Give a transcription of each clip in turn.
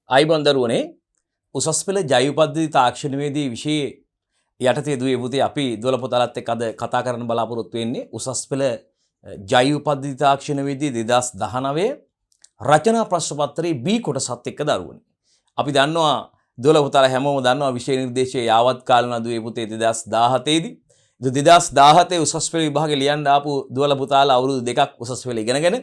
ආයිබෝන් දරුවනේ උසස් පෙළ ජෛව පද්ධති තාක්ෂණයේදී විෂයේ යටතේ දුවේ පුතේ අපි 12 පුතාලත් එක්ක අද කතා කරන්න බලාපොරොත්තු වෙන්නේ උසස් පෙළ ජෛව පද්ධති තාක්ෂණයේදී 2019 රචනා ප්‍රශ්න පත්‍රයේ B කොටසත් එක්ක දරුවනේ. අපි දන්නවා 12 පුතාලා හැමෝම දන්නවා විෂය නිර්දේශයේ යාවත් කාලන දුවේ පුතේ 2017 දී 2017 උසස් පෙළ විභාගේ ලියන්න ආපු 12 පුතාලා අවුරුදු දෙකක් උසස් පෙළ ඉගෙනගෙන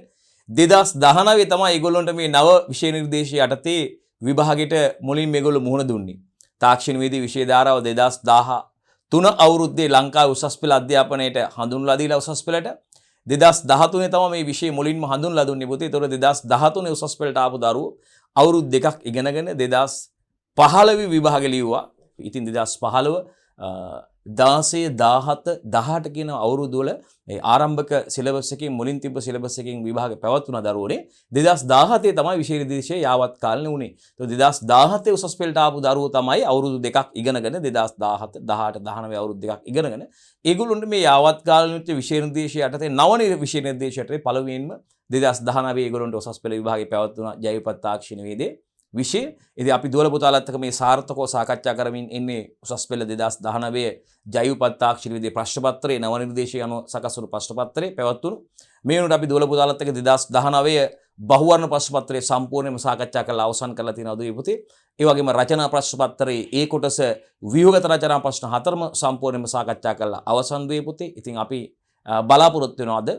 2019 තමයි ඒගොල්ලන්ට මේ නව විෂය නිර්දේශය යටතේ විභාගෙට මුලින් මේගොල්ලෝ මුහුණ දුන්නේ. තාක්ෂණවේදී විෂය ධාරාව 2013 අවුරුද්දේ ලංකාවේ උසස් පෙළ අධ්‍යාපනයේට හඳුන්වලා දීලා උසස් පෙළට 2013 තමයි මේ විෂය මුලින්ම හඳුන්වලා දුන්නේ පුතේ. ඒතකොට 2013 උසස් පෙළට ආපු දරුවෝ අවුරුදු දෙකක් ඉගෙනගෙන 2015 විභාගෙ ලිව්වා. ඉතින් 2015 16 17 18 කියන අවුරුදු වල ඒ ආරම්භක සිලබස් එකකින් මුලින් තිබ්බ සිලබස් එකකින් විභාගය පැවැත්වුණා දරුවෝනේ 2017 තමයි විෂය නිර්දේශයේ යාවත් කාලනේ උනේ. તો 2017 උසස් පෙළට ආපු දරුවෝ තමයි අවුරුදු දෙකක් ඉගෙනගෙන 2017 18 19 අවුරුදු දෙකක් ඉගෙනගෙන ඒගොල්ලොන්ට මේ යාවත් කාලනිච්ච විෂය නිර්දේශය යටතේ නව විෂය නිර්දේශයට පළවෙනිම 2019 ඒගොල්ලොන්ට උසස් පෙළ විභාගය පැවැත්වුණා ජෛව තාක්ෂණවේදී විෂය. ඉතින් අපි දුවල පුතාලත් එක්ක මේ සාර්ථකව සාකච්ඡා කරමින් ඉන්නේ උසස් පෙළ 2019 ජෛව තාක්ෂණවේදී ප්‍රශ්න පත්‍රයේ නව නිර්දේශය අනුව සකස් වුණු ප්‍රශ්න පත්‍රය පැවැත්වුණු. මේ වෙනකොට අපි දුවල පුතාලත් එක්ක 2019 බහුවර්ණ ප්‍රශ්න පත්‍රය සම්පූර්ණයෙන්ම සාකච්ඡා කරලා අවසන් කරලා තියෙනවා දුවේ පුතේ. ඒ වගේම රචනා ප්‍රශ්න පත්‍රයේ ඒ කොටස ව්‍යුහගත රචනා ප්‍රශ්න හතරම සම්පූර්ණයෙන්ම සාකච්ඡා කරලා අවසන් දුවේ පුතේ. ඉතින් අපි බලාපොරොත්තු වෙනවා අද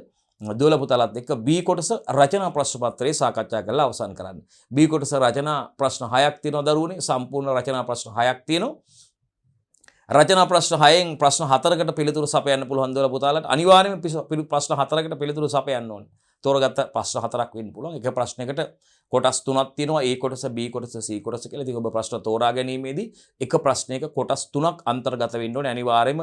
දුවල පුතාලත් එක්ක B කොටස රචනා ප්‍රශ්න පත්‍රයේ සාකච්ඡා කරලා අවසන් කරන්න. B කොටස රචනා ප්‍රශ්න 6ක් තියෙනවා දරුවනේ. සම්පූර්ණ රචනා ප්‍රශ්න 6ක් තියෙනවා. රචනා ප්‍රශ්න 6න් ප්‍රශ්න 4කට පිළිතුරු සපයන්න පුළුවන් දුවල පුතාලට. අනිවාර්යයෙන්ම ප්‍රශ්න 4කට පිළිතුරු සපයන්න ඕනේ. තෝරගත්ත ප්‍රශ්න 4ක් වෙන්න පුළුවන්. එක ප්‍රශ්නයකට කොටස් 3ක් තියෙනවා. A කොටස, B කොටස, C කොටස කියලා. ඉතින් ඔබ ප්‍රශ්න තෝරා ගැනීමේදී එක ප්‍රශ්නයක කොටස් 3ක් අන්තර්ගත වෙන්න ඕනේ. අනිවාර්යයෙන්ම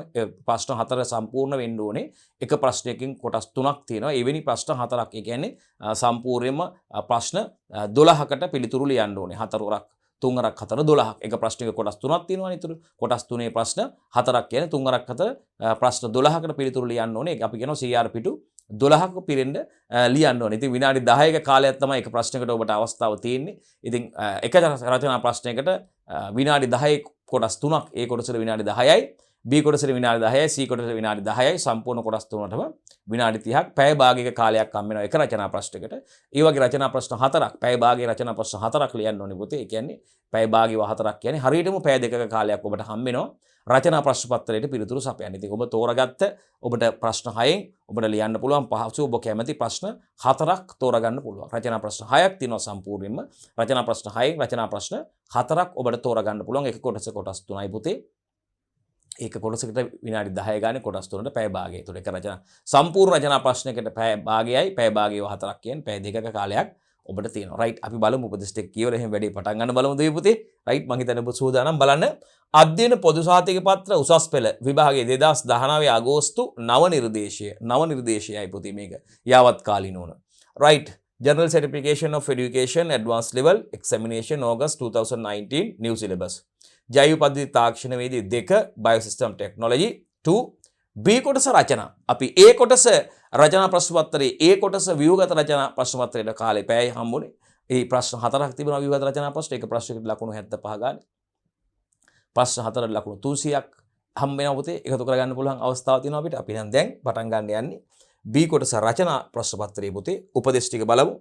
ප්‍රශ්න 4 සම්පූර්ණ වෙන්න ඕනේ. එක ප්‍රශ්නයකින් කොටස් 3ක් තියෙනවා. එවැනි ප්‍රශ්න 4ක්. ඒ කියන්නේ සම්පූර්ණයෙන්ම ප්‍රශ්න 12කට පිළිතුරු ලියන්න ඕනේ. 4ක් 3ක් 4 12ක්. එක ප්‍රශ්නයක කොටස් 3ක් තියෙනවා නේද? කොටස් 3 ප්‍රශ්න 4ක් කියන්නේ 3ක් 4 ප්‍රශ්න 12කට පිළිතුරු ලියන්න ඕනේ. අපි කියනවා CR පිටු 12ක පිරෙන්න ලියන්න ඕනේ. ඉතින් විනාඩි 10ක කාලයක් තමයි එක ප්‍රශ්නයකට ඔබට අවස්ථාව තියෙන්නේ. ඉතින් එක රචනා ප්‍රශ්නයකට විනාඩි 10 කොටස් 3ක්. ඒ කොටසට විනාඩි 10යි. B කොටසට විනාඩි 10යි. C කොටසට විනාඩි 10යි. සම්පූර්ණ කොටස් 3ටම විනාඩි 30ක්. පැය භාගයක කාලයක් හම් වෙනවා එක රචනා ප්‍රශ්නයකට. ඒ වගේ රචනා ප්‍රශ්න 4ක්. පැය භාගයේ රචනා ප්‍රශ්න 4ක් ලියන්න ඕනේ පුතේ. ඒ කියන්නේ පැය භාගයව 4ක් කියන්නේ හරියටම පැය දෙකක කාලයක් ඔබට හම් වෙනවා. රචනා ප්‍රශ්න පත්‍රයට පිළිතුරු සපයන්න. ඉතින් ඔබ තෝරාගත්ත ඔබට ප්‍රශ්න 6න් ඔබට ලියන්න පුළුවන් පහසු ඔබ කැමති ප්‍රශ්න 4ක් තෝරාගන්න පුළුවන්. රචනා ප්‍රශ්න 6ක් තියෙනවා සම්පූර්ණයෙන්ම. රචනා ප්‍රශ්න 6න් රචනා ප්‍රශ්න 4ක් ඔබට තෝරාගන්න පුළුවන්. එක කොටස කොටස් 3යි පුතේ. ඒක කොටසකට විනාඩි 10 ගානේ කොටස් 3ට පැය භාගය. ඒතකොට එක රචනා සම්පූර්ණ රචනා ප්‍රශ්නයකට පැය භාගයයි පැය භාගයව 4ක් කියන්නේ පැය දෙකක කාලයක් ඔබට තියෙනවා. රයිට් අපි බලමු උපදේශ ටික කියවලා එහෙම වැඩේ පටන් ගන්න බලමු දෙවි පුතේ. රයිට් මං හිතන්නේ ඔබ සූදානම් බලන්න. අධ්‍යයන පොදු සහතික පත්‍ර උසස් පෙළ විභාගයේ 2019 අගෝස්තු නව නිර්දේශයයි පුතේ මේක. යාවත් කාලින උන. Right General Certification of Education Advanced Level Examination August 2019 new syllabus. ජෛව පද්ධති තාක්ෂණවේදී 2 Biosystem Technology 2 B කොටස රචනා. අපි A කොටස රචනා ප්‍රශ්න පත්‍රයේ A කොටස ව්‍යුහගත රචනා ප්‍රශ්න පත්‍රයේ කාලේ පැය හම්බුනේ. ඒ ප්‍රශ්න 4ක් තිබුණා ව්‍යුහගත රචනා ප්‍රශ්න. එක ප්‍රශ්නයකට ලකුණු 75 ගන්න. ප්‍රශ්න 4ට ලකුණු 300ක් හම්බ වෙනවා පුතේ. එකතු කරගන්න පුළුවන් අවස්ථාවක් තියෙනවා අපිට. අපි දැන් පටන් ගන්න යන්නේ B කොටස රචනා ප්‍රශ්න පත්‍රයේ පුතේ. උපදේශ ටික බලමු.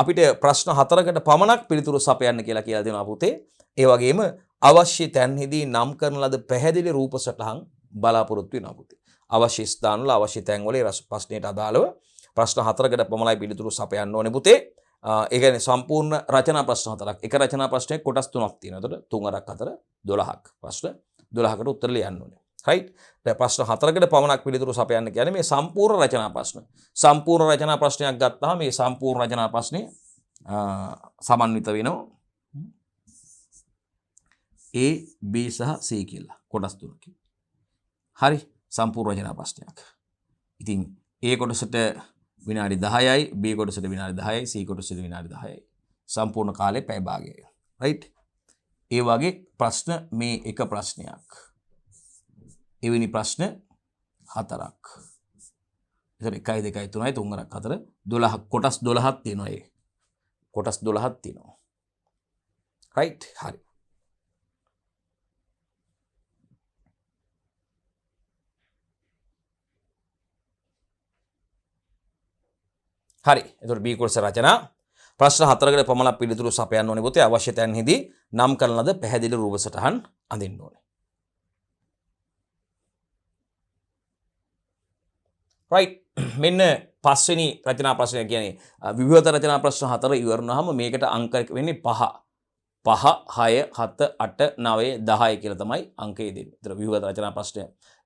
අපිට ප්‍රශ්න 4කට පමණක් පිළිතුරු සපයන්න කියලා දෙනවා පුතේ. ඒ වගේම අවශ්‍ය තැන්හිදී නම් කරන ලද පැහැදිලි රූප සටහන් බලාපොරොත්තු වෙනවා පුතේ. අවශ්‍ය ස්ථානවල අවශ්‍ය තැන්වල ප්‍රශ්නයට අදාළව ප්‍රශ්න 4කට පමණයි පිළිතුරු සපයන්න ඕනේ පුතේ. ඒ කියන්නේ සම්පූර්ණ රචනා ප්‍රශ්න 4ක්. එක රචනා ප්‍රශ්නයක කොටස් 3ක් තියෙනවා. එතකොට 3 4 12ක්. ප්‍රශ්න 12කට උත්තර ලියන්න ඕනේ. රයිට්. දැන් ප්‍රශ්න 4කට පමණක් පිළිතුරු සපයන්න කියන්නේ මේ සම්පූර්ණ රචනා ප්‍රශ්න. සම්පූර්ණ රචනා ප්‍රශ්නයක් ගත්තාම මේ සම්පූර්ණ රචනා ප්‍රශ්නේ සමන්විත වෙනවා. A, B සහ C කියලා කොටස් 3කින්. හරි සම්පූර්ණ රචනා ප්‍රශ්නයක්. ඉතින් A කොටසට විනාඩි 10යි, B කොටසට විනාඩි 10යි, C කොටසට විනාඩි 10යි. සම්පූර්ණ කාලය පැය භාගයයි. රයිට්. ඒ වගේ ප්‍රශ්න මේ එක ප්‍රශ්නයක්. එවැනි ප්‍රශ්න 4ක්. ඒතර 1 2 3 3 4 12 කොටස් 12ක් තියෙනවා. කොටස් 12ක් තියෙනවා. රයිට් හරි. හරි. එතකොට B කොටස රචනා ප්‍රශ්න 4කට පමණක් පිළිතුරු සපයන්න ඕනේ පුතේ. අවශ්‍ය තැන්හිදී නම් කරන ලද පැහැදිලි රූප සටහන් අඳින්න ඕනේ. රයිට්. මෙන්න පස්වෙනි රචනා ප්‍රශ්නය කියන්නේ විවිධ රචනා ප්‍රශ්න 4 ඉවර වුණාම මේකට අංක වෙන්නේ 5. 5 6 7 8 9 10 කියලා තමයි අංකය දෙන්නේ. ඒතර විවිධ රචනා ප්‍රශ්නය.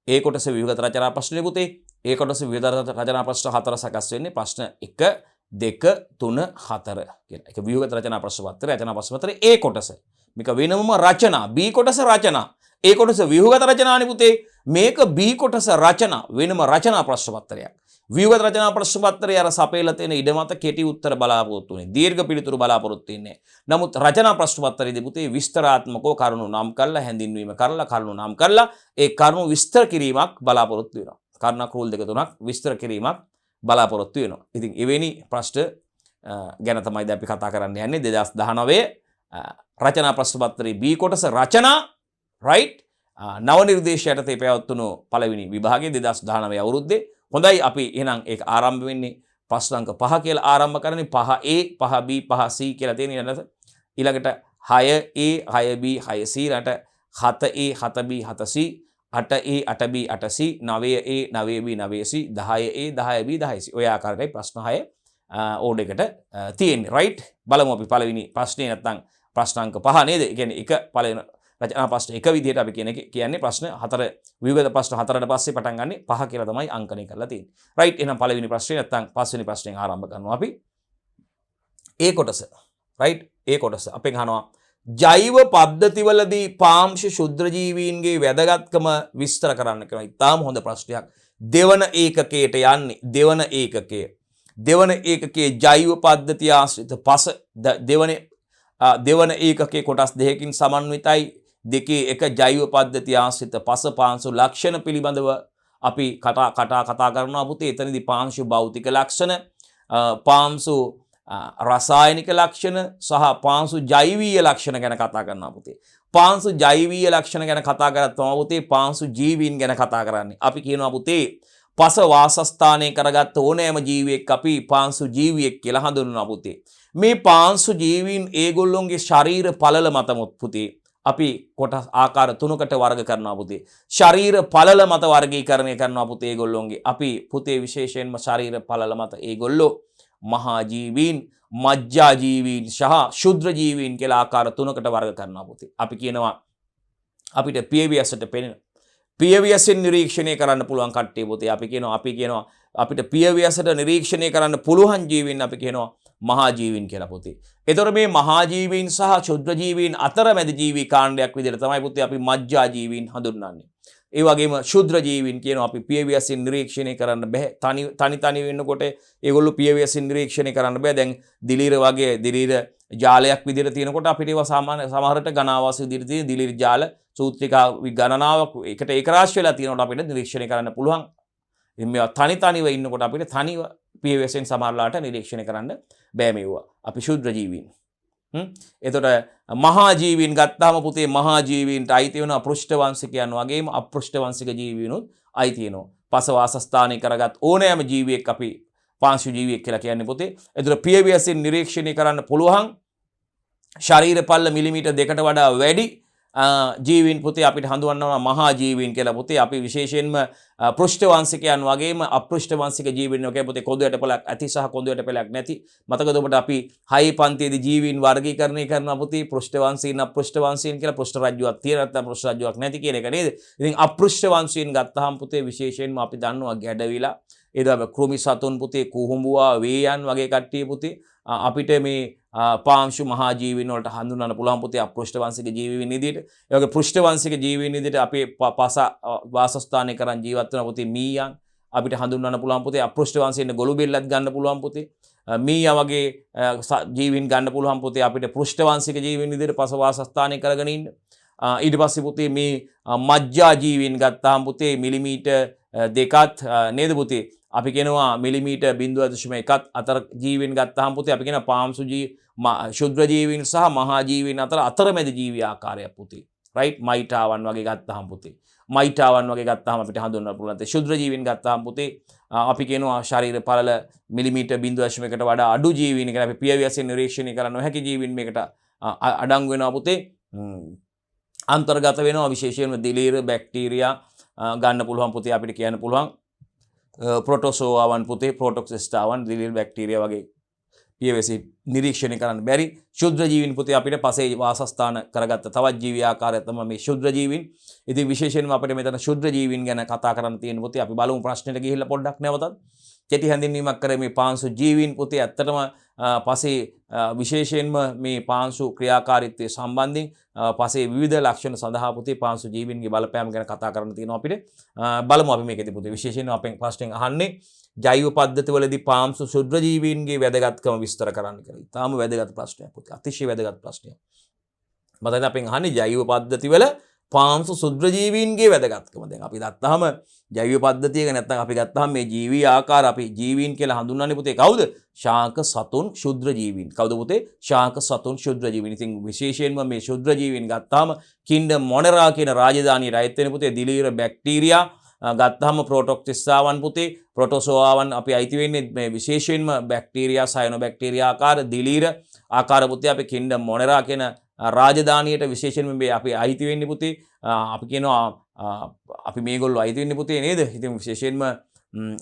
ඒ කොටස විවිධ රචනා ප්‍රශ්නේ පුතේ. ඒ කොටස විවිධ රචනා ප්‍රශ්න 4 සකස් වෙන්නේ ප්‍රශ්න 1 2 3 4 කියලා. ඒක විවිධ රචනා ප්‍රශ්න පත්‍රය. රචනා ප්‍රශ්න පත්‍රයේ ඒ කොටස. මේක වෙනම රචනා. B කොටස රචනා. ඒ කොටස විවිධ රචනානේ පුතේ. මේක B කොටස රචනා වෙනම රචනා ප්‍රශ්න පත්‍රයක්. විවිධ රචනා ප්‍රශ්න පත්‍රය අර සපයලා තියෙන ඉඩ මත කෙටි උත්තර බලාපොරොත්තු වෙන්නේ. දීර්ඝ පිළිතුරු බලාපොරොත්තු වෙන්නේ. නමුත් රචනා ප්‍රශ්න පත්‍රයේදී පුතේ විස්තරාත්මකව කරුණු නම් කරලා හැඳින්වීම කරලා කරුණු නම් කරලා ඒ කරුණු විස්තර කිරීමක් බලාපොරොත්තු වෙනවා. කාරණා කෝල් 2 3ක් විස්තර කිරීමක් බලාපොරොත්තු වෙනවා. ඉතින් එවැනි ප්‍රශ්න ගැන තමයි දැන් අපි කතා කරන්න යන්නේ 2019 රචනා ප්‍රශ්න පත්‍රයේ B කොටස රචනා රයිට් නව නිර්දේශයට තේ පැවතුණු පළවෙනි විභාගයේ 2019 අවුරුද්දේ. හොඳයි අපි එහෙනම් ඒක ආරම්භ වෙන්නේ ප්‍රශ්න අංක 5 කියලා ආරම්භ කරන්නේ 5A 5B 5C කියලා තියෙන ඊළඟට 6A 6B 6C ඊළඟට 7A 7B 7C 8A 8B 8C 9A 9B 9C 10A 10B 10C ඔය ආකාරයටයි ප්‍රශ්න 6 ඕඩ් එකට තියෙන්නේ රයිට්. බලමු අපි පළවෙනි ප්‍රශ්නේ නැත්නම් ප්‍රශ්න අංක 5 නේද? ඒ කියන්නේ එක පළවෙනි රචනා ප්‍රශ්න එක විදිහට අපි කියන්නේ ප්‍රශ්න 4 විවිධ ප්‍රශ්න 4ට පස්සේ පටන් ගන්නෙ 5 කියලා තමයි අංකණය කරලා තියෙන්නේ. රයිට්. එහෙනම් පළවෙනි ප්‍රශ්නේ නැත්නම් පස්වෙනි ප්‍රශ්නෙන් ආරම්භ කරනවා අපි. ඒ කොටස. රයිට්. ඒ කොටස අපෙන් අහනවා ජෛව පද්ධතිවලදී පාංශ ශුද්ධ ජීවීන්ගේ වැදගත්කම විස්තර කරන්න කියලා. ඉතාම හොඳ ප්‍රශ්නයක්. දෙවන ඒකකයට යන්නේ. දෙවන ඒකකයේ ජෛව පද්ධතිය ආශ්‍රිත පස දෙවන ඒකකයේ කොටස් දෙකකින් සමන්විතයි. දෙකේ එක ජෛව පද්ධතිය ආශ්‍රිත පස පාංශු ලක්ෂණ පිළිබඳව අපි කතා කරනවා පුතේ. එතනදී පාංශු භෞතික ලක්ෂණ, පාංශු රසායනික ලක්ෂණ සහ පාංශු ජෛවීය ලක්ෂණ ගැන කතා කරනවා පුතේ. පාංශු ජෛවීය ලක්ෂණ ගැන කතා කරත් තමයි පුතේ පාංශු ජීවීන් ගැන කතා කරන්නේ. අපි කියනවා පුතේ පස වාසස්ථානයේ කරගත්ත ඕනෑම ජීවියෙක් අපි පාංශු ජීවියෙක් කියලා හඳුන්වනවා පුතේ. මේ පාංශු ජීවීන් ඒගොල්ලොන්ගේ ශරීර පළල මත පුතේ අපි කොටස් ආකාර 3කට වර්ග කරනවා පුතේ. ශරීර පළල මත වර්ගීකරණය කරනවා පුතේ ඒගොල්ලොන්ගේ. අපි පුතේ විශේෂයෙන්ම ශරීර පළල මත ඒගොල්ලෝ මහා ජීවීන්, මජ්ජා ජීවීන් සහ ශුද්‍ර ජීවීන් කියලා ආකාර 3කට වර්ග කරනවා පුතේ. අපි කියනවා අපිට පියවියසට පෙනෙන පියවියසෙන් නිරීක්ෂණය කරන්න පුළුවන් කට්ටිය පුතේ. අපි කියනවා අපිට පියවියසට නිරීක්ෂණය කරන්න පුළුවන් ජීවීන් අපි කියනවා මහා ජීවීන් කියලා පුතේ. ඒතර මේ මහා ජීවීන් සහ ශුද්‍ර ජීවීන් අතරමැද ජීවී කාණ්ඩයක් විදිහට තමයි පුතේ අපි මජ්ජා ජීවීන් හඳුන්වන්නේ. ඒ වගේම ශුද්‍ර ජීවීන් කියනවා අපි පියවියසින් නිරීක්ෂණය කරන්න බෑ. තනි වෙන්නකොට ඒගොල්ලෝ පියවියසින් නිරීක්ෂණය කරන්න බෑ. දැන් දිලීර වගේ දිලීර ජාලයක් විදිහට තියෙනකොට අපිට ඒවා සමහරට ගණාවාස විදිහට තියෙන දිලීර ජාල සූත්‍රිකා ගණනාවක් එකට ඒක රාශි වෙලා තියෙනකොට අපිට නිරීක්ෂණය කරන්න පුළුවන්. ඉතින් මේවා තනිව ඉන්නකොට අපිට තනිව පියවියසෙන් සමහරලාට නිරීක්ෂණය කරන්න බෑ මේවා. අපි ශුද්‍ර ජීවීන්. එතකොට මහා ජීවීන් ගත්තාම පුතේ මහා ජීවීන්ට අයිති වෙනවා පෘෂ්ඨවංශිකයන් වගේම අපෘෂ්ඨවංශික ජීවීනුත් අයිති වෙනවා. පස වාසස්ථානයේ කරගත් ඕනෑම ජීවියෙක් අපි පාංශු ජීවියෙක් කියලා කියන්නේ පුතේ. එතකොට පියවියසෙන් නිරීක්ෂණය කරන්න පුළුවන් ශරීර පල්ල මිලිමීටර් 2කට වඩා වැඩි ජීවීන් පුතේ අපිට හඳුන්වනවා මහා ජීවීන් කියලා පුතේ. අපි විශේෂයෙන්ම පෘෂ්ඨවංශිකයන් වගේම අපෘෂ්ඨවංශික ජීවීන් වගේ පුතේ කොඳු යටපලක් ඇති සහ කොඳු යටපලක් නැති. මතකද ඔබට අපි 6 පන්තියේදී ජීවීන් වර්ගීකරණය කරනවා පුතේ. පෘෂ්ඨවංශීන් අපෘෂ්ඨවංශීන් කියලා. පෘෂ්ඨ රාජ්‍යයක් තියෙන නැත්නම් පෘෂ්ඨ රාජ්‍යයක් නැති කියන එක නේද? ඉතින් අපෘෂ්ඨවංශීන් ගත්තාම පුතේ විශේෂයෙන්ම අපි දන්නවා ගැඩවිලා ඒ තමයි කෘමි සතුන් පුතේ කුහුඹුවා වේයන් වගේ කට්ටිය පුතේ අපිට මේ පාංශු මහා ජීවීන් වලට හඳුන්වන්න පුළුවන් පුතේ අපෘෂ්ඨවංශික ජීවීන් විදිහට. ඒ වගේ පෘෂ්ඨවංශික ජීවීන් විදිහට අපේ පස වාසස්ථානයේ කරන් ජීවත් වෙන පුතේ මීයන් අපිට හඳුන්වන්න පුළුවන් පුතේ. අපෘෂ්ඨවංශයෙන් ගොළු බෙල්ලත් ගන්න පුළුවන් පුතේ. මීයා වගේ ජීවීන් ගන්න පුළුවන් පුතේ අපිට පෘෂ්ඨවංශික ජීවීන් විදිහට පස වාසස්ථානයේ කරගෙන ඉන්න. ඊට පස්සේ පුතේ මේ මජ්ජා ජීවීන් ගත්තාම පුතේ මිලිමීටර් 2ත් නේද පුතේ අපි කියනවා මිලිමීටර් 0.1 අතර ජීවීන් ගත්තාම පුතේ අපි කියනවා පාංශු ශුද්‍ර ජීවීන් සහ මහා ජීවීන් අතර අතරමැද ජීවී ආකාරයක් පුතේ. රයිට් මයිටාවන් වගේ ගත්තාම පුතේ. මයිටාවන් වගේ ගත්තාම අපිට හඳුන්වන්න පුළුවන්. ශුද්‍ර ජීවීන් ගත්තාම පුතේ අපි කියනවා ශරීර පළල මිලිමීටර් 0.1කට වඩා අඩු ජීවීන් කියලා අපි පියවි වශයෙන් නිරීක්ෂණය කරන්න නොහැකි ජීවීන් මේකට අඩංගු වෙනවා පුතේ. අන්තර්ගත වෙනවා විශේෂයෙන්ම දිලීර බැක්ටීරියා ගන්න පුළුවන් පුතේ අපිට කියන්න පුළුවන් ප්‍රොටෝසෝවාවන් පුතේ ප්‍රොටොක්සිස්ටාවන් දිලීර බැක්ටීරියා වගේ පියවැසි නිරීක්ෂණය කරන්න බැරි ශුද්‍ර ජීවීන් පුතේ අපිට පසේ වාසස්ථාන කරගත්ත තවත් ජීවී ආකාරය තමයි මේ ශුද්‍ර ජීවීන්. ඉතින් විශේෂයෙන්ම අපිට මෙතන ශුද්‍ර ජීවීන් ගැන කතා කරන්න තියෙන පුතේ අපි බලමු ප්‍රශ්නෙට ගිහිල්ලා පොඩ්ඩක් නැවතත්. කෙටි හැඳින්වීමක් කරේ මේ පාංශු ජීවීන් පුතේ ඇත්තටම පසේ විශේෂයෙන්ම මේ පාංශු ක්‍රියාකාරීත්වය සම්බන්ධයෙන් පසේ විවිධ ලක්ෂණ සඳහා පුතේ පාංශු ජීවීන්ගේ බලපෑම ගැන කතා කරන්න තියෙනවා අපිට. බලමු අපි මේකදී පුතේ විශේෂයෙන්ම අපෙන් ප්‍රශ්නෙන් අහන්නේ ජෛව පද්ධතිවලදී පාංශු ශුද්‍ර ජීවීන්ගේ වැදගත්කම විස්තර කරන්න කියලා. ඊටාම වැදගත් ප්‍රශ්නයක් පුතේ. අතිශය වැදගත් ප්‍රශ්නයක්. මතකද අපෙන් අහන්නේ ජෛව පද්ධතිවල පාංශු ශුද්‍ර ජීවීන්ගේ වැදගත්කම. දැන් අපි ගත්තාම ජෛව පද්ධතියක නැත්නම් අපි ගත්තාම මේ ජීවී ආකාර අපි ජීවීන් කියලා හඳුන්වන්නේ පුතේ කවුද? ශාක සතුන් ශුද්‍ර ජීවීන්. කවුද පුතේ? ශාක සතුන් ශුද්‍ර ජීවීන්. ඉතින් විශේෂයෙන්ම මේ ශුද්‍ර ජීවීන් ගත්තාම කින්ඩම් මොනෙරා කියන රාජධානියට අයත් වෙන පුතේ දිලීර බැක්ටීරියා ගත්තාම ප්‍රොටොක්ටිස්සාවන් පුතේ ප්‍රොටෝසෝවාවන් අපි අයිති වෙන්නේ මේ විශේෂයෙන්ම බැක්ටීරියා සයනොබැක්ටීරියා ආකාර දිලීර ආකාර පුතේ අපි කින්ඩම් මොනෙරා කියන රාජධානියට විශේෂයෙන්ම මේ අපි අයිති වෙන්නේ පුතේ අපි කියනවා අපි මේගොල්ලෝ අයිති වෙන්නේ පුතේ නේද? ඉතින් විශේෂයෙන්ම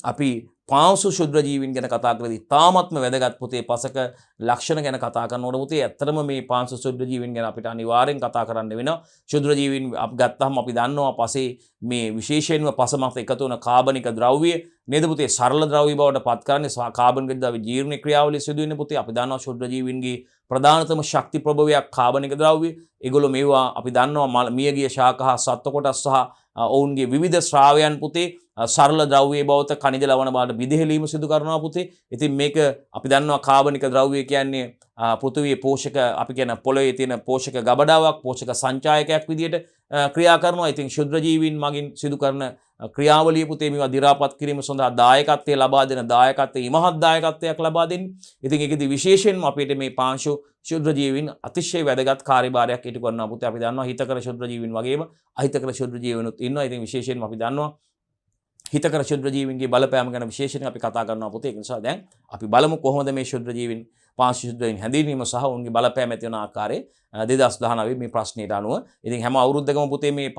අපි පාංශු ශුද්‍ර ජීවීන් ගැන කතා කරද්දී තාමත්ම වැදගත් පුතේ පසක ලක්ෂණ ගැන කතා කරනකොට පුතේ ඇත්තටම මේ පාංශු ශුද්‍ර ජීවීන් ගැන අපිට අනිවාර්යෙන් කතා කරන්න වෙනවා. ශුද්‍ර ජීවීන් අපි ගත්තාම අපි දන්නවා පසේ මේ විශේෂයෙන්ම පස මත එකතු වන කාබනික ද්‍රව්‍ය නේද පුතේ සරල ද්‍රව්‍ය බවට පත් කරන්නේ කාබනික ද්‍රව්‍ය ජීර්ණ ක්‍රියාවලිය සිදු වෙන්නේ පුතේ අපි දන්නවා ශුද්‍ර ජීවීන්ගේ ප්‍රධානතම ශක්ති ප්‍රභවයක් කාබනික ද්‍රව්‍ය. ඒගොල්ලෝ මේවා අපි දන්නවා මියගිය ශාක හා සත්ව කොටස් සහ ඔවුන්ගේ විවිධ ශ්‍රාවයන් පුතේ සරල ද්‍රව්‍ය බවට කනිජ ලවණ බවට විදහෙලීම සිදු කරනවා පුතේ. ඉතින් මේක අපි දන්නවා කාබනික ද්‍රව්‍ය කියන්නේ පෘථිවියේ පෝෂක අපි කියන පොළොවේ තියෙන පෝෂක ගබඩාවක් පෝෂක සංචායකයක් විදියට ක්‍රියා කරනවා. ඉතින් ශුද්‍ර ජීවීන් මගින් සිදු කරන ක්‍රියාවලිය පුතේ මේවා දි รา පත් කිරීම සඳහා දායකත්වය ලබා දෙන දායකත්වයේ ඉමහත් දායකත්වයක් ලබා දෙන්නේ. ඉතින් ඒකෙදි විශේෂයෙන්ම අපිට මේ පාංශු ශුද්‍ර ජීවීන් අතිශය වැදගත් කාර්යභාරයක් ඉටු කරනවා පුතේ. අපි දන්නවා හිතකර ශුද්‍ර ජීවීන් වගේම අහිතකර ශුද්‍ර ජීවීනුත් ඉන්නවා. ඉතින් විශේෂයෙන්ම අපි දන්නවා හිතකර ශුද්‍ර ජීවීන්ගේ බලපෑම ගැන විශේෂයෙන් අපි කතා කරනවා පුතේ. ඒ නිසා දැන් අපි බලමු කොහොමද මේ ශුද්‍ර ජීවීන් පාංශු ශුද්‍ර ජීවීන් හැඳින්වීම සහ ඔවුන්ගේ බලපෑම ඇති වන ආකාරය 2019 මේ ප්‍රශ්නයට අනුව. ඉතින් හැම අවුරුද්දකම පුතේ මේ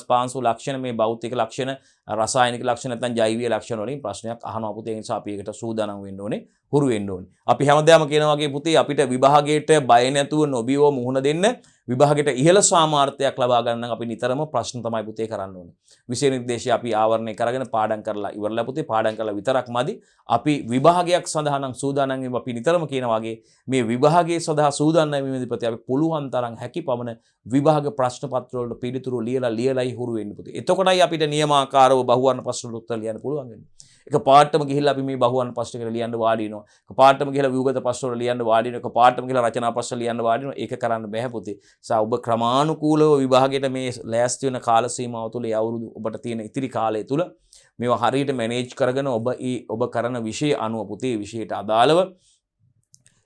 පාංශු ලක්ෂණ මේ භෞතික ලක්ෂණ රසායනික ලක්ෂණ නැත්නම් ජෛවික ලක්ෂණ වලින් ප්‍රශ්නයක් අහනවා පුතේ. ඒ නිසා අපි ඒකට සූදානම් වෙන්න ඕනේ, හුරු වෙන්න ඕනේ. අපි හැමදාම කියනවා වගේ පුතේ අපිට විභාගයට බය නැතුව නොබියව මුහුණ දෙන්න විභාගයට ඉහළ සාමාර්ථයක් ලබා ගන්න නම් අපි නිතරම ප්‍රශ්න තමයි පුතේ කරන්න ඕනේ. විෂය නිර්දේශය අපි ආවරණය කරගෙන පාඩම් කරලා ඉවරලා පුතේ පාඩම් කරලා විතරක් මදි. අපි විභාගයක් සඳහා නම් සූදානම් වෙමු. අපි නිතරම කියනවා වගේ මේ විභාගයේ සඳහා සූදානම් වීමේදී පුතේ අපි පුළුවන් තරම් හැකි පමණ විභාග ප්‍රශ්න පත්‍ර වලට පිළිතුරු ලියලායි හුරු වෙන්න පුතේ. එතකොටයි අපිට නියමාකාරව බහුවර්ණ ප්‍රශ්න වලට උත්තර ලියන්න පුළුවන් වෙන්නේ. එක පාඩම ගිහිල්ලා අපි මේ බහුවර්ණ ප්‍රශ්න කියලා ලියන්න වාඩි වෙනවා. එක පාඩම ගිහිල්ලා ව්‍යුහගත ප්‍රශ්න වල ලියන්න වාඩි වෙනවා. එක පාඩම ගිහිල්ලා රචනා ප්‍රශ්න ලියන්න වාඩි වෙනවා. ඒක කරන්න බෑ පුතේ. ඔබ ක්‍රමානුකූලව විභාගයට මේ ලෑස්ති වෙන කාල සීමාව තුළ ඒ අවුරුදු ඔබට තියෙන ඉතිරි කාලය තුළ මේවා හරියට මැනේජ් කරගෙන ඔබ කරන විෂය අනුව පුතේ විෂයට අදාළව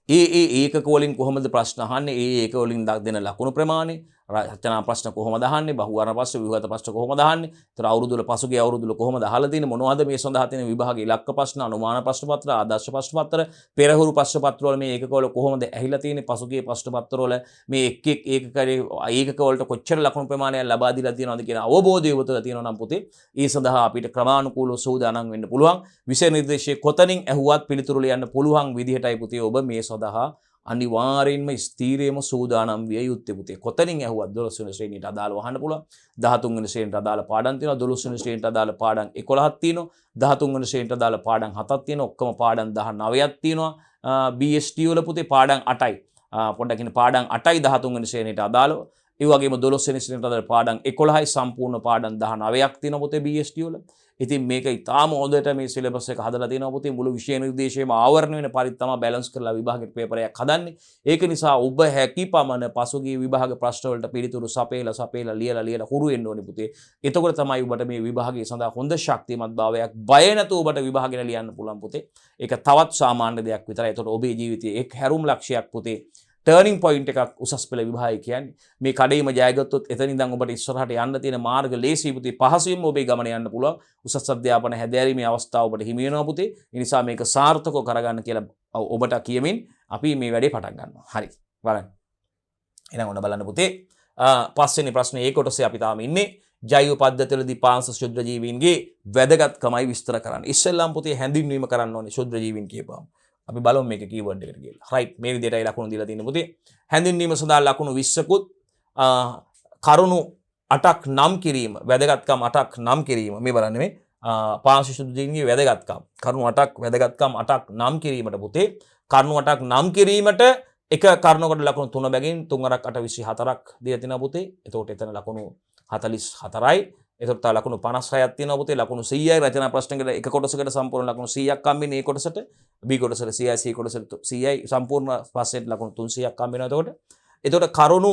ඒකක වලින් කොහොමද ප්‍රශ්න අහන්නේ ඒකක වලින් දෙන ලකුණු ප්‍රමාණය රචනා ප්‍රශ්න කොහොමද අහන්නේ බහුවර්ණ ප්‍රශ්න ව්‍යුහගත ප්‍රශ්න කොහොමද අහන්නේ ඒතර අවුරුදු වල පසුගිය අවුරුදු වල කොහොමද අහලා තියෙන්නේ මොනවද මේ සඳහා තියෙන විභාග ඉලක්ක ප්‍රශ්න අනුමාන ප්‍රශ්න පත්‍ර ආදර්ශ ප්‍රශ්න පත්‍ර පෙරහුරු ප්‍රශ්න පත්‍ර වල මේ ඒකක වල කොහොමද ඇහිලා තියෙන්නේ පසුගිය ප්‍රශ්න පත්‍ර වල මේ එක් ඒකක වලට කොච්චර ලකුණු ප්‍රමාණයක් ලබා දීලා තියෙනවද කියන අවබෝධය ඔබ තුළ තියෙනවා නම් පුතේ ඒ සඳහා අපිට ක්‍රමානුකූලව සූදානම් වෙන්න පුළුවන් විෂය නිර්දේශයේ කොතනින් ඇහුවත් පිළිතුරු ලියන්න පුළුවන් විදිහටයි පුතේ ඔබ මේ සඳහා අනිවාර්යෙන්ම ස්ථීරයෙන්ම සූදානම් විය යුත්තේ පුතේ. කොතනින් ඇහුවත් 12 වෙනි ශ්‍රේණියට අදාළව අහන්න පුළුවන්. 13 වෙනි ශ්‍රේණියට අදාළ පාඩම් තියෙනවා. 12 වෙනි ශ්‍රේණියට අදාළ පාඩම් 11ක් තියෙනවා. 13 වෙනි ශ්‍රේණියට අදාළ පාඩම් 7ක් තියෙනවා. ඔක්කොම පාඩම් 19ක් තියෙනවා. BST වල පුතේ පාඩම් 8යි. පොඩ්ඩක් ඉන්න පාඩම් 8යි 13 වෙනි ශ්‍රේණියට අදාළව. ඒ වගේම 12 වෙනි ශ්‍රේණියට අදාළ පාඩම් 11යි සම්පූර්ණ පාඩම් 19ක් තියෙනවා පුතේ BST වල. ඉතින් මේක ඉතාම හොඳට මේ සිලබස් එක හදලා තියෙනවා පුතේ. මුළු විෂය නිර්දේශයේම ආවරණය වෙන පරිදි තමයි බැලන්ස් කරලා විභාගෙට පේපර් එකක් හදන්නේ. ඒක නිසා ඔබ හැකි පමණ පසුගිය විභාග ප්‍රශ්න වලට පිළිතුරු සපේලා ලියලා හුරු වෙන්න ඕනේ පුතේ. එතකොට තමයි ඔබට මේ විභාගය සඳහා හොඳ ශක්තිමත් භාවයක් බය නැතුව ඔබට විභාගෙට ලියන්න පුළුවන් පුතේ. ඒක තවත් සාමාන්‍ය දෙයක් විතරයි. එතකොට ඔබේ ජීවිතයේ එක් හැරුම් ලක්ෂයක් පුතේ. ටර්නින් පොයින්ට් එකක් උසස් පෙළ විභාගය කියන්නේ. මේ කඩේම ජයගත්තොත් එතන ඉඳන් ඔබට ඉස්සරහට යන්න තියෙන මාර්ග ලේසි පුතේ. පහසුවෙන්ම ඔබේ ගමන යන්න පුළුවන්. උසස් අධ්‍යාපන හැදෑරීමේ අවස්ථාව ඔබට හිමි වෙනවා පුතේ. ඒ නිසා මේක සාර්ථකව කරගන්න කියලා ඔබට කියමින් අපි මේ වැඩේ පටන් ගන්නවා. හරි. බලන්න. එහෙනම් ඔන්න බලන්න පුතේ. පස්වෙනි ප්‍රශ්නේ ඒ කොටසේ අපි තාම ඉන්නේ. ජෛව පද්ධතිවලදී පාංශ ශුද්ධ ජීවීන්ගේ වැදගත්කමයි විස්තර කරන්න. ඉස්සෙල්ලාම පුතේ හැඳින්වීම කරන්න ඕනේ ශුද්ධ ජීවීන් කියපුවාම. අපි බලමු මේක කීවර්ඩ් එකට කියලා. රයිට් මේ විදිහටයි ලකුණු දීලා තියෙන්නේ පුතේ. හැඳින්වීම සඳහා ලකුණු 20කුත් කරුණු 8ක් නම් කිරීම වැදගත්කම් 8ක් නම් කිරීම මේ බලන්න මේ පාංශ ශුද්ධ ජීවීන්ගේ වැදගත්කම් කරුණු 8ක් වැදගත්කම් 8ක් නම් කිරීමට පුතේ කරුණු 8ක් නම් කිරීමට එක කරුණකට ලකුණු 3 බැගින් 3 8 24ක් දීලා තිනවා පුතේ. එතකොට එතන ලකුණු 44යි. එතකොට ලකුණු 56ක් තියෙනවා පුතේ. ලකුණු 100යි රචනා ප්‍රශ්නයකට එක කොටසකට සම්පූර්ණ ලකුණු 100ක් හම්බෙන්නේ ඒ කොටසට. B කොටසට 100යි C කොටසට 100යි සම්පූර්ණ පස්සෙත් ලකුණු 300ක් හම්බ වෙනවා. එතකොට කරුණු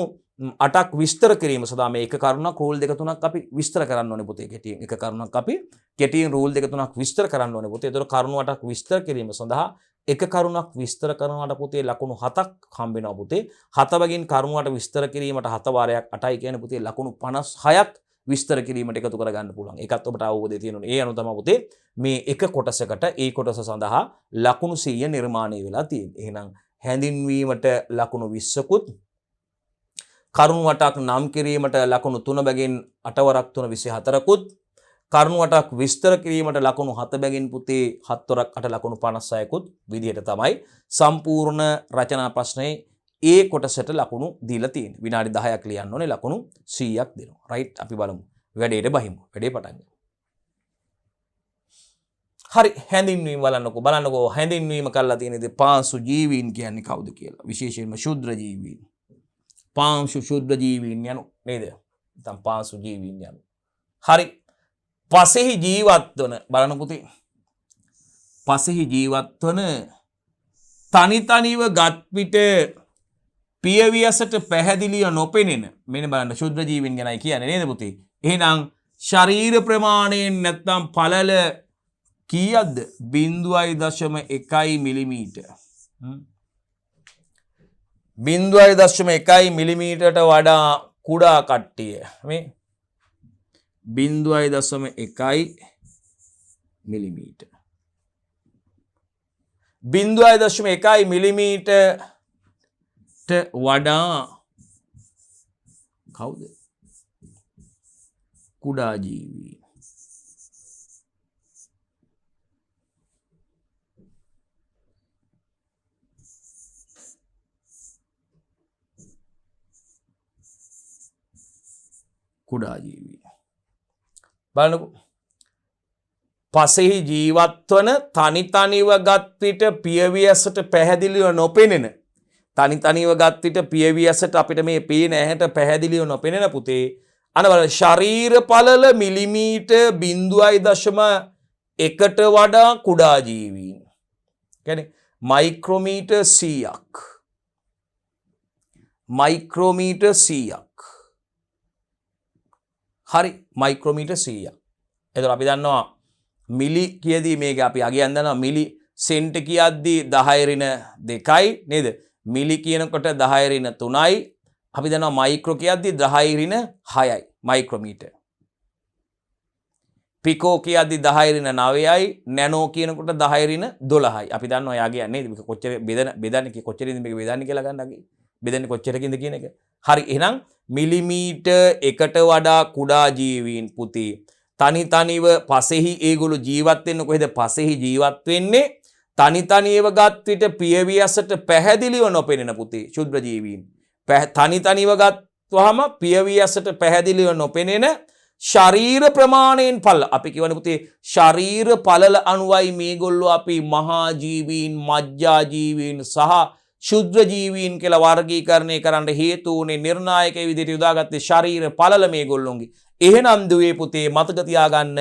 8ක් විස්තර කිරීම සඳහා මේ එක කරුණක් රූල් දෙක තුනක් අපි විස්තර කරන්න ඕනේ පුතේ. කෙටියෙන් එක කරුණක් අපි කෙටියෙන් රූල් දෙක තුනක් විස්තර කරන්න ඕනේ පුතේ. එතකොට කරුණු 8ක් විස්තර කිරීම සඳහා එක කරුණක් විස්තර කරනවාට පුතේ ලකුණු 7ක් හම්බ වෙනවා පුතේ. 7 බැගින් කරුණු 8 විස්තර කිරීමට 7 වාරයක් 8යි කියන්නේ පුතේ ලකුණු 56ක් විස්තර කිරීමට එකතු කරගන්න පුළුවන්. ඒකත් ඔබට අවබෝධය තියෙනවා. ඒ අනුව තමයි පුතේ මේ එක කොටසකට ඒ කොටස සඳහා ලකුණු 100 නිර්මාණය වෙලා තියෙන්නේ. එහෙනම් හැඳින්වීමට ලකුණු 20කුත් කරුණු 8ක් නම් කිරීමට ලකුණු 3 බැගින් 8 වරක් 3 24කුත් කරුණු 8ක් විස්තර කිරීමට ලකුණු 7 බැගින් පුතේ 7 වරක් 8 ලකුණු 56කුත් විදිහට තමයි සම්පූර්ණ රචනා ප්‍රශ්නයේ ඒ කොටසට ලකුණු දීලා තියෙන්නේ. විනාඩි 10ක් ලියන්න ඕනේ ලකුණු 100ක් දෙනවා. රයිට් අපි බලමු. වැඩේට බහිමු. වැඩේ පටන් ගමු. හරි හැඳින්වීම බලන්නකෝ හැඳින්වීම කරලා තියෙන්නේ පාංශු ජීවීන් කියන්නේ කවුද කියලා. විශේෂයෙන්ම ශුද්‍ර ජීවීන්. පාංශු ශුද්‍ර ජීවීන් යනු නේද? නැත්නම් පාංශු ජීවීන් යනු. හරි. පසෙහි ජීවත් වන බලන්න පුතේ. පසෙහි ජීවත් වන තනිව ගත් පිට පියවියසට පැහැදිලිව නොපෙනෙන මෙන්න බලන්න ශුද්‍ර ජීවීන් ගැනයි කියන්නේ නේද පුතේ? එහෙනම් ශරීර ප්‍රමාණයෙන් නැත්නම් පළල කීයක්ද? 0.1 මිලිමීටර. 0.1 මිලිමීටරට වඩා කුඩා කට්ටිය මේ 0.1 මිලිමීටර. 0.1 මිලිමීටරට වඩා කවුද? කුඩා ජීවී. කුඩා ජීවී. බලන්නකෝ. පසෙහි ජීවත් වන තනිව ගත් විට පියවියසට පැහැදිලිව නොපෙනෙන තනිව ගත් විට පියවියසට අපිට මේ පේන ඇහැට පැහැදිලිව නොපෙනෙන පුතේ අන බලන්න ශරීර පළල මිලිමීටර් 0.1ට වඩා කුඩා ජීවීන්. කියන්නේ මයික්‍රෝමීටර් 100ක්. මයික්‍රෝමීටර් 100ක්. හරි මයික්‍රෝමීටර් 100ක්. එතකොට අපි දන්නවා මිලි කියදී මේක අපි අගයන් දන්නවා මිලි සෙන්ට් කියද්දී 10^2යි නේද? මිලි කියනකොට 10^3යි. අපි දන්නවා මයික්‍රෝ කියද්දී 10^6යි මයික්‍රෝමීටර්. පිකෝ කියද්දී 10^9යි. නැනෝ කියනකොට 10^12යි. අපි දන්නවා යාගේ නේද? මේක කොච්චර බෙදන්නේ කොච්චරින්ද මේක බෙදන්නේ කියලා ගන්න අගේ. බෙදන්නේ කොච්චරකින්ද කියන එක. හරි එහෙනම් මිලිමීටර් 1ට වඩා කුඩා ජීවීන් පුතේ තනිව පසෙහි ඒගොල්ලෝ ජීවත් වෙන්නේ කොහෙද? පසෙහි ජීවත් වෙන්නේ තනිව ගත් විට පියවියසට පැහැදිලිව නොපෙනෙන පුතේ ශුද්‍ර ජීවීන්. තනිව ගත්වහම පියවියසට පැහැදිලිව නොපෙනෙන ශරීර ප්‍රමාණයෙන් පළල අපි කියවනේ පුතේ ශරීර පළල අනුවයි මේගොල්ලෝ අපි මහා ජීවීන්, මජ්ජා ජීවීන් සහ ශුද්‍ර ජීවීන් කියලා වර්ගීකරණය කරන්න හේතු වුණේ නිර්ණායක විදිහට යොදාගත්තේ ශරීර පළල මේගොල්ලෝගේ. එහෙනම් දුවේ පුතේ මතක තියාගන්න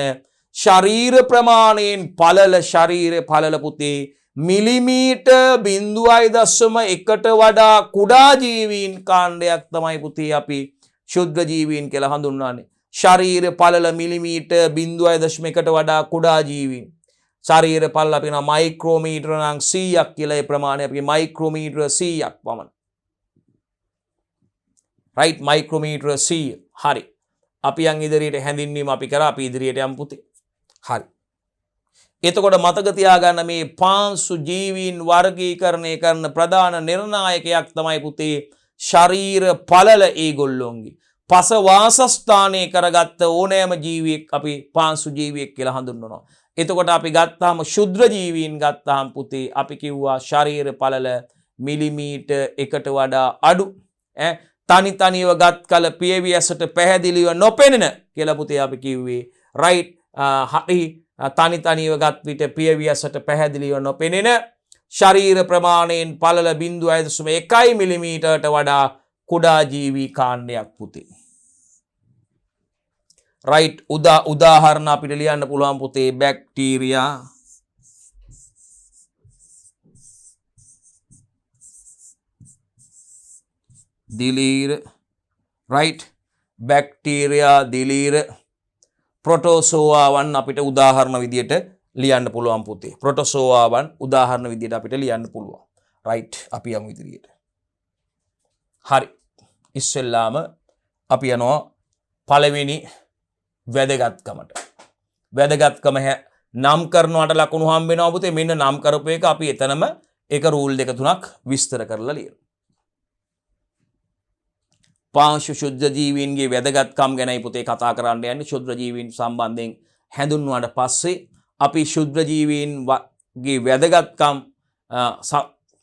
ශරීර ප්‍රමාණයෙන් පළල ශරීර පළල පුතේ මිලිමීටර් 0.1ට වඩා කුඩා ජීවීන් කාණ්ඩයක් තමයි පුතේ අපි ශුද්‍ර ජීවීන් කියලා හඳුන්වන්නේ. ශරීර පළල මිලිමීටර් 0.1ට වඩා කුඩා ජීවීන්. ශරීර පළල අපි කියනවා මයික්‍රෝමීටර නම් 100ක් කියලා. ඒ ප්‍රමාණය අපි මයික්‍රෝමීටර 100ක් පමණ. රයිට්, මයික්‍රෝමීටර 100. හරි. අපි යන් ඉදිරියට හැඳින්වීම අපි කරා. අපි ඉදිරියට යමු පුතේ. හරි. එතකොට මතක තියාගන්න මේ පාංශු ජීවීන් වර්ගීකරණය කරන ප්‍රධාන නිර්ණායකයක් තමයි පුතේ ශරීර පළල. ඒගොල්ලොන්ගේ පස වාසස්ථානය කරගත්ත ඕනෑම ජීවියෙක් අපි පාංශු ජීවියෙක් කියලා හඳුන්වනවා. එතකොට අපි ගත්තාම ශුද්‍ර ජීවීන් ගත්තාම පුතේ අපි කිව්වා ශරීර පළල මිලිමීටර් 1ට වඩා අඩු. තනි තනියව ගත් කල පියවි ඇසට පැහැදිලිව නොපෙනෙන කියලා පුතේ අපි කිව්වේ. රයිට්. හරි. තනි තනියව ගත් විට පියවි ඇසට පැහැදිලිව නොපෙනෙන ශරීර ප්‍රමාණයෙන් පළල 0.1 මිලිමීටරට වඩා කුඩා ජීවී කාණ්ඩයක් පුතේ. රයිට්. උදාහරණ අපිට ලියන්න පුළුවන් පුතේ බැක්ටීරියා, දිලීර, රයිට්, බැක්ටීරියා, දිලීර, ප්‍රොටෝසෝවාවන් අපිට උදාහරණ විදියට ලියන්න පුළුවන් පුතේ. ප්‍රොටෝසෝවාවන් උදාහරණ විදියට අපිට ලියන්න පුළුවන්. රයිට්. අපි යමු ඉදිරියට. හරි. ඉස්සෙල්ලාම අපි යනවා පළවෙනි වැදගත්කමට. වැදගත්කම නම් කරනවට ලකුණු හම්බ වෙනවා පුතේ. මෙන්න නම් කරපු එක අපි එතනම ඒක රූල් දෙක තුනක් විස්තර කරලා ලියනවා. පාංශු ශුද්ධ ජීවීන්ගේ වැදගත්කම් ගැනයි පුතේ කතා කරන්න යන්නේ. ශුද්ධ ජීවීන් සම්බන්ධයෙන් හැඳුන්වුවාට පස්සේ අපි ශුද්ධ ජීවීන්ගේ වැදගත්කම්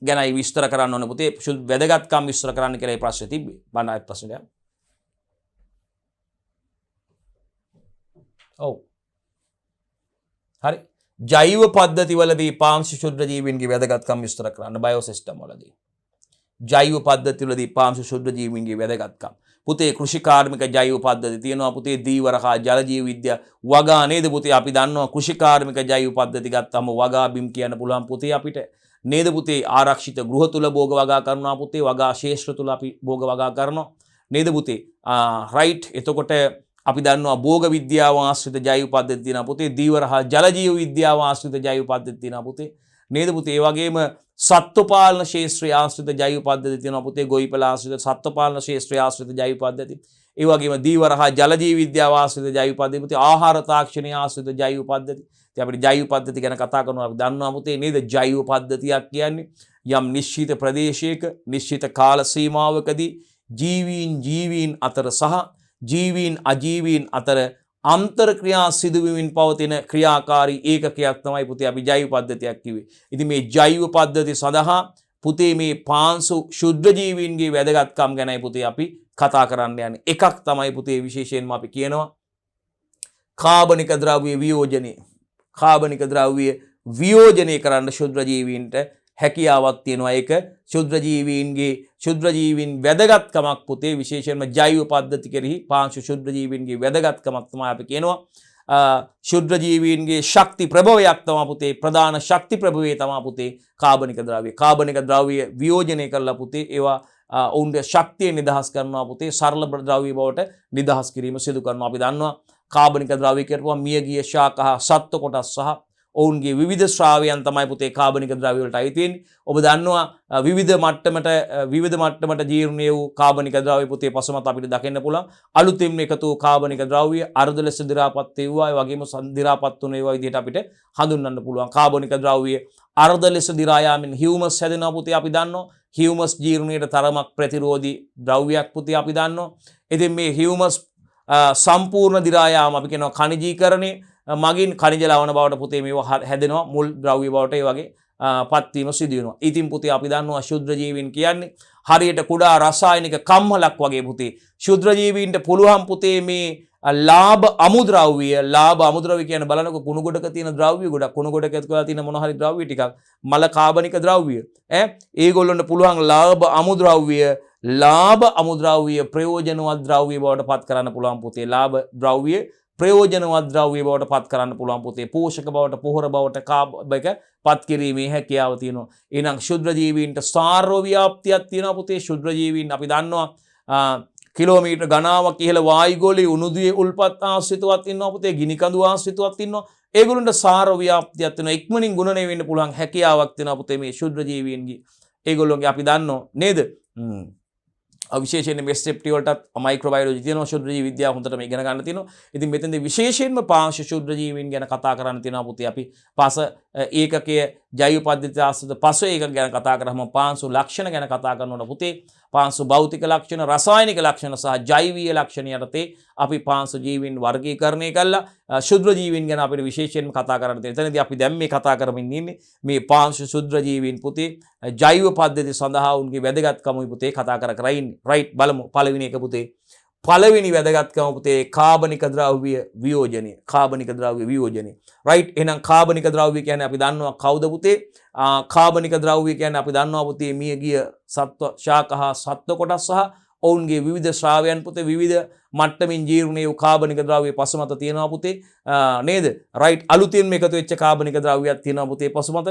ගැනයි විස්තර කරන්න ඕනේ පුතේ. වැදගත්කම් විස්තර කරන්න කියලා ප්‍රශ්නේ තිබ්බේ. බලන්න ආයෙත් ප්‍රශ්නයක්. ඔව්. හරි. ජෛව පද්ධතිවලදී පාංශු ශුද්ධ ජීවීන්ගේ වැදගත්කම් විස්තර කරන්න බයෝසිස්ටම් වලදී. ජෛව පද්ධතිවලදී පාංශු ශුද්ධ ජීවීන්ගේ වැදගත්කම්. පුතේ කෘෂිකාර්මික ජෛව පද්ධති තියෙනවා පුතේ. දීවර හා ජල ජීව විද්‍යා වගා නේද පුතේ. අපි දන්නවා කෘෂිකාර්මික ජෛව පද්ධති ගත්තම වගා බිම් කියන්න පුළුවන් පුතේ අපිට. නේද පුතේ. ආරක්ෂිත ගෘහ තුල භෝග වගා කරනවා පුතේ. වගා ශේෂ්ත්‍ර තුල අපි භෝග වගා කරනවා. නේද පුතේ. රයිට්. එතකොට අපි දන්නවා භෝග විද්‍යාව ආශ්‍රිත ජෛව පද්ධති තියෙනවා පුතේ. දීවර හා ජල ජීව විද්‍යාව ආශ්‍රිත ජෛව පද්ධති තියෙනවා පුතේ. නේද පුතේ. ඒ වගේම සත්ත්වපාලන ශාස්ත්‍රය ආශ්‍රිත ජෛව පද්ධති තියෙනවා පුතේ. ගොවිපළ ආශ්‍රිත සත්ත්වපාලන ශාස්ත්‍රය ආශ්‍රිත ජෛව පද්ධති. ඒ වගේම දීවර හා ජල ජීව විද්‍යාව ආශ්‍රිත ජෛව පද්ධති පුතේ. ආහාර තාක්ෂණය ආශ්‍රිත ජෛව පද්ධති. ඉතින් අපිට ජෛව පද්ධති ගැන කතා කරනවා අපි දන්නවා පුතේ නේද. ජෛව පද්ධතියක් කියන්නේ යම් නිශ්චිත ප්‍රදේශයක නිශ්චිත කාල සීමාවකදී ජීවීන් අතර සහ ජීවීන් අජීවීන් අතර අන්තර් ක්‍රියා සිදුවීමින් පවතින ක්‍රියාකාරී ඒකකයක් තමයි පුතේ අපි ජෛව පද්ධතියක් කිව්වේ. ඉතින් මේ ජෛව පද්ධතිය සඳහා පුතේ මේ පාංශු ශුද්ධ ජීවීන්ගේ වැදගත්කම් ගැනයි පුතේ අපි කතා කරන්න යන්නේ. එකක් තමයි පුතේ විශේෂයෙන්ම අපි කියනවා කාබනික ද්‍රව්‍ය වියෝජනය. කාබනික ද්‍රව්‍ය වියෝජනය කරන්න ශුද්ධ ජීවීන්ට හැකියාවක් තියෙනවා. ඒක ශුද්ධ ජීවීන් වැදගත්කමක් පුතේ. විශේෂයෙන්ම ජෛව පද්ධති කෙරෙහි පාංශු ශුද්ධ ජීවීන්ගේ වැදගත්කමක් තමයි අපි කියනවා. ශුද්ධ ජීවීන්ගේ ශක්ති ප්‍රභවයක් තමයි පුතේ. ප්‍රධාන ශක්ති ප්‍රභවය තමයි පුතේ කාබනික ද්‍රව්‍ය. කාබනික ද්‍රව්‍ය වියෝජනය කරලා පුතේ ඒවා ඔවුන්ගේ ශක්තිය නිදහස් කරනවා පුතේ. සරල ද්‍රව්‍ය බවට නිදහස් කිරීම සිදු කරනවා. අපි දන්නවා කාබනික ද්‍රව්‍ය කියපුවා මියගිය ශාක හා සත්ව කොටස් සහ ඔවුන්ගේ විවිධ ශ්‍රාවයන් තමයි පුතේ කාබනික ද්‍රව්‍ය වලට අයිති වෙන්නේ. ඔබ දන්නවා විවිධ මට්ටමට ජීර්ණය වූ කාබනික ද්‍රව්‍ය පුතේ පසුමත අපිට දකින්න පුළුවන්. අලුතින් එකතු වූ කාබනික ද්‍රව්‍ය අර්ධ ලෙස දි รา පත් වේවා. ඒ වගේම දි รา පත් වුණ ඒවා විදිහට අපිට හඳුන්වන්න පුළුවන්. කාබනික ද්‍රව්‍ය අර්ධ ලෙස දි รา යාමෙන් හියුමස් හැදෙනවා පුතේ අපි දන්නවා. හියුමස් ජීර්ණයට තරමක් ප්‍රතිරෝධී ද්‍රව්‍යයක් පුතේ අපි දන්නවා. ඉතින් මේ හියුමස් සම්පූර්ණ දි รา යාම අපි කියනවා ඛනිජීකරණය මගින් ඛනිජ ලවණ බවට පුතේ මේවා හැදෙනවා. මුල් ද්‍රව්‍ය බවට ඒ වගේ පත්වීම සිදු වෙනවා. ඉතින් පුතේ අපි දන්නවා ශුද්ධ ජීවීන් කියන්නේ හරියට කුඩා රසායනික කම්හලක් වගේ පුතේ. ශුද්ධ ජීවීන්ට පුළුවන් පුතේ මේ ලාභ අමුද්‍රව්‍ය කියන්නේ බලනකො කුණු ගොඩක තියෙන ද්‍රව්‍ය ගොඩක් කුණු ගොඩක ඇතුළත තියෙන මොන හරි ද්‍රව්‍ය ටිකක් මල කාබනික ද්‍රව්‍ය ඒගොල්ලන්ට පුළුවන් ලාභ අමුද්‍රව්‍ය ප්‍රයෝජනවත් ද්‍රව්‍ය බවට පත් කරන්න පුළුවන් පුතේ. ලාභ ද්‍රව්‍ය ප්‍රයෝජනවත් ද්‍රව්‍ය බවට පත් කරන්න පුළුවන් පුතේ. පෝෂක බවට, පොහොර බවට පත් කිරීමේ හැකියාව තියෙනවා. එහෙනම් ශුද්‍ර ජීවීන්ට සාර්ව ව්‍යාප්තියක් තියෙනවා පුතේ. ශුද්‍ර ජීවීන් අපි දන්නවා කිලෝමීටර් ගණනාවක් ඉහළ වායුගෝලයේ උණුදුවේ උල්පත් ආශ්‍රිතවත් ඉන්නවා පුතේ. ගිනි කඳු ආශ්‍රිතවත් ඉන්නවා. ඒගොල්ලන්ට සාර්ව ව්‍යාප්තියක් තියෙනවා. ඉක්මනින් ගුණණය වෙන්න පුළුවන් හැකියාවක් තියෙනවා පුතේ මේ ශුද්‍ර ජීවීන්ගේ. ඒගොල්ලෝගේ අපි දන්නෝ නේද? විශේෂයෙන් මේ ස්ටෙප්ටි වලටත් මයික්‍රෝබයොලොජි තියෙනවා. ශුද්‍ර ජීව විද්‍යාව හොඳටම ඉගෙන ගන්න තියෙනවා. ඉතින් මෙතෙන්දී විශේෂයෙන්ම පාංශ ශුද්‍ර ජීවීන් ගැන කතා කරන්න තියෙනවා පුතේ. අපි පස ඒකකයේ ජෛව පද්ධති ආශ්‍රිත පස ඒකක ගැන කතා කරාම පාංශු ලක්ෂණ ගැන කතා කරනකොට පුතේ පාංශු භෞතික ලක්ෂණ, රසායනික ලක්ෂණ සහ ජෛවීය ලක්ෂණ යටතේ අපි පාංශු ජීවීන් වර්ගීකරණය කළා. ශුද්‍ර ජීවීන් ගැන අපිට විශේෂයෙන්ම කතා කරන්න තියෙනවා. එතනදී අපි දැන් මේ කතා කරමින් ඉන්නේ මේ පාංශු ශුද්‍ර ජීවීන් පුතේ ජෛව පද්ධති සඳහා උන්ගේ වැදගත්කම පුතේ කතා කර ඉන්නේ. රයිට්, බලමු පළවෙනි එක පුතේ. පළවෙනි වැදගත්කම පුතේ කාබනික ද්‍රව්‍ය වියෝජනය. කාබනික ද්‍රව්‍ය වියෝජනය. රයිට්, එහෙනම් කාබනික ද්‍රව්‍ය කියන්නේ අපි දන්නවා කවුද පුතේ? කාබනික ද්‍රව්‍ය කියන්නේ අපි දන්නවා පුතේ මියගිය සත්ව ශාක හා සත්ව කොටස් සහ ඔවුන්ගේ විවිධ ශ්‍රාවයන් පුතේ විවිධ මට්ටමින් ජීර්ණය වූ කාබනික ද්‍රව්‍ය පසුමත තියෙනවා පුතේ. නේද? රයිට්, අලුතින්ම එකතු වෙච්ච කාබනික ද්‍රව්‍යයක් තියෙනවා පුතේ පසුමත.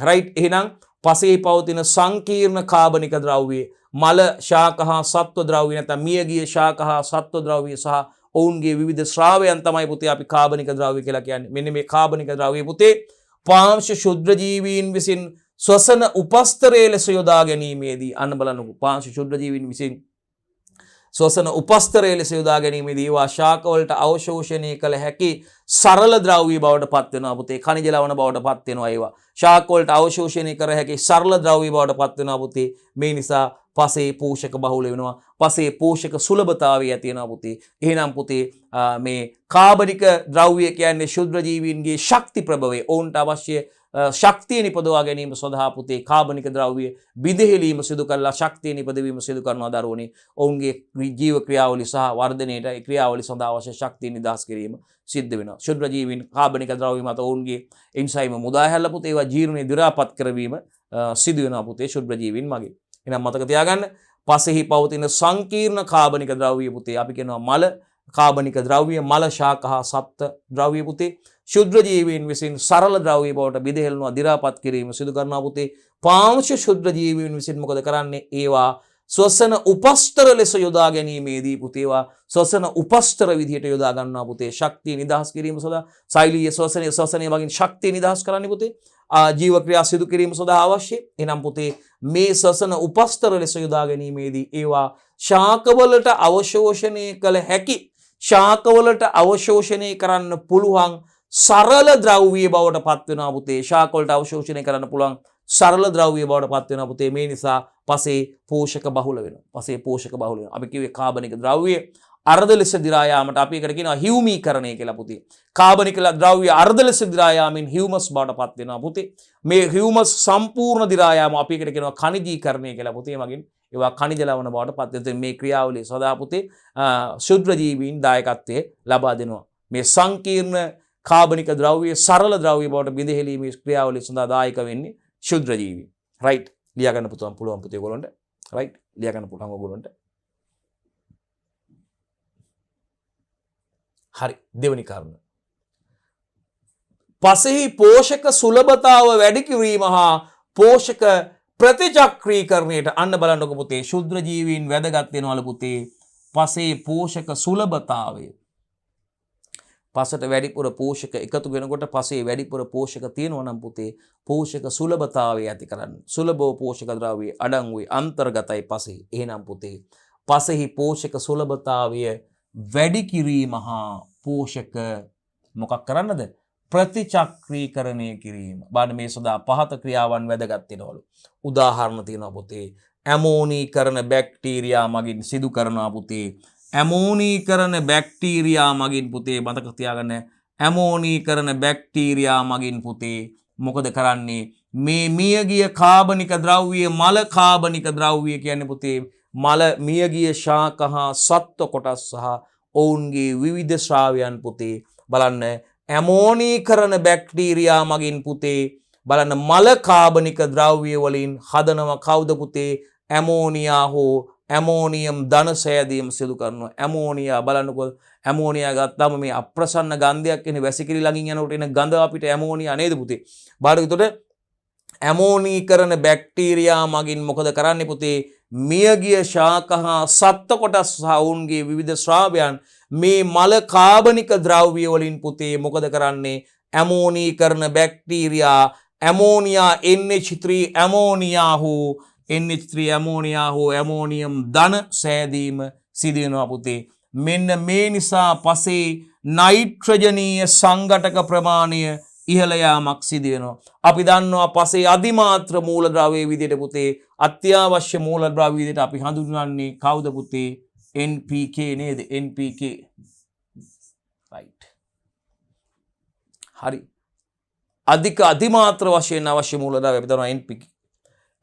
රයිට්, එහෙනම් පසේ පවතින සංකීර්ණ කාබනික ද්‍රව්‍ය මල ශාක හා සත්ව ද්‍රව්‍ය නැත්නම් මියගිය ශාක හා සත්ව ද්‍රව්‍ය සහ ඔවුන්ගේ විවිධ ශ්‍රාවයන් තමයි පුතේ අපි කාබනික ද්‍රව්‍ය කියලා කියන්නේ. මෙන්න මේ කාබනික ද්‍රව්‍ය පුතේ පාංශ ශුද්‍ර ජීවීන් විසින් ශ්වසන උපස්තරයේ ලෙස යොදා ගැනීමේදී අන්න බලන්නකො පාංශ ශුද්‍ර ජීවීන් විසින් ශ්වසන උපස්තරයේ ලෙස යොදා ගැනීමේදී ඒවා ශාක වලට අවශෝෂණය කළ හැකි සරල ද්‍රව්‍ය බවට පත් වෙනවා පුතේ. khනිජ ලවණ බවට පත් වෙනවා ඒවා. ශාක වලට අවශෝෂණය කර හැකි සරල ද්‍රව්‍ය බවට පත් වෙනවා පුතේ. මේ නිසා පසේ පෝෂක බහුල වෙනවා. පසේ පෝෂක සුලභතාවය ඇති වෙනවා පුතේ. එහෙනම් පුතේ මේ කාබනික ද්‍රව්‍ය කියන්නේ ශුද්‍ර ජීවීන්ගේ ශක්ති ප්‍රභවය. ඔවුන්ට අවශ්‍ය ශක්තිය නිපදවා ගැනීම සඳහා පුතේ කාබනික ද්‍රව්‍ය විදහෙලීම සිදු කරලා ශක්තිය නිපදවීම සිදු කරනවා දරුවනේ. ඔවුන්ගේ ජීව ක්‍රියාවලිය සහ වර්ධනයේට ඒ ක්‍රියාවලිය සඳහා අවශ්‍ය ශක්තිය නිදහස් කිරීම සිද්ධ වෙනවා. ශුද්‍ර ජීවීන් කාබනික ද්‍රව්‍ය මත ඔවුන්ගේ එන්සයිම මුදා හැරලා පුතේ ඒවා ජීර්ණය දි รา පත් කරවීම සිදු වෙනවා පුතේ ශුද්‍ර ජීවීන් මගින්. එහෙනම් මතක තියාගන්න පසෙහි පවතින සංකීර්ණ කාබනික ද්‍රව්‍ය පුතේ අපි කියනවා මල කාබනික ද්‍රව්‍ය, මල ශාක හා සත්ත්ව ද්‍රව්‍ය පුතේ ශුද්‍ර ජීවීන් විසින් සරල ද්‍රව්‍ය බවට බෙදෙහෙලනවා දි รา පත් කිරීම සිදු කරනවා පුතේ. පාංශ ශුද්‍ර ජීවීන් විසින් මොකද කරන්නේ? ඒවා ශ්වසන උපස්තර ලෙස යොදා ගැනීමේදී පුතේ ඒවා ශ්වසන උපස්තර විදිහට යොදා ගන්නවා පුතේ. ශක්තිය නිදහස් කිරීම සඳහා සෛලීය ශ්වසනය මගින් ශක්තිය නිදහස් කරන්නේ පුතේ. ජීව ක්‍රියා සිදු කිරීම සඳහා අවශ්‍ය. එනම් පුතේ මේ ශ්වසන උපස්තර ලෙස යොදා ගැනීමේදී ඒවා ශාකවලට අවශෝෂණය කළ හැකි, ශාකවලට අවශෝෂණය කරන්න පුළුවන් සරල ද්‍රව්‍ය බවට පත් වෙනවා පුතේ. ශාකවලට අවශෝෂණය කරන්න පුළුවන් සරල ද්‍රව්‍ය බවට පත් වෙනවා පුතේ. මේ නිසා පසේ පෝෂක බහුල වෙනවා. පසේ පෝෂක බහුල වෙනවා. අපි කිව්වේ කාබනික ද්‍රව්‍ය අර්ධ ලෙස දි รา යාමට අපි ඒකට කියනවා හියුමීකරණය කියලා පුතේ. කාබනික ද්‍රව්‍ය අර්ධ ලෙස දි รา යාමෙන් හියුමස් බවට පත් වෙනවා පුතේ. මේ හියුමස් සම්පූර්ණ දි รา යාම අපි ඒකට කියනවා ඛනිජීකරණය කියලා පුතේ. මගින් ඒවා ඛනිජ ලවණ බවට පත් වෙනවා. මේ ක්‍රියාවලිය සදා පුතේ ශුද්‍ර ජීවීන් දායකත්වයේ ලබා දෙනවා. මේ සංකීර්ණ කාබනික ද්‍රව්‍ය සරල ද්‍රව්‍ය බවට බෙදෙහෙලීමේ ක්‍රියාවලිය සඳහා දායක වෙන්නේ ශුද්‍ර ජීවීන්. රයිට්, ලියා ගන්න පුළුවන් පුතේ ඔයගොල්ලන්ට. රයිට්, ලියා ගන්න පුළුවන් ඔයගොල්ලන්ට. හරි, දෙවෙනි කාරණා. පසෙහි පෝෂක සුලභතාව වැඩි කිරීම හා පෝෂක ප්‍රතිචක්‍රීකරණයට අන්න බලන්නකො පුතේ. ශුද්‍ර ජීවීන් වැදගත් වෙනවලු පුතේ. පසේ පෝෂක සුලභතාවය. පසට වැඩිපුර පෝෂක එකතු වෙනකොට පසේ වැඩිපුර පෝෂක තියෙනවා නම් පුතේ පෝෂක සුලභතාවය ඇති කරන්න. සුලභව පෝෂක ද්‍රව්‍ය අඩංගුයි අන්තර්ගතයි පසේ. එහෙනම් පුතේ පසෙහි පෝෂක සුලභතාවය වැඩි කිරීම හා පෝෂක මොකක් කරන්නද? ප්‍රතිචක්‍රීකරණය කිරීම. බලන්න මේ සඳහා පහත ක්‍රියාවන් වැදගත් වෙනවලු. උදාහරණ තියෙනවා පුතේ. ඇමෝනීකරණ බැක්ටීරියා මගින් සිදු කරනවා පුතේ. ඇමෝනීකරණ බැක්ටීරියා මගින් පුතේ මතක තියාගන්න. ඇමෝනීකරණ බැක්ටීරියා මගින් පුතේ මොකද කරන්නේ? මේ මියගිය කාබනික ද්‍රව්‍ය මල කාබනික ද්‍රව්‍ය කියන්නේ පුතේ මල මියගිය ශාක හා සත්ව කොටස් සහ ඔවුන්ගේ විවිධ ශ්‍රාවයන් පුතේ බලන්න ඇමෝනීකරණ බැක්ටීරියා මගින් පුතේ බලන්න මල කාබනික ද්‍රව්‍ය වලින් හදනවා කවුද පුතේ? ඇමෝනියා හෝ ඇමෝනියම් ධන සෑදීම සිදු කරනවා. ඇමෝනියා බලන්නකො ඇමෝනියා ගත්තාම මේ අප්‍රසන්න ගන්ධයක් එන වැසිකිලි ළඟින් යනකොට එන ගඳ අපිට ඇමෝනියා නේද පුතේ? බලන්න එතකොට ඇමෝනීකරණ බැක්ටීරියා මගින් මොකද කරන්නේ පුතේ? මියගිය ශාක හා සත්ත්ව කොටස් සහ ඔවුන්ගේ විවිධ ශ්‍රාවයන් මේ මල කාබනික ද්‍රව්‍ය වලින් පුතේ මොකද කරන්නේ? ඇමෝනීකරණ බැක්ටීරියා ඇමෝනියා NH3 ඇමෝනියා හෝ NH3 ඇමෝනියා හෝ ඇමෝනියම් ධන සෑදීම සිදු වෙනවා පුතේ. මෙන්න මේ නිසා පසේ නයිට්‍රජනීය සංඝටක ප්‍රමාණය ඉහළ යාමක් සිදු වෙනවා. අපි දන්නවා පසේ අධිමාත්‍ර මූලද්‍රව්‍යයේ විදිහට පුතේ අත්‍යවශ්‍ය මූලද්‍රව්‍ය විදිහට අපි හඳුන්වන්නේ කවුද පුතේ? NPK නේද? NPK. right. හරි. අධිමාත්‍ර වශයෙන් අවශ්‍ය මූලද්‍රව්‍ය අපි දන්නවා NPK.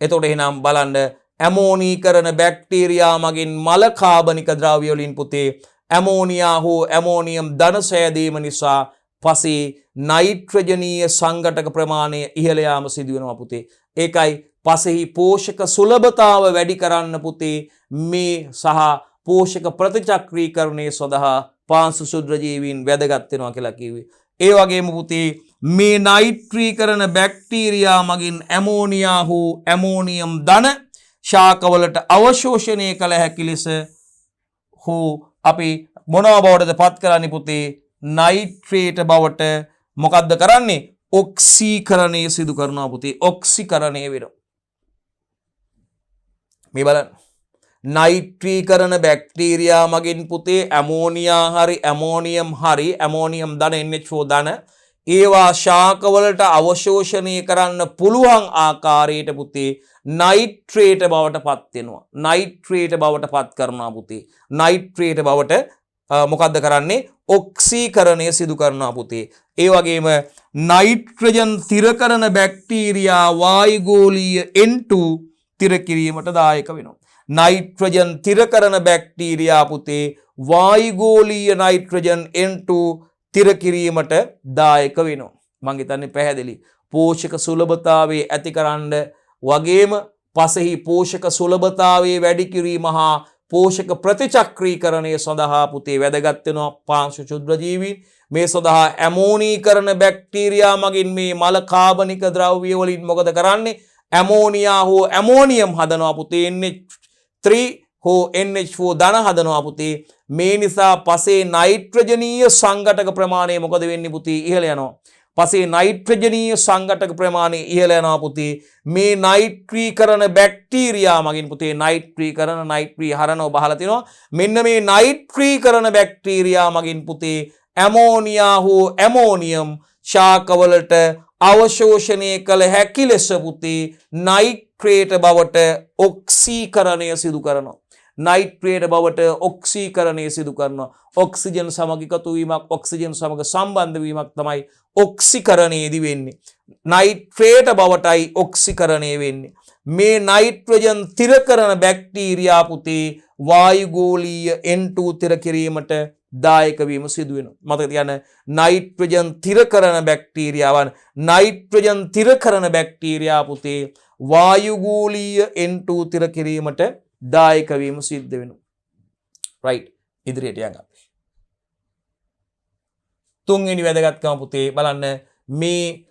එතකොට එහෙනම් බලන්න ඇමෝනීකරණ බැක්ටීරියා මගින් මල කාබනික ද්‍රව්‍ය වලින් පුතේ ඇමෝනියා හෝ ඇමෝනියම් ධන සෑදීම නිසා පසේ නයිට්‍රජනීය සංඝටක ප්‍රමාණය ඉහළ යාම සිදු වෙනවා පුතේ. ඒකයි පසෙහි පෝෂක සුලභතාව වැඩි කරන්න පුතේ මේ සහ පෝෂක ප්‍රතිචක්‍රීකරණය සඳහා පාංශු ශුද්‍ර ජීවීන් වැදගත් වෙනවා කියලා කිව්වේ. ඒ වගේම පුතේ මේ නයිට්‍රීකරණ බැක්ටීරියා මගින් ඇමෝනියා හෝ ඇමෝනියම් ධන ශාකවලට අවශෝෂණය කළ හැකි ලෙස හෝ අපි මොනවා බවටද පත් කරන්නේ පුතේ? නයිට්‍රේට බවට මොකද්ද කරන්නේ? ඔක්සීකරණය සිදු කරනවා පුතේ. ඔක්සීකරණය වෙනවා. මේ බලන්න. නයිට්‍රීකරණ බැක්ටීරියා මගින් පුතේ ඇමෝනියා හරි ඇමෝනියම් හරි ඇමෝනියම් ධන NH4 ධන ඒවා ශාකවලට අවශෝෂණය කරන්න පුළුවන් ආකාරයට පුතේ නයිට්‍රේට බවට පත් වෙනවා. නයිට්‍රේට බවට පත් කරනවා පුතේ. නයිට්‍රේට බවට මොකද්ද කරන්නේ? ඔක්සීකරණය සිදු කරනවා පුතේ. ඒ වගේම නයිට්‍රජන් තිරකරන බැක්ටීරියා වායුගෝලීය N2 තිර කිරීමට දායක වෙනවා. නයිට්‍රජන් තිරකරන බැක්ටීරියා පුතේ වායුගෝලීය නයිට්‍රජන් N2 තිර කිරීමට දායක වෙනවා. මම හිතන්නේ පැහැදිලි. පෝෂක සුලභතාවයේ ඇතිකරන වගේම පසෙහි පෝෂක සුලභතාවයේ වැඩි කිරීම හා පෝෂක ප්‍රතිචක්‍රීකරණය සඳහා පුතේ වැදගත් වෙනවා පාංශු ශුද්‍ර ජීවීන්. මේ සඳහා ඇමෝනීකරණ බැක්ටීරියා මගින් මේ මල කාබනික ද්‍රව්‍ය වලින් මොකද කරන්නේ? ඇමෝනියා හෝ ඇමෝනියම් හදනවා පුතේ. NH3 හෝ NH4 ධන හදනවා පුතේ. මේ නිසා පසේ නයිට්‍රජනීය සංඝටක ප්‍රමාණය මොකද වෙන්නේ පුතේ? ඉහළ යනවා. පසේ නයිට්‍රජනීය සංඝටක ප්‍රමාණය ඉහළ යනවා පුතේ. මේ නයිට්‍රීකරණ බැක්ටීරියා මගින් පුතේ නයිට්‍රීකරණ නයිට්‍රී හරනව බහලා තිනවා. මෙන්න මේ නයිට්‍රීකරණ බැක්ටීරියා මගින් පුතේ ඇමෝනියා හෝ ඇමෝනියම් ශාකවලට අවශෝෂණය කළ හැකි ලෙස පුතේ නයිට්‍රේට බවට ඔක්සීකරණය සිදු කරනවා. නයිට්‍රේට බවට ඔක්සීකරණය සිදු කරනවා. ඔක්සිජන් සමග එකතු වීමක් ඔක්සිජන් සමග සම්බන්ධ වීමක් තමයි ඔක්සිකරණයේදී වෙන්නේ. නයිට්‍රේට බවටයි ඔක්සිකරණය වෙන්නේ. මේ නයිට්‍රජන් තිරකරන බැක්ටීරියා පුතේ වායුගෝලීය N2 තිර කිරීමට දායක වීම සිදු වෙනවා. මතක තියාගන්න නයිට්‍රජන් තිරකරන බැක්ටීරියාවන් නයිට්‍රජන් තිරකරන බැක්ටීරියා පුතේ වායුගෝලීය N2 තිර කිරීමට දායක වීම සිද්ධ වෙනවා. right. ඉදිරියට යන්න අපි. තුන්වෙනි වැදගත්කම පුතේ බලන්න මේ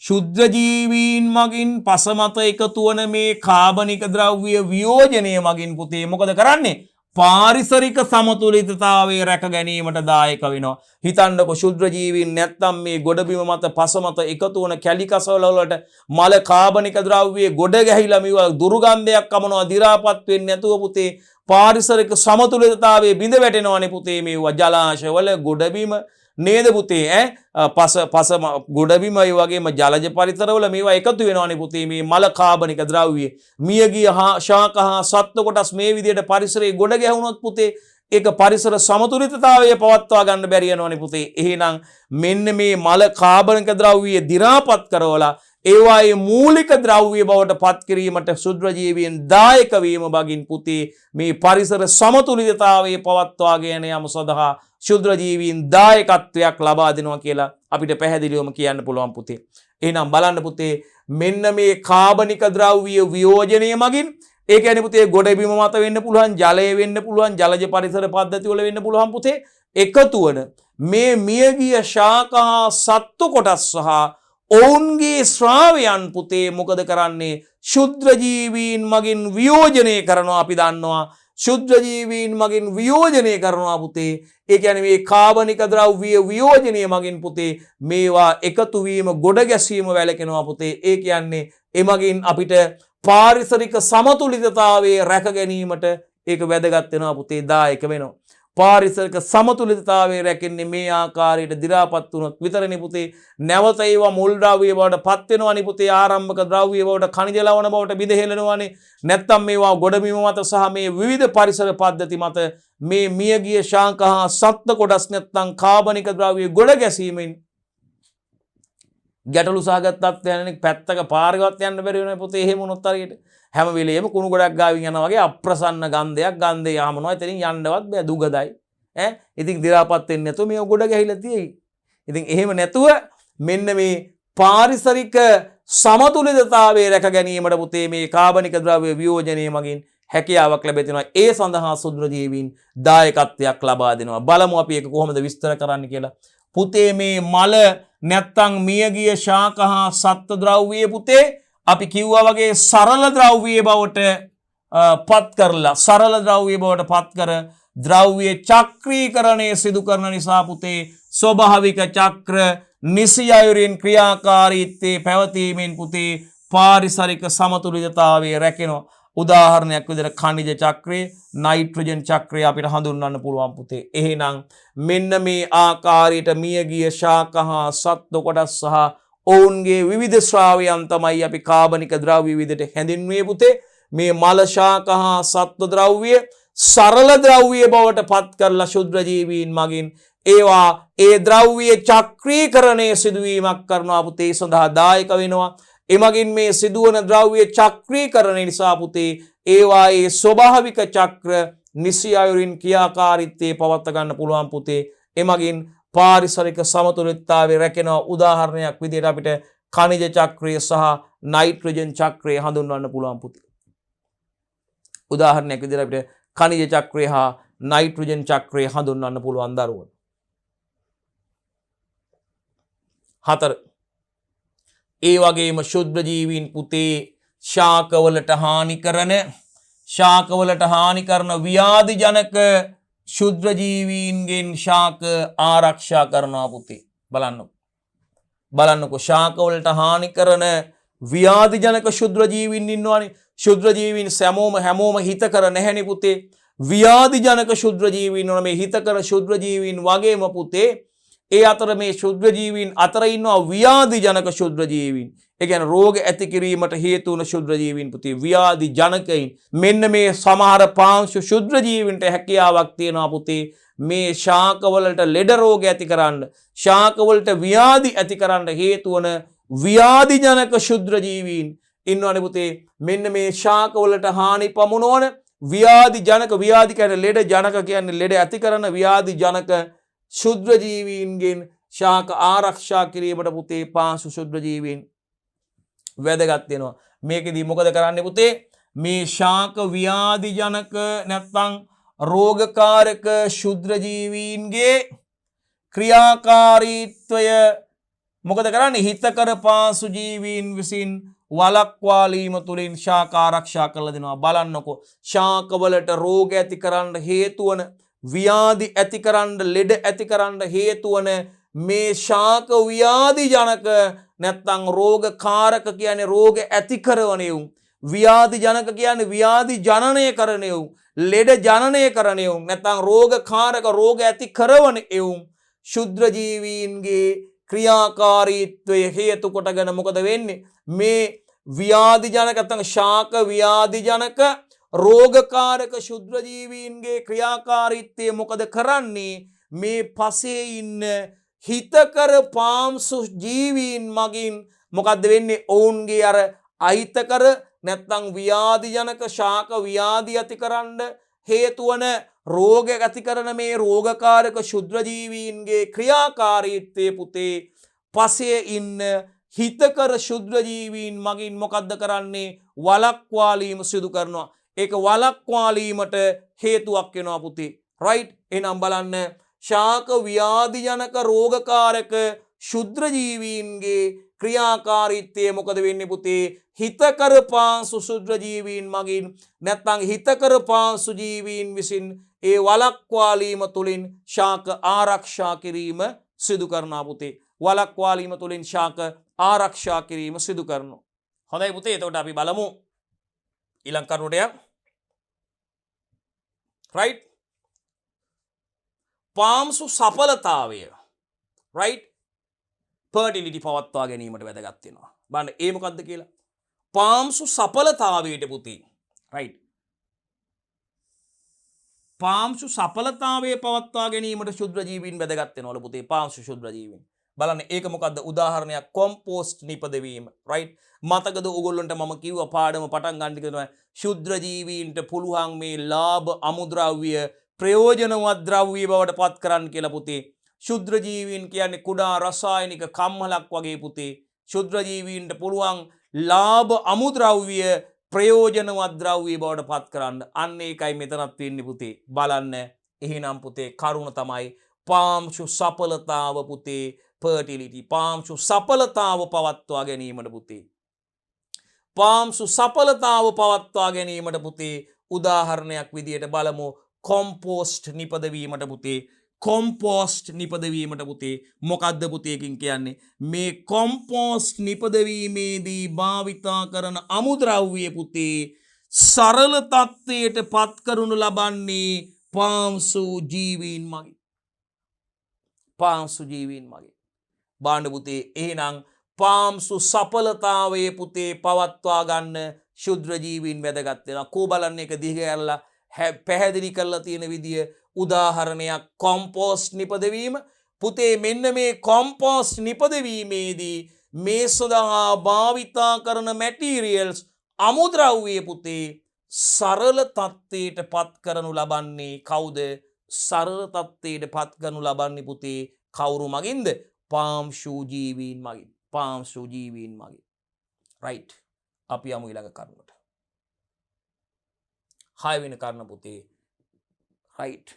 ශුද්ධ ජීවීන් මගින් පස මත එකතු වන මේ කාබනික ද්‍රව්‍ය වියෝජනය මගින් පුතේ මොකද කරන්නේ? පාරිසරික සමතුලිතතාවය රැක ගැනීමට දායක වෙනවා. හිතන්නකො ශුද්ධ ජීවීන් නැත්තම් මේ ගොඩබිම මත පස මත එකතු වන කැලි කසවල වලට මල කාබනික ද්‍රව්‍ය ගොඩ ගැහිලා මේවා දුර්ගන්ධයක් කමනවා දි รา පත් වෙන්නේ නැතුව පුතේ පාරිසරික සමතුලිතතාවයේ බිඳ වැටෙනවනේ පුතේ මේවා ජලාශවල ගොඩබිම නේද පුතේ පස ගොඩබිම ඒ වගේම ජලජ පරිසරවල මේවා එකතු වෙනවනේ පුතේ මේ මල කාබනික ද්‍රව්‍ය මියගිය ශාක හා සත්ත්ව කොටස් මේ විදිහට පරිසරයේ ගොඩ ගැහුනොත් පුතේ ඒක පරිසර සමතුලිතතාවය පවත්වා ගන්න බැරි යනවනේ පුතේ. එහෙනම් මෙන්න මේ මල කාබනික ද්‍රව්‍ය දි รา පත් කරවලා ඒවායේ මූලික ද්‍රව්‍ය බවට පත් කිරීමට ශුද්‍ර ජීවීන් දායක වීම බගින් පුතේ මේ පරිසර සමතුලිතතාවය පවත්වාගෙන යාම සඳහා ශුද්‍ර ජීවීන් දායකත්වයක් ලබා දෙනවා කියලා අපිට පැහැදිලිවම කියන්න පුළුවන් පුතේ. එහෙනම් බලන්න පුතේ මෙන්න මේ කාබනික ද්‍රව්‍ය වියෝජනය මගින් ඒ කියන්නේ පුතේ ගොඩබිම මත වෙන්න පුළුවන්, ජලය වෙන්න පුළුවන්, ජලජ පරිසර පද්ධති වල වෙන්න පුළුවන් පුතේ. එකතු වන මේ මියගිය ශාක හා සත්තු කොටස් සහ ඔවුන්ගේ ශ්‍රාවයන් පුතේ මොකද කරන්නේ? ශුද්‍ර ජීවීන් මගින් වියෝජනය කරනවා. අපි දන්නවා ශුද්‍ර ජීවීන් මගින් වියෝජනය කරනවා පුතේ. ඒ කියන්නේ මේ කාබනික ද්‍රව්‍ය වියෝජනය මගින් පුතේ මේවා එකතු වීම, ගොඩ ගැසීම වැළකෙනවා පුතේ. ඒ කියන්නේ එමගින් අපිට පාරිසරික සමතුලිතතාවයේ රැක ගැනීමට ඒක වැදගත් වෙනවා පුතේ, දායක වෙනවා. පාරිසරික සමතුලිතතාවයේ රැකෙන්නේ මේ ආකාරයට දි รา පත් වුණොත් විතරනේ පුතේ. නැවත ඒවා මුල් ද්‍රව්‍ය බවට පත් වෙනවනේ පුතේ, ආරම්භක ද්‍රව්‍ය බවට, khනිජ ලවණ බවට බිඳහෙලනවානේ. නැත්තම් මේවා ගොඩබිම මත සහ මේ විවිධ පරිසර පද්ධති මත මේ මියගිය ශාක හා සත්ත්ව කොටස් නැත්තම් කාබනික ද්‍රව්‍ය ගොඩ ගැසීමෙන් ගැටලු සහගත තත්ත්වයන් පැත්තක පාරවත් යන්න බැරි වෙනවා පුතේ. එහෙම වුණොත් හරියට හැම වෙලේම කුණු ගොඩක් ගාවින් යනවා වගේ අප්‍රසන්න ගන්ධයක්, ගන්ධේ යහමනවා. එතනින් යන්නවත් බෑ, දුගදයි. ඉතින් දි รา පත් වෙන්නේ නැතුව මේ ගොඩ ගැහිලා තියෙයි. ඉතින් එහෙම නැතුව මෙන්න මේ පාරිසරික සමතුලිතතාවයේ රැක ගැනීමට පුතේ මේ කාබනික ද්‍රව්‍ය වියෝජනයේ මගින් හැකියාවක් ලැබෙනවා. ඒ සඳහා ශුද්‍ර ජීවීන් දායකත්වයක් ලබා දෙනවා. බලමු අපි ඒක කොහොමද විස්තර කරන්න කියලා. පුතේ මේ මල නැත්තම් මියගිය ශාක හා සත්ත්ව ද්‍රව්‍ය පුතේ අපි කිව්වා වගේ සරල ද්‍රව්‍ය බවට පත් කරලා, සරල ද්‍රව්‍ය බවට පත් කර ද්‍රව්‍ය චක්‍රීකරණය සිදු කරන නිසා පුතේ ස්වභාවික චක්‍ර නිසි අයුරින් ක්‍රියාකාරීත්වයේ පැවතීමෙන් පුතේ පාරිසරික සමතුලිතතාවය රැකෙනවා. උදාහරණයක් විදිහට ඛනිජ චක්‍රය, නයිට්‍රජන් චක්‍රය අපිට හඳුන්වන්න පුළුවන් පුතේ. එහෙනම් මෙන්න මේ ආකාරයට මියගිය ශාක හා සත්ත්ව කොටස් සහ ඔවුන්ගේ විවිධ ශ්‍රාවයන් තමයි අපි කාබනික ද්‍රව්‍ය විදිහට හැඳින්වුවේ පුතේ. මේ මල ශාක හා සත්ත්ව ද්‍රව්‍ය සරල ද්‍රව්‍ය බවට පත් කරලා ශුද්‍ර ජීවීන් මගින් ඒවා ඒ ද්‍රව්‍ය චක්‍රීකරණය සිදුවීමක් කරනවා පුතේ. සඳහා දායක වෙනවා. එමගින් මේ සිදුවන ද්‍රව්‍ය චක්‍රීකරණය නිසා පුතේ ඒවායේ ස්වභාවික චක්‍ර නිසි අයුරින් ක්‍රියාකාරීත්වයේ පවත්වා ගන්න පුළුවන් පුතේ. එමගින් පාරිසරික සමතුලිතතාවය රැකෙනවා. උදාහරණයක් විදිහට අපිට ඛනිජ චක්‍රය සහ නයිට්‍රජන් චක්‍රය හඳුන්වන්න පුළුවන් පුතේ. උදාහරණයක් විදිහට අපිට ඛනිජ චක්‍රය හා නයිට්‍රජන් චක්‍රය හඳුන්වන්න පුළුවන් දරුවෝ. 4 ඒ වගේම ශුද්‍ර ජීවීන් පුතේ ශාකවලට හානි කරන ව්‍යාධි ජනක ශුද්‍ර ජීවීන්ගෙන් ශාක ආරක්ෂා කරනවා පුතේ. බලන්නකො ශාකවලට හානි කරන ව්‍යාධි ජනක ශුද්‍ර ජීවීන් ඉන්නවානේ. ශුද්‍ර ජීවීන් හැමෝම හිතකර නැහැනේ පුතේ. ව්‍යාධි ජනක ශුද්‍ර ජීවීන් වන මේ හිතකර ශුද්‍ර ජීවීන් වගේම පුතේ ඒ අතර මේ ශුද්‍ර ජීවීන් අතර ඉන්නවා ව්‍යාධි ජනක ශුද්‍ර ජීවීන්. ඒ කියන්නේ රෝග ඇති කිරීමට හේතු වන ශුද්‍ර ජීවීන් පුතේ ව්‍යාධි ජනකයින්. මෙන්න මේ සමහර පාංශු ශුද්‍ර ජීවීන්ට හැකියාවක් තියෙනවා පුතේ මේ ශාකවලට ලෙඩ රෝග ඇති කරන්න, ශාකවලට ව්‍යාධි ඇති කරන්න හේතු වන ව්‍යාධි ජනක ශුද්‍ර ජීවීන් ඉන්නවනේ පුතේ. මෙන්න මේ ශාකවලට හානි පමුණවන ව්‍යාධි කියන්නේ ලෙඩ, ජනක කියන්නේ ලෙඩ ඇති කරන ව්‍යාධි ජනක ශුද්‍ර ජීවීන්ගෙන් ශාක ආරක්ෂා කිරීමට පුතේ පාංශු ශුද්‍ර ජීවීන් වැදගත් වෙනවා. මේකෙදී මොකද කරන්නේ පුතේ? මේ ශාක ව්‍යාධි ජනක නැත්නම් රෝගකාරක ශුද්‍ර ජීවීන්ගේ ක්‍රියාකාරීත්වය මොකද කරන්නේ? හිතකර පාංශු ජීවීන් විසින් වළක්වාලීම තුළින් ශාක ආරක්ෂා කරලා දෙනවා. බලන්නකො ශාකවලට රෝග ඇති කරන්න හේතු වන, ව්‍යාධි ඇති කරන්න, ලෙඩ ඇති කරන්න හේතු වන මේ ශාක ව්‍යාධි ජනක නැත්තම් රෝගකාරක කියන්නේ රෝග ඇති කරන එවුන්, ව්‍යාධි ජනක කියන්නේ ව්‍යාධි ජනනය කරන එවුන්, ලෙඩ ජනනය කරන එවුන් නැත්තම් රෝගකාරක රෝග ඇති කරන එවුන් ශුද්‍ර ජීවීන්ගේ ක්‍රියාකාරීත්වය හේතු කොටගෙන මොකද වෙන්නේ? මේ ව්‍යාධි ජනක නැත්තම් ශාක ව්‍යාධි ජනක රෝගකාරක ශුද්‍ර ජීවීන්ගේ ක්‍රියාකාරීත්වය මොකද කරන්නේ? මේ පසේ ඉන්න හිතකර පාංශු ජීවීන් මගින් මොකද්ද වෙන්නේ? ඔවුන්ගේ අර අහිතකර නැත්නම් ව්‍යාධි ජනක ශාක ව්‍යාධි ඇතිකරන්න හේතු වන රෝග ඇති කරන මේ රෝගකාරක ශුද්‍ර ජීවීන්ගේ ක්‍රියාකාරීත්වයේ පුතේ පසේ ඉන්න හිතකර ශුද්‍ර ජීවීන් මගින් මොකද්ද කරන්නේ? වළක්වාලීම සිදු කරනවා. ඒක වළක්වාලීමට හේතුවක් වෙනවා පුතේ. රයිට්? එහෙනම් බලන්න ශාක ව්‍යාධිජනක රෝගකාරක ශුද්‍ර ජීවීන්ගේ ක්‍රියාකාරීත්වය මොකද වෙන්නේ පුතේ? හිතකර පාංශු ශුද්‍ර ජීවීන් මගින් නැත්නම් හිතකර පාංශු ජීවීන් විසින් ඒ වළක්වාලීම තුලින් ශාක ආරක්ෂා කිරීම සිදු කරනවා පුතේ. වළක්වාලීම තුලින් ශාක ආරක්ෂා කිරීම සිදු කරනවා. හොඳයි පුතේ. එතකොට අපි බලමු ඊළඟ කරුණට යන්න. රයිට්? පාංශු සඵලතාවය රයිට් ෆර්ටිලිටි පවත්වා ගැනීමට වැදගත් වෙනවා. බලන්න ඒ මොකද්ද කියලා. පාංශු සඵලතාවයට පුතේ. රයිට්? පාංශු සඵලතාවයේ පවත්වා ගැනීමට ශුද්‍ර ජීවීන් වැදගත් වෙනවලු පුතේ. පාංශු ශුද්‍ර ජීවීන්. බලන්න ඒක මොකද්ද? උදාහරණයක් කොම්පෝස්ට් නිපදවීම. රයිට්? මතකද ඔයගොල්ලන්ට මම කිව්වා පාඩම පටන් ගන්න කියලා ශුද්‍ර ජීවීන්ට පුළුවන් මේ ලාභ අමුද්‍රව්‍ය ප්‍රයෝජනවත් ද්‍රව්‍ය බවට පත් කරන්න කියලා පුතේ. ශුද්‍ර ජීවීන් කියන්නේ කුඩා රසායනික කම්හලක් වගේ පුතේ. ශුද්‍ර ජීවීන්ට පුළුවන් ලාභ අමුද්‍රව්‍ය ප්‍රයෝජනවත් ද්‍රව්‍ය බවට පත් කරන්න. අන්න ඒකයි මෙතනත් වෙන්නේ පුතේ. බලන්න එහෙනම් පුතේ කරුණ තමයි පාංශු සඵලතාව පුතේ. ෆර්ටිලිටි පාංශු සඵලතාව පවත්වා ගැනීමට පුතේ. පාංශු සඵලතාව පවත්වා ගැනීමට පුතේ උදාහරණයක් විදියට බලමු කොම්පෝස්ට් නිපදවීමට පුතේ. කොම්පෝස්ට් නිපදවීමට පුතේ මොකද්ද පුතේ එකකින් කියන්නේ? මේ කොම්පෝස්ට් නිපදවීමේදී භාවිතා කරන අමුද්‍රව්‍ය පුතේ සරල තත්ත්වයට පත් කරනු ලබන්නේ පාංශු ජීවීන් මගින්. පාංශු ජීවීන් මගින්. බාණ්ඩ පුතේ එහෙනම් පාංශු සඵලතාවයේ පුතේ පවත්වා ගන්න ශුද්‍ර ජීවීන් වැදගත් වෙනවා. කෝ බලන්න එක දිගහැරලා පැහැදිලි කරලා තියෙන විදිය උදාහරණයක් කොම්පෝස්ට් නිපදවීම. පුතේ මෙන්න මේ කොම්පෝස්ට් නිපදවීමේදී මේ සඳහා භාවිතා කරන මැටීරියල්ස් අමුද්‍රව්‍ය පුතේ සරල තත්ත්වයට පත් කරනු ලබන්නේ කවුද? සරල තත්ත්වයට පත් කරනු ලබන්නේ පුතේ කවුරු මගින්ද? පාංශු ජීවීන් මගින්. පාංශු ජීවීන් මගින්. රයිට්? අපි යමු ඊළඟ කරුණට. 6 වෙනි කරුණ පුතේ. රයිට්?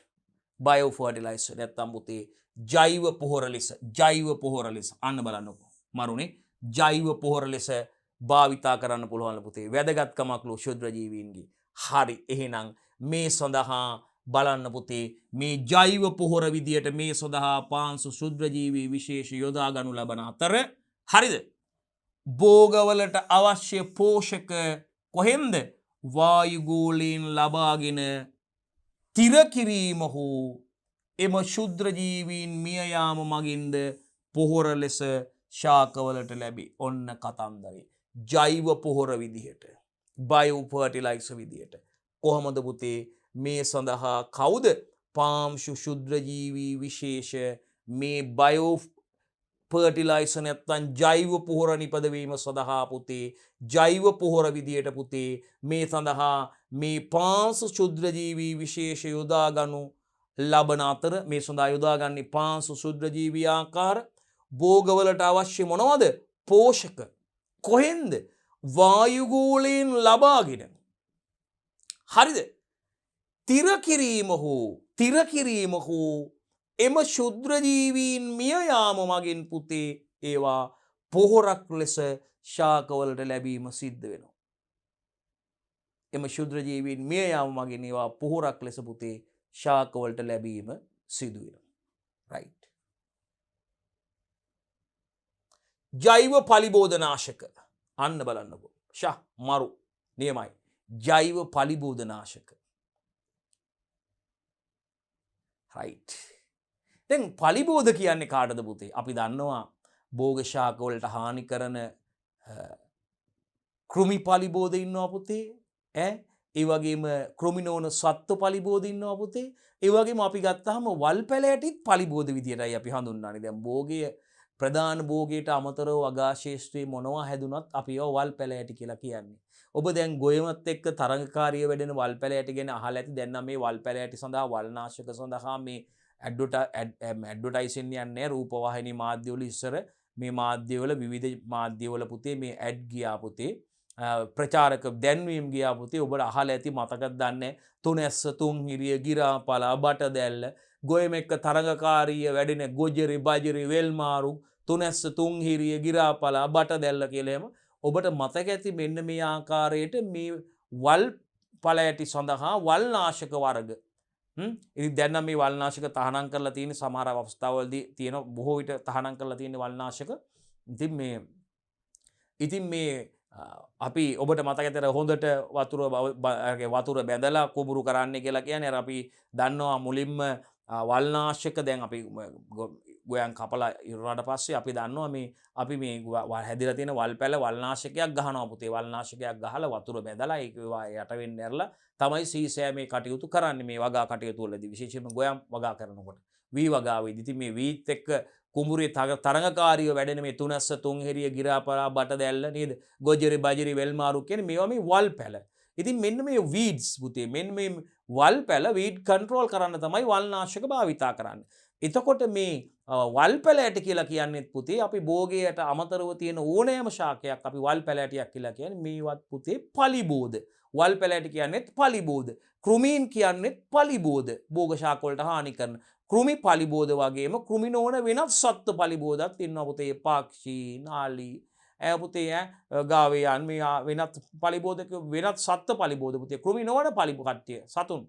බයෝ ෆර්ටිලයිසර් නැත්නම් පුතේ ජෛව පොහොර ලෙස. ජෛව පොහොර ලෙස. අන්න බලන්නකෝ. මරුනේ ජෛව පොහොර ලෙස භාවිතා කරන්න පුළුවන් පුතේ. වැදගත්කමක් ලෝ ශුද්‍ර ජීවීන්ගේ. හරි. එහෙනම් මේ සඳහා බලන්න පුතේ මේ ජෛව පොහොර විදියට මේ සඳහා පාංශු ශුද්‍ර ජීවී විශේෂ යොදා ගනු ලබන අතර හරිද? භෝගවලට අවශ්‍ය පෝෂක කොහෙන්ද? වායුගෝලයෙන් ලබාගෙන තිර කිරීම හෝ එම ශුද්‍ර ජීවීන් මිය යාම මගින්ද පොහොර ලෙස ශාකවලට ලැබේ. ඔන්න කතන්දරේ. ජෛව පොහොර විදිහට බයෝ ෆර්ටිලයිසර් විදිහට කොහොමද පුතේ මේ සඳහා කවුද? පාංශු ශුද්‍ර ජීවී විශේෂ මේ බයෝ ෆර්ටිලයිසර් නැත්නම් ජෛව පොහොර නිපදවීම සඳහා පුතේ ජෛව පොහොර විදියට පුතේ මේ සඳහා මේ පාංශු ශුද්‍ර ජීවී විශේෂ යොදා ගනු ලබන අතර මේ සඳහා යොදාගන්නේ පාංශු ශුද්‍ර ජීවී ආකාර භෝගවලට අවශ්‍ය මොනවද? පෝෂක. කොහෙන්ද? වායුගෝලයෙන් ලබාගෙන. හරිද? තිර කිරීම හෝ එම ශුද්‍ර ජීවීන් මිය යාම මගින් පුතේ ඒවා පොහොරක් ලෙස ශාකවලට ලැබීම සිද්ධ වෙනවා. එම ශුද්‍ර ජීවීන් මිය යාම මගින් ඒවා පොහොරක් ලෙස පුතේ ශාකවලට ලැබීම සිදු වෙනවා. රයිට්. ජෛව පලිබෝධනාශක. අන්න බලන්නකෝ. මරු නියමයි. ජෛව පලිබෝධනාශක. රයිට්. දැන් පලිබෝධ කියන්නේ කාටද පුතේ? අපි දන්නවා භෝග ශාකවලට හානි කරන කෘමි පලිබෝධ ඉන්නවා පුතේ. ඒ වගේම කෘමි නොවන සත්ත්ව පලිබෝධ ඉන්නවා පුතේ. ඒ වගේම අපි ගත්තාම වල් පැලෑටිත් පලිබෝධ විදියටයි අපි හඳුන්වන්නේ. දැන් භෝගය ප්‍රධාන භෝගයට අමතරව අගාශේෂ්ත්‍රයේ මොනවා හැදුනත් අපි ඒවා වල් පැලෑටි කියලා කියන්නේ. ඔබ දැන් ගොයමත් එක්ක තරංගකාරීව වැඩෙන වල් පැලෑටි ගැන අහලා ඇති. දැන් නම් මේ වල් පැලෑටි සඳහා වල්නාශක සඳහා මේ ඇඩ්වර්ටයිසින් යන්නේ රූපවාහිනී මාධ්‍යවල ඉස්සර මේ මාධ්‍යවල විවිධ මාධ්‍යවල පුතේ මේ ඇඩ් ගියා පුතේ. ප්‍රචාරක දැන්වීම් ගියා පුතේ ඔබට අහලා ඇති මතකද දන්නේ තුනැස්ස තුන්හිරිය ගිරාපල බට දැල්ල ගොයමෙක්ක තරඟකාරීය වැඩෙන ගොජරි බජරි වෙල්මාරු තුනැස්ස තුන්හිරිය ගිරාපල බට දැල්ල කියලා එහෙම ඔබට මතක ඇති මෙන්න මේ ආකාරයට මේ වල් ඵලයටි සඳහා වල්නාශක වර්ග ඉතින් දැන් නම් මේ වල්නාශක තහනම් කරලා තියෙන සමහර අවස්ථාවලදී තියෙන බොහෝ විට තහනම් කරලා තියෙන වල්නාශක ඉතින් මේ අපි ඔබට මතක ඇතර හොඳට වතුර බැඳලා කුඹුරු කරන්න කියලා කියන්නේ අර අපි දන්නවා මුලින්ම වල්නාශක දැන් අපි ගොයන් කපලා ඉරුණාට පස්සේ අපි දන්නවා මේ අපි මේ හැදිලා තියෙන වල් පැල වල්නාශකයක් ගහනවා පුතේ වල්නාශකයක් ගහලා වතුර බැඳලා ඒක යට වෙන්න ඇරලා තමයි සීසෑ මේ කටයුතු කරන්නේ මේ වගා කටයුතු වලදී විශේෂයෙන්ම ගොයම් වගා කරනකොට වී වගාවේදී ඉතින් මේ වීත් එක්ක කුඹුරේ තරඟකාරීව වැඩෙන මේ තුනස්ස තුන්හෙරිය ගිරාපරා බට දැල්ල නේද ගොජරි බජරි වෙල්මාරු කියන්නේ මේවා මේ වල් පැල. ඉතින් මෙන්න මේ වීඩ්ස් පුතේ මෙන්න මේ වල් පැල වීඩ් කන්ට්‍රෝල් කරන්න තමයි වල්නාශක භාවිතා කරන්නේ. එතකොට මේ වල් පැලෑට කියලා කියන්නේ පුතේ අපි භෝගයට අමතරව තියෙන ඕනෑම ශාකයක් අපි වල් පැලෑටියක් කියලා කියන්නේ මේවත් පුතේ පලිබෝධ. වල් පැලෑට කියන්නේත් පලිබෝධ. කෘමීන් කියන්නේත් පලිබෝධ. භෝග ශාක වලට හානි කරන කෘමි පලිබෝධ වගේම කෘමි නොවන වෙනත් සත්ත්ව පලිබෝධත් ඉන්නවා පුතේ පක්ෂී නාලි පුතේ ගාවයන් මේ වෙනත් පලිබෝධක වෙනත් සත්ත්ව පලිබෝධ පුතේ කෘමි නොවන පලිබෝධ කට්ටිය සතුන්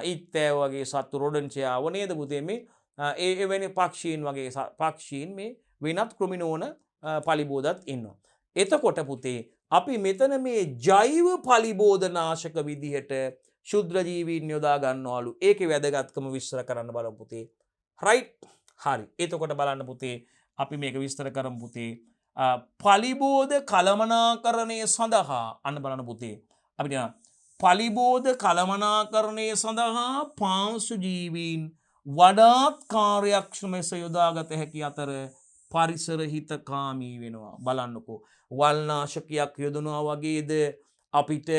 ඉත්තෑ වගේ සත්තු රොඩන්චයාව නේද පුතේ මේ එවැනි පක්ෂීන් වගේ පක්ෂීන් මේ වෙනත් කෘමි නොවන පලිබෝධත් ඉන්නවා. එතකොට පුතේ අපි මෙතන මේ ජෛව පලිබෝධනාශක විදිහට ශුද්‍ර ජීවීන් යොදා ගන්නවලු. ඒකේ වැදගත්කම විස්තර කරන්න බලමු පුතේ. රයිට්? හරි. එතකොට බලන්න පුතේ අපි මේක විස්තර කරමු පුතේ. පලිබෝධ කළමනාකරණය සඳහා අන්න බලන්න පුතේ. අපිට පලිබෝධ කළමනාකරණය සඳහා පාංශු ජීවීන් වඩාත් කාර්යක්ෂම ලෙස යොදාගත හැකි අතර පරිසර හිතකාමී වෙනවා. බලන්නකෝ. වල්නාශකයක් යොදනවා වගේද අපිට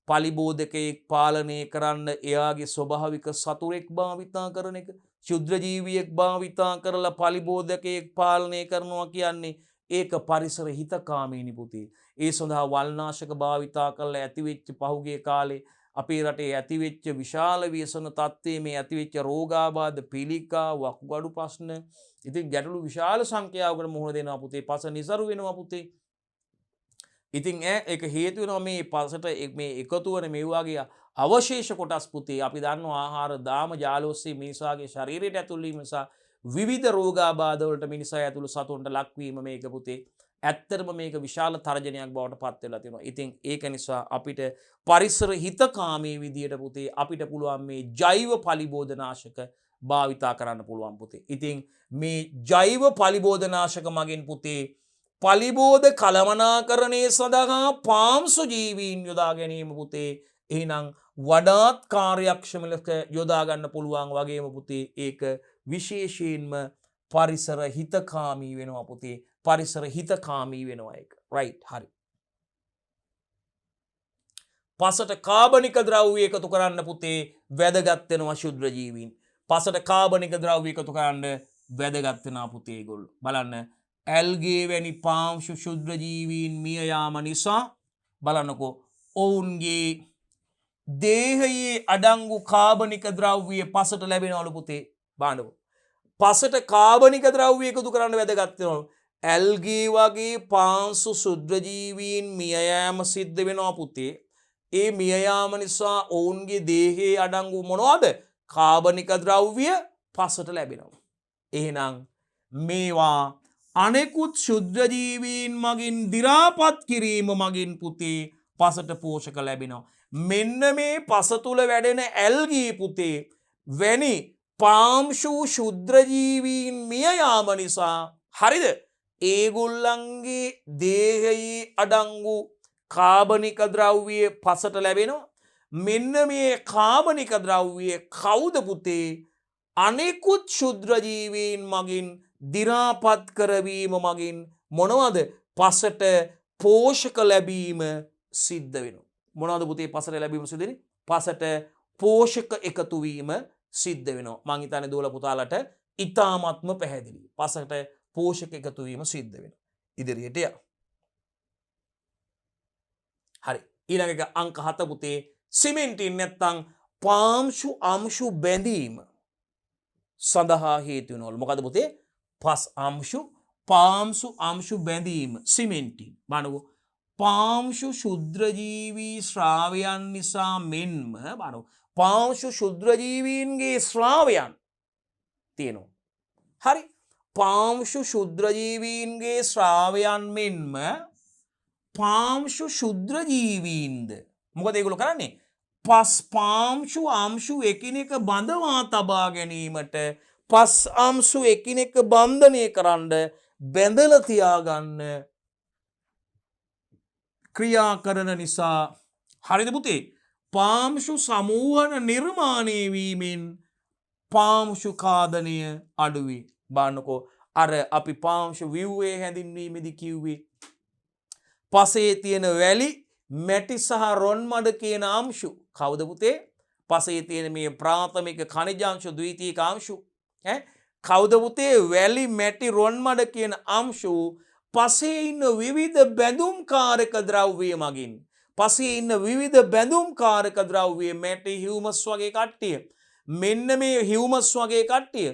පලිබෝධකයෙක් පාලනය කරන්න එයාගේ ස්වභාවික සතුරෙක් භාවිතා කරන එක ශුද්‍ර ජීවියෙක් භාවිතා කරලා පලිබෝධකයෙක් පාලනය කරනවා කියන්නේ ඒක පරිසර හිතකාමීනි පුතේ. ඒ සඳහා වල්නාශක භාවිතා කරලා ඇතිවෙච්ච පහුගිය කාලේ අපේ රටේ ඇතිවෙච්ච විශාල ව්‍යසන තත්ත්වයේ මේ ඇතිවෙච්ච රෝගාබාධ පිළිකා වකුගඩු ප්‍රශ්න ඉතින් ගැටලු විශාල සංඛ්‍යාවකට මුහුණ දෙනවා පුතේ. පස නිසරු වෙනවා පුතේ. ඉතින් ඒක හේතු වෙනවා මේ පසට මේ එකතු වෙන මේ වගේ අවශේෂ කොටස් පුතේ අපි දන්නවා ආහාර දාම ජාල ඔස්සේ මිනිසාගේ ශරීරයට ඇතුල් වීම නිසා විවිධ රෝගාබාධ වලට මිනිසා ඇතුළු සතුන්ට ලක්වීම මේක පුතේ ඇත්තටම මේක විශාල තර්ජනයක් බවට පත් වෙලා තියෙනවා. ඉතින් ඒක නිසා අපිට පරිසර හිතකාමී විදියට පුතේ අපිට පුළුවන් මේ ජෛව පලිබෝධනාශක භාවිතා කරන්න පුළුවන් පුතේ. ඉතින් මේ ජෛව පලිබෝධනාශක මගින් පුතේ පලිබෝධ කළමනාකරණය සඳහා පාංශු ජීවීන් යොදා ගැනීම පුතේ එහෙනම් වඩාත් කාර්යක්ෂම ලෙස යොදා ගන්න පුළුවන් වගේම පුතේ ඒක විශේෂයෙන්ම පරිසර හිතකාමී වෙනවා පුතේ. පරිසර හිතකාමී වෙනවා ඒක. රයිට් හරි. පසට කාබනික ද්‍රව්‍ය එකතු කරන්න පුතේ වැදගත් වෙනවා ශුද්‍ර ජීවීන්. පසට කාබනික ද්‍රව්‍ය එකතු කරන්න වැදගත් වෙනවා පුතේ ඒගොල්ලෝ. බලන්න ඇල්ගේ වැනි පාංශු ශුද්‍ර ජීවීන් මිය යාම නිසා බලන්නකෝ ඔවුන්ගේ දේහයේ අඩංගු කාබනික ද්‍රව්‍ය පසට ලැබෙනවලු පුතේ. බලන්නකෝ. පසට කාබනික ද්‍රව්‍ය එකතු කරන්න වැදගත් වෙනවලු. ඇල්ගේ වගේ පාංශු ශුද්‍ර ජීවීන් මිය යාම සිද්ධ වෙනවා පුතේ. ඒ මිය යාම නිසා ඔවුන්ගේ දේහයේ අඩංගු මොනවද? කාබනික ද්‍රව්‍ය පසට ලැබෙනවා. එහෙනම් මේවා අනෙකුත් ශුද්‍ර ජීවීන් මගින් දි รา පත් කිරීම මගින් පුතේ පසට පෝෂක ලැබෙනවා. මෙන්න මේ පස තුල වැඩෙන ඇල්ගී පුතේ වැනි පාංශු ශුද්‍ර ජීවීන් මිය යාම නිසා හරිද? ඒගොල්ලන්ගේ දේහයේ අඩංගු කාබනික ද්‍රව්‍ය පසට ලැබෙනවා. මෙන්න මේ කාබනික ද්‍රව්‍ය කවුද පුතේ? අනෙකුත් ශුද්‍ර ජීවීන් මගින් දි รา පත් කරවීම මගින් මොනවද? පසට පෝෂක ලැබීම සිද්ධ වෙනවා. මොනවද පුතේ පසට ලැබීම සිද්ධ වෙන්නේ? පසට පෝෂක එකතු වීම සිද්ධ වෙනවා. මං හිතන්නේ දුවලා පුතාලට ඉතාමත්ම පැහැදිලි. පසට පෝෂක එකතු වීම සිද්ධ වෙනවා. ඉදිරියට යන්න. ඊළඟ එක අංක 7 පුතේ සිමෙන්තින් නැත්තම් පාම්සු අංශු බැඳීම සඳහා හේතු වෙනවලු. මොකද පුතේ? පාම්සු අංශු බැඳීම සිමෙන්තින්. බලන්නකෝ. පාංශු ශුද්‍රජීවී ශ්‍රාවයන් නිසා මෙන්ම බලන්නකෝ. පාංශු ශුද්‍රජීවීන්ගේ ශ්‍රාවයන් තියෙනවා. හරි. පාංශු ශුද්‍රජීවීන්ගේ ශ්‍රාවයන් මෙන්ම පාංශු ශුද්‍රජීවීන්ද මොකද ඒගොල්ලෝ කරන්නේ? පස් පාංශු අංශු එකිනෙක බඳවා තබා ගැනීමට පස් අංශු එකිනෙක බන්ධනය කරන්න බැඳලා තියාගන්න ක්‍රියා කරන නිසා හරිද පුතේ? පාංශු සමූහන නිර්මාණය වීමෙන් පාංශු ඛාදනය අඩුවේ. බලන්නකෝ අර අපි පාංශු ව්‍යුහයේ හැඳින්වීමේදී කිව්වේ පසේ තියෙන වැලි මැටි සහ රොන් මඩ කියන අංශු කවුද පුතේ? පසේ තියෙන මේ ප්‍රාථමික ඛනිජාංශු ද්විතීයික අංශු කවුද පුතේ? වැලි මැටි රොන් මඩ කියන අංශු පසේ ඉන්න විවිධ බැඳුම්කාරක ද්‍රව්‍ය මගින් පසේ ඉන්න විවිධ බැඳුම්කාරක ද්‍රව්‍ය මැටි හියුමස් වගේ කට්ටිය මෙන්න මේ හියුමස් වගේ කට්ටිය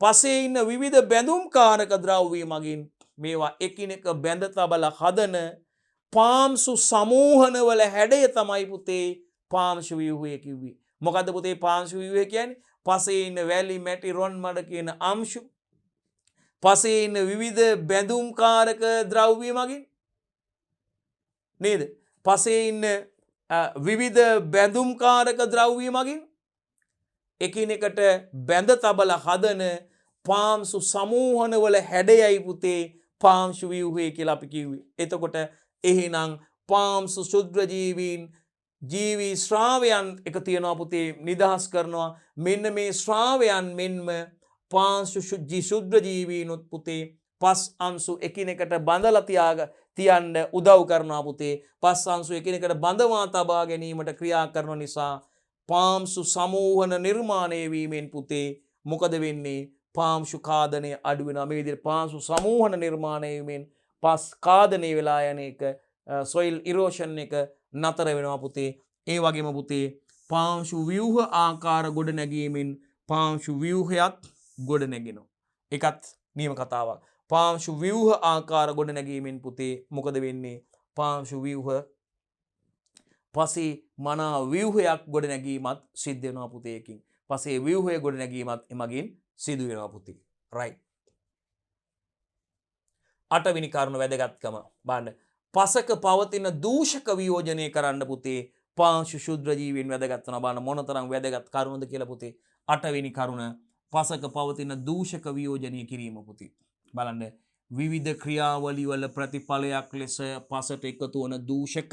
පසේ ඉන්න විවිධ බැඳුම්කාරක ද්‍රව්‍ය මගින් මේවා එකිනෙක බැඳ තබලා හදන පාම්සු සමූහනවල හැඩය තමයි පුතේ පාංශු ව්‍යුහය කිව්වේ. මොකද්ද පුතේ පාංශු ව්‍යුහය කියන්නේ? පසේ ඉන්න වැලි මැටි රොන් මඩ කියන අංශු පසේ ඉන්න විවිධ බැඳුම්කාරක ද්‍රව්‍ය මගින් නේද? පසේ ඉන්න විවිධ බැඳුම්කාරක ද්‍රව්‍ය මගින් එකිනෙකට බැඳ තබලා හදන පාංශු සමූහනවල හැඩයයි පුතේ පාංශු ව්‍යුහය කියලා අපි කිව්වේ. එතකොට එහෙනම් පාංශු ශුද්‍රජීවීන් ජීවී ශ්‍රාවයන් එක තියනවා පුතේ නිදහස් කරනවා. මෙන්න මේ ශ්‍රාවයන් මෙන්ම පාංශු ශුද්‍රජීවීනුත් පුතේ පස් අංශු එකිනෙකට බඳලා තියන්න උදව් කරනවා පුතේ. පස් අංශු එකිනෙකට බඳවා තබා ගැනීමට ක්‍රියා කරන නිසා පාංශු සමූහන නිර්මාණය වීමෙන් පුතේ මොකද වෙන්නේ? පාංශු ඛාදනය අඩු වෙනවා. මේ විදිහට පාංශු සමූහන නිර්මාණය වීමෙන් පස් ඛාදනය වෙලා යන එක soil erosion එක නතර වෙනවා පුතේ. ඒ වගේම පුතේ පාංශු ව්‍යුහ ආකාර ගොඩ නැගීමෙන් පාංශු ව්‍යුහයත් ගොඩ නැගෙනවා. ඒකත් නියම කතාවක්. පාංශු ව්‍යුහ ආකාර ගොඩ නැගීමෙන් පුතේ මොකද වෙන්නේ? පාංශු ව්‍යුහ පසේ මනා ව්‍යුහයක් ගොඩ නැගීමත් සිද්ධ වෙනවා පුතේ. එකකින් පසේ ව්‍යුහය ගොඩ නැගීමත් එමගින් සිදු වෙනවා පුතේ. රයිට්. 8 වෙනි කරුණ වැදගත්කම බලන්න. පසක පවතින දූෂක වියෝජනය කරන්න පුතේ පාංශු ශුද්‍රජීවීන් වැදගත් වෙනවා. බලන්න මොනතරම් වැදගත් කරුණද කියලා පුතේ. 8 වෙනි කරුණ පසක පවතින දූෂක වියෝජනය කිරීම පුතේ. බලන්න විවිධ ක්‍රියාවලි වල ප්‍රතිඵලයක් ලෙස පසට එකතු වන දූෂක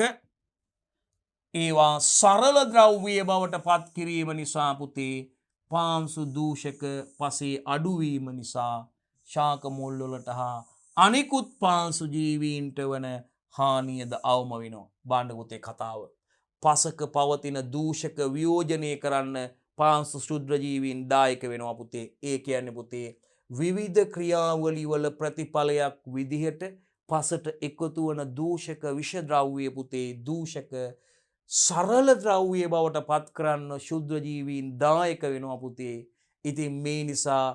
ඒවා සරල ද්‍රව්‍ය බවට පත් කිරීම නිසා පුතේ පාංශු දූෂක පසේ අඩුවීම නිසා ශාක මුල් වලට හා අනිකුත් පාංශු ජීවීන්ට වන හානියද අවම වෙනවා. බලන්න පුතේ කතාව. පසක පවතින දූෂක වියෝජනය කරන්න පාංශු ශුද්‍රජීවීන් දායක වෙනවා පුතේ. ඒ කියන්නේ පුතේ විවිධ ක්‍රියාවලි වල ප්‍රතිඵලයක් විදිහට පසට එකතු වන දූෂක විෂ ද්‍රව්‍ය පුතේ දූෂක සරල ද්‍රව්‍ය බවට පත් කරන්න ශුද්‍රජීවීන් දායක වෙනවා පුතේ. ඉතින් මේ නිසා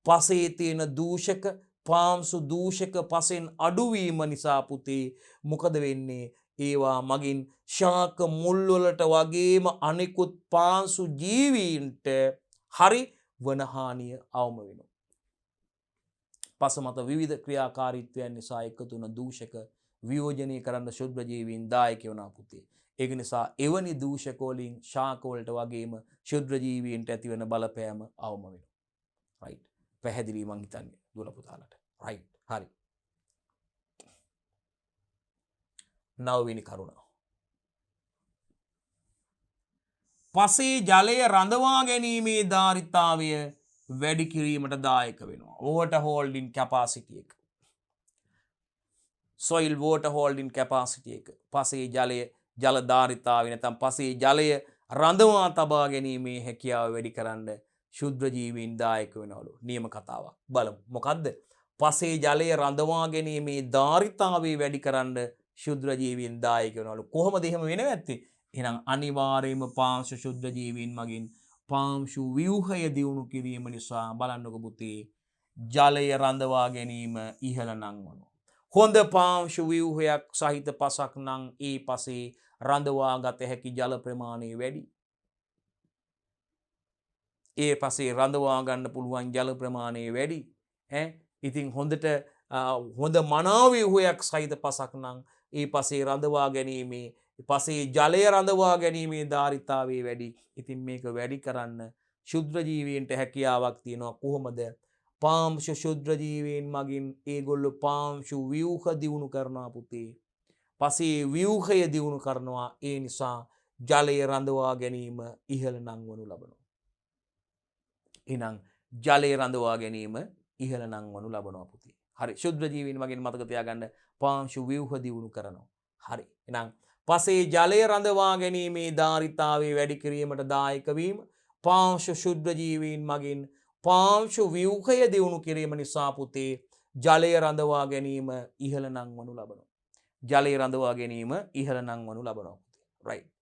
පසේ තියෙන දූෂක පාංශු දූෂක පසෙන් අඩුවීම නිසා පුතේ මොකද වෙන්නේ? ඒවා මගින් ශාක මුල් වලට වගේම අනෙකුත් පාංශු ජීවීන්ට හරි වන හානිය අවම වෙනවා. පස මත විවිධ ක්‍රියාකාරීත්වයන් නිසා එකතු වන දූෂක වියෝජනය කරන්න ශුද්‍රජීවීන් දායක වෙනවා පුතේ. ඒක නිසා එවැනි දූෂක වලින් ශාක වලට වගේම ශුද්‍රජීවීන්ට ඇතිවන බලපෑම අවම වෙනවා. රයිට්. පැහැදිලි මං හිතන්නේ දුවල පුතාලට. රයිට්. හරි. 9 වෙනි කරුණ. පසේ ජලය රඳවා ගැනීමේ ධාරිතාවය වැඩි කිරීමට දායක වෙනවා. water holding capacity එක. soil water holding capacity එක. පසේ ජල ධාරිතාවය නැත්නම් පසේ ජලය රඳවා තබා ගැනීමේ හැකියාව වැඩි කරන්න ශුද්‍රජීවීන් දායක වෙනවලු. නියම කතාවක්. බලමු. මොකද්ද? පසේ ජලය රඳවා ගැනීමේ ධාරිතාවය වැඩි කරන්න ශුද්‍ර ජීවීන් දායක වෙනවලු. කොහොමද එහෙම වෙන්නේ නැත්තේ? එහෙනම් අනිවාර්යයෙන්ම පාංශු ශුද්‍ර ජීවීන් මගින් පාංශු ව්‍යුහය දියුණු කිරීම නිසා බලන්නකො පුතේ ජලය රඳවා ගැනීම ඉහළ නංවනවා. හොඳ පාංශු ව්‍යුහයක් සහිත පසක් නම් ඒ පසේ රඳවා ගත හැකි ජල ප්‍රමාණය වැඩි. ඒ පසේ රඳවා ගන්න පුළුවන් ජල ප්‍රමාණය වැඩි. ඉතින් හොඳට හොඳ මනාව්‍යුහයක් සහිත පසක් නම් ඒ පසේ රඳවා ගැනීමේ පසේ ජලය රඳවා ගැනීමේ ධාරිතාවේ වැඩි. ඉතින් මේක වැඩි කරන්න ශුද්‍ර ජීවීන්ට හැකියාවක් තියෙනවා. කොහොමද? පාංශු ශුද්‍ර ජීවීන් මගින් ඒගොල්ලෝ පාංශු ව්‍යුහ දියුණු කරනවා පුතේ. පසේ ව්‍යුහය දියුණු කරනවා. ඒ නිසා ජලය රඳවා ගැනීම ඉහළ නංවනු ලබනවා. එහෙනම් ජලය රඳවා ගැනීම ඉහළ නංවනු ලබනවා පුතේ. හරි. ශුද්‍ර ජීවීන් මගින් මතක තියාගන්න පාංශු ව්‍යුහ දියුණු කරනවා. හරි. එහෙනම් පසේ ජලය රඳවා ගැනීමේ ධාරිතාවේ වැඩි කිරීමට දායක වීම පාංශු ශුද්‍ර ජීවීන් මගින් පාංශු ව්‍යුහය දියුණු කිරීම නිසා පුතේ ජලය රඳවා ගැනීම ඉහළ නංවනු ලබනවා. ජලය රඳවා ගැනීම ඉහළ නංවනු ලබනවා පුතේ. රයිට්.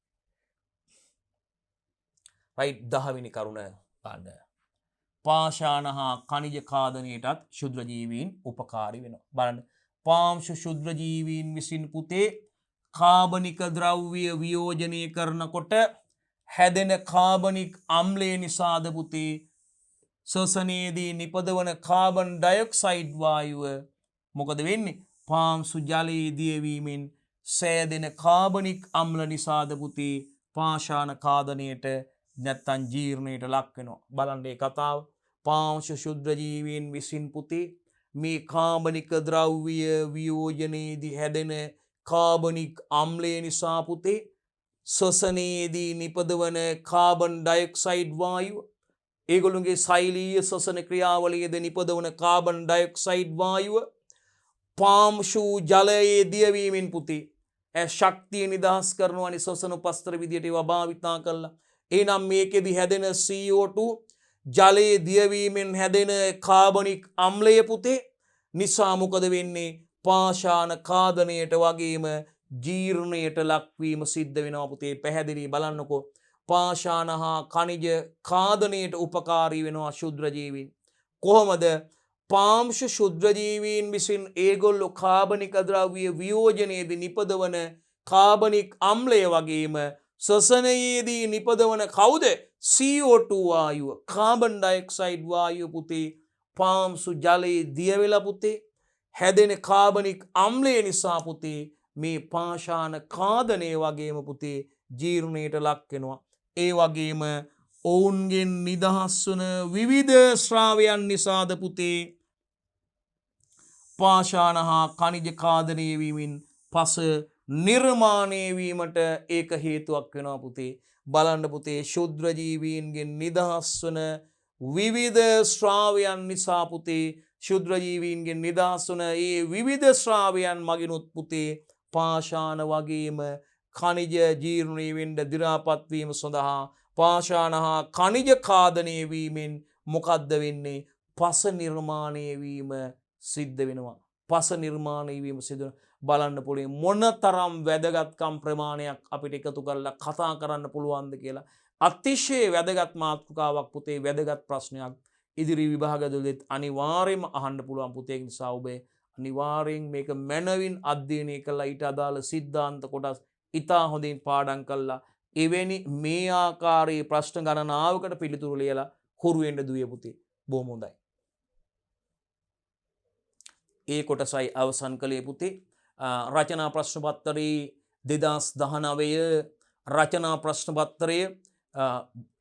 රයිට් 10 වෙනි කරුණ බලන්න. පාෂාණ හා ඛනිජ ඛාදනයටත් ශුද්‍ර ජීවීන් උපකාරී වෙනවා. බලන්න. පාංශු ශුද්‍ර ජීවීන් විසින් පුතේ කාබනික ද්‍රව්‍ය වියෝජනය කරනකොට හැදෙන කාබනික් අම්ලය නිසාද පුතේ ශ්වසනයේදී නිපදවන කාබන් ඩයොක්සයිඩ් වායුව මොකද වෙන්නේ? පාංශු ජලයේ දියවීමෙන් සෑදෙන කාබනික් අම්ල නිසාද පුතේ පාෂාණ ඛාදනයට නැත්තම් ජීර්ණයට ලක් වෙනවා. බලන්න මේ කතාව. පාංශු ශුද්‍ර ජීවීන් විසින් පුතේ මේ කාබනික ද්‍රව්‍ය වියෝජනයේදී හැදෙන කාබනික් අම්ලය නිසා පුතේ ශ්වසනයේදී නිපදවන කාබන් ඩයොක්සයිඩ් වායුව ඒගොල්ලොන්ගේ ශෛලීය ශ්වසන ක්‍රියාවලියේදී නිපදවන කාබන් ඩයොක්සයිඩ් වායුව පාංශු ජලයේ දියවීමෙන් පුතේ ශක්තිය නිදහස් කරනවානි ශ්වසන උපස්තර විදියට ඒවා භාවිතා කළා. එහෙනම් මේකෙදි හැදෙන CO2 ජලයේ දියවීමෙන් හැදෙන කාබනික් අම්ලය පුතේ නිසා මොකද වෙන්නේ? පාෂාණ ඛාදනයට වගේම ජීර්ණයට ලක්වීම සිද්ධ වෙනවා පුතේ. පැහැදිලි බලන්නකෝ. පාෂාණ හා ඛනිජ ඛාදනයට උපකාරී වෙනවා ශුද්‍ර ජීවීන්. කොහොමද? පාංශු ශුද්‍ර ජීවීන් විසින් ඒගොල්ලෝ කාබනික ද්‍රව්‍ය වියෝජනයේදී නිපදවන කාබනික් අම්ලය වගේම ශ්වසනයේදී නිපදවන කවුද? CO2 වායුව, කාබන් ඩයොක්සයිඩ් වායුව පුතේ පාංශු ජලයේ දිය වෙලා පුතේ හැදෙන කාබනික් අම්ලය නිසා පුතේ මේ පාෂාණ ඛාදනය වගේම පුතේ ජීර්ණයට ලක් වෙනවා. ඒ වගේම ඔවුන්ගෙන් නිදහස් වන විවිධ ශ්‍රාවයන් නිසාද පුතේ පාෂාණ හා ඛනිජ ඛාදනය වීමෙන් පස නිර්මාණය වීමට ඒක හේතුවක් වෙනවා පුතේ. බලන්න පුතේ ශුද්‍ර ජීවීන්ගෙන් නිදහස් වන විවිධ ශ්‍රාවයන් නිසා පුතේ ශුද්‍ර ජීවීන්ගෙන් නිදහස් වන ඒ විවිධ ශ්‍රාවයන් මගිනුත් පුතේ පාෂාණ වගේම ඛනිජ ජීර්ණය වෙන්න දි รา පත් වීම සඳහා පාෂාණ හා ඛනිජ ඛාදනය වීමෙන් මොකද්ද වෙන්නේ? පස නිර්මාණය වීම සිද්ධ වෙනවා. පස නිර්මාණය වීම සිද්ධ වෙනවා. බලන්න පුළුවන් මොනතරම් වැදගත්කම් ප්‍රමාණයක් අපිට එකතු කරලා කතා කරන්න පුළුවන්ද කියලා. අතිශය වැදගත් මාතෘකාවක් පුතේ. වැදගත් ප්‍රශ්නයක් ඉදිරි විභාගවලදීත් අනිවාර්යයෙන්ම අහන්න පුළුවන් පුතේ. ඒ නිසා ඔබ අනිවාර්යෙන් මේක මනවින් අධ්‍යයනය කළා ඊට අදාළ සිද්ධාන්ත කොටස් ඉතා හොඳින් පාඩම් කළා. එවැනි මේ ආකාරයේ ප්‍රශ්න ගණනාවකට පිළිතුරු ලියලා හුරු වෙන්න දුවේ පුතේ. බොහොම හොඳයි. ඒ කොටසයි අවසන් කළේ පුතේ. රචනා ප්‍රශ්න පත්‍රයේ 2019 රචනා ප්‍රශ්න පත්‍රයේ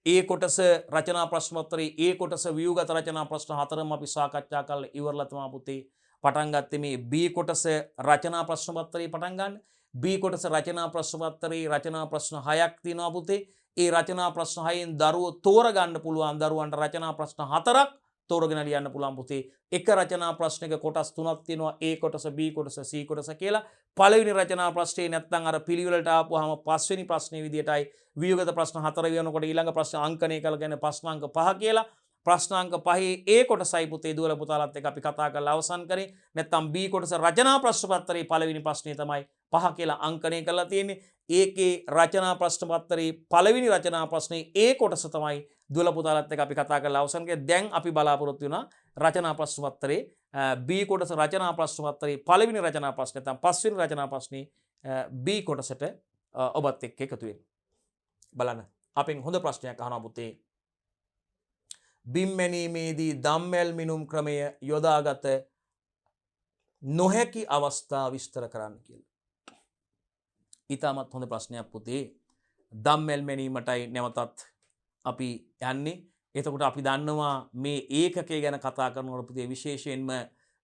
ඒ කොටස රචනා ප්‍රශ්න පත්‍රයේ ඒ කොටස ව්‍යුගත රචනා ප්‍රශ්න හතරම අපි සාකච්ඡා කරලා ඉවරලා තමයි පුතේ පටන් ගත්තේ මේ B කොටස රචනා ප්‍රශ්න පත්‍රයේ පටන් ගන්න. B කොටස රචනා ප්‍රශ්න පත්‍රයේ රචනා ප්‍රශ්න 6ක් තියෙනවා පුතේ. ඒ රචනා ප්‍රශ්න 6න් දරුවෝ තෝරගන්න පුළුවන්. දරුවන්ට රචනා ප්‍රශ්න 4ක් තෝරගෙන ලියන්න පුළුවන් පුතේ. එක රචනා ප්‍රශ්නයක කොටස් 3ක් තියෙනවා. A කොටස, B කොටස, C කොටස කියලා. පළවෙනි රචනා ප්‍රශ්නේ නැත්නම් අර පිළිවෙලට ආපුවාම පස්වෙනි ප්‍රශ්නේ විදියටයි ව්‍යුගත ප්‍රශ්න 4 වෙනකොට ඊළඟ ප්‍රශ්න අංකණය කරගෙන ප්‍රශ්නාංක 5 කියලා. ප්‍රශ්නාංක 5 A කොටසයි පුතේ දුවල පුතාලත් එක්ක අපි කතා කරලා අවසන් කරේ. නැත්නම් B කොටස රචනා ප්‍රශ්න පත්‍රයේ පළවෙනි ප්‍රශ්නේ තමයි 5 කියලා අංකණය කරලා තියෙන්නේ. ඒකේ රචනා ප්‍රශ්න පත්‍රයේ පළවෙනි රචනා ප්‍රශ්නේ ඒ කොටස තමයි දුවල පුතාලත් එක්ක අපි කතා කරලා අවසන් කරේ. දැන් අපි බලාපොරොත්තු වෙනවා රචනා ප්‍රශ්න පත්‍රයේ B කොටස රචනා ප්‍රශ්න පත්‍රයේ පළවෙනි රචනා ප්‍රශ්නේ නැත්නම් පස්වෙනි රචනා ප්‍රශ්නේ B කොටසට ඔබත් එක්ක එකතු වෙන්න. බලන්න. අපෙන් හොඳ ප්‍රශ්නයක් අහනවා පුතේ. බිම් මැනීමේදී දම්වැල් මිනුම් ක්‍රමය යොදාගත නොහැකි අවස්ථා විස්තර කරන්න කියලා. ඉතාමත් හොඳ ප්‍රශ්නයක් පුතේ. දම්වැල් මැනීමටයි නැවතත් අපි යන්නේ. එතකොට අපි දන්නවා මේ ඒකකය ගැන කතා කරනකොට පුතේ විශේෂයෙන්ම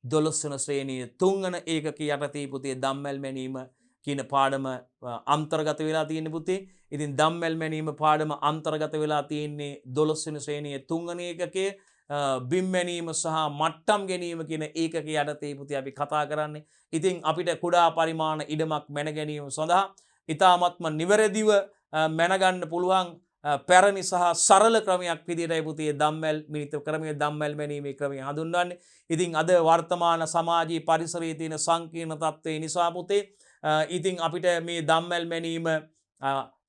12 වෙනි ශ්‍රේණියේ 3 වෙනි ඒකකයේ යටතේ පුතේ දම්වැල් මැනීම කියන පාඩම අන්තර්ගත වෙලා තියෙන්නේ පුතේ. ඉතින් දම්වැල් මැනීම පාඩම අන්තර්ගත වෙලා තියෙන්නේ 12 වෙනි ශ්‍රේණියේ 3 වෙනි ඒකකයේ බිම් මැනීම සහ මට්ටම් ගැනීම කියන ඒකකයේ යටතේ පුතේ අපි කතා කරන්නේ. ඉතින් අපිට කුඩා පරිමාණ ඉඩමක් මැන ගැනීම සඳහා ඉතාමත්ම නිවැරදිව මැනගන්න පුළුවන් පැරණි සහ සරල ක්‍රමයක් විදිහටයි පුතේ දම්වැල් මිනිත ක්‍රමයේ දම්වැල් මැනීමේ ක්‍රමය හඳුන්වන්නේ. ඉතින් අද වර්තමාන සමාජීය පරිසරයේ තියෙන සංකීර්ණ තත්ත්වය නිසා පුතේ ඉතින් අපිට මේ දම්වැල් මැනීම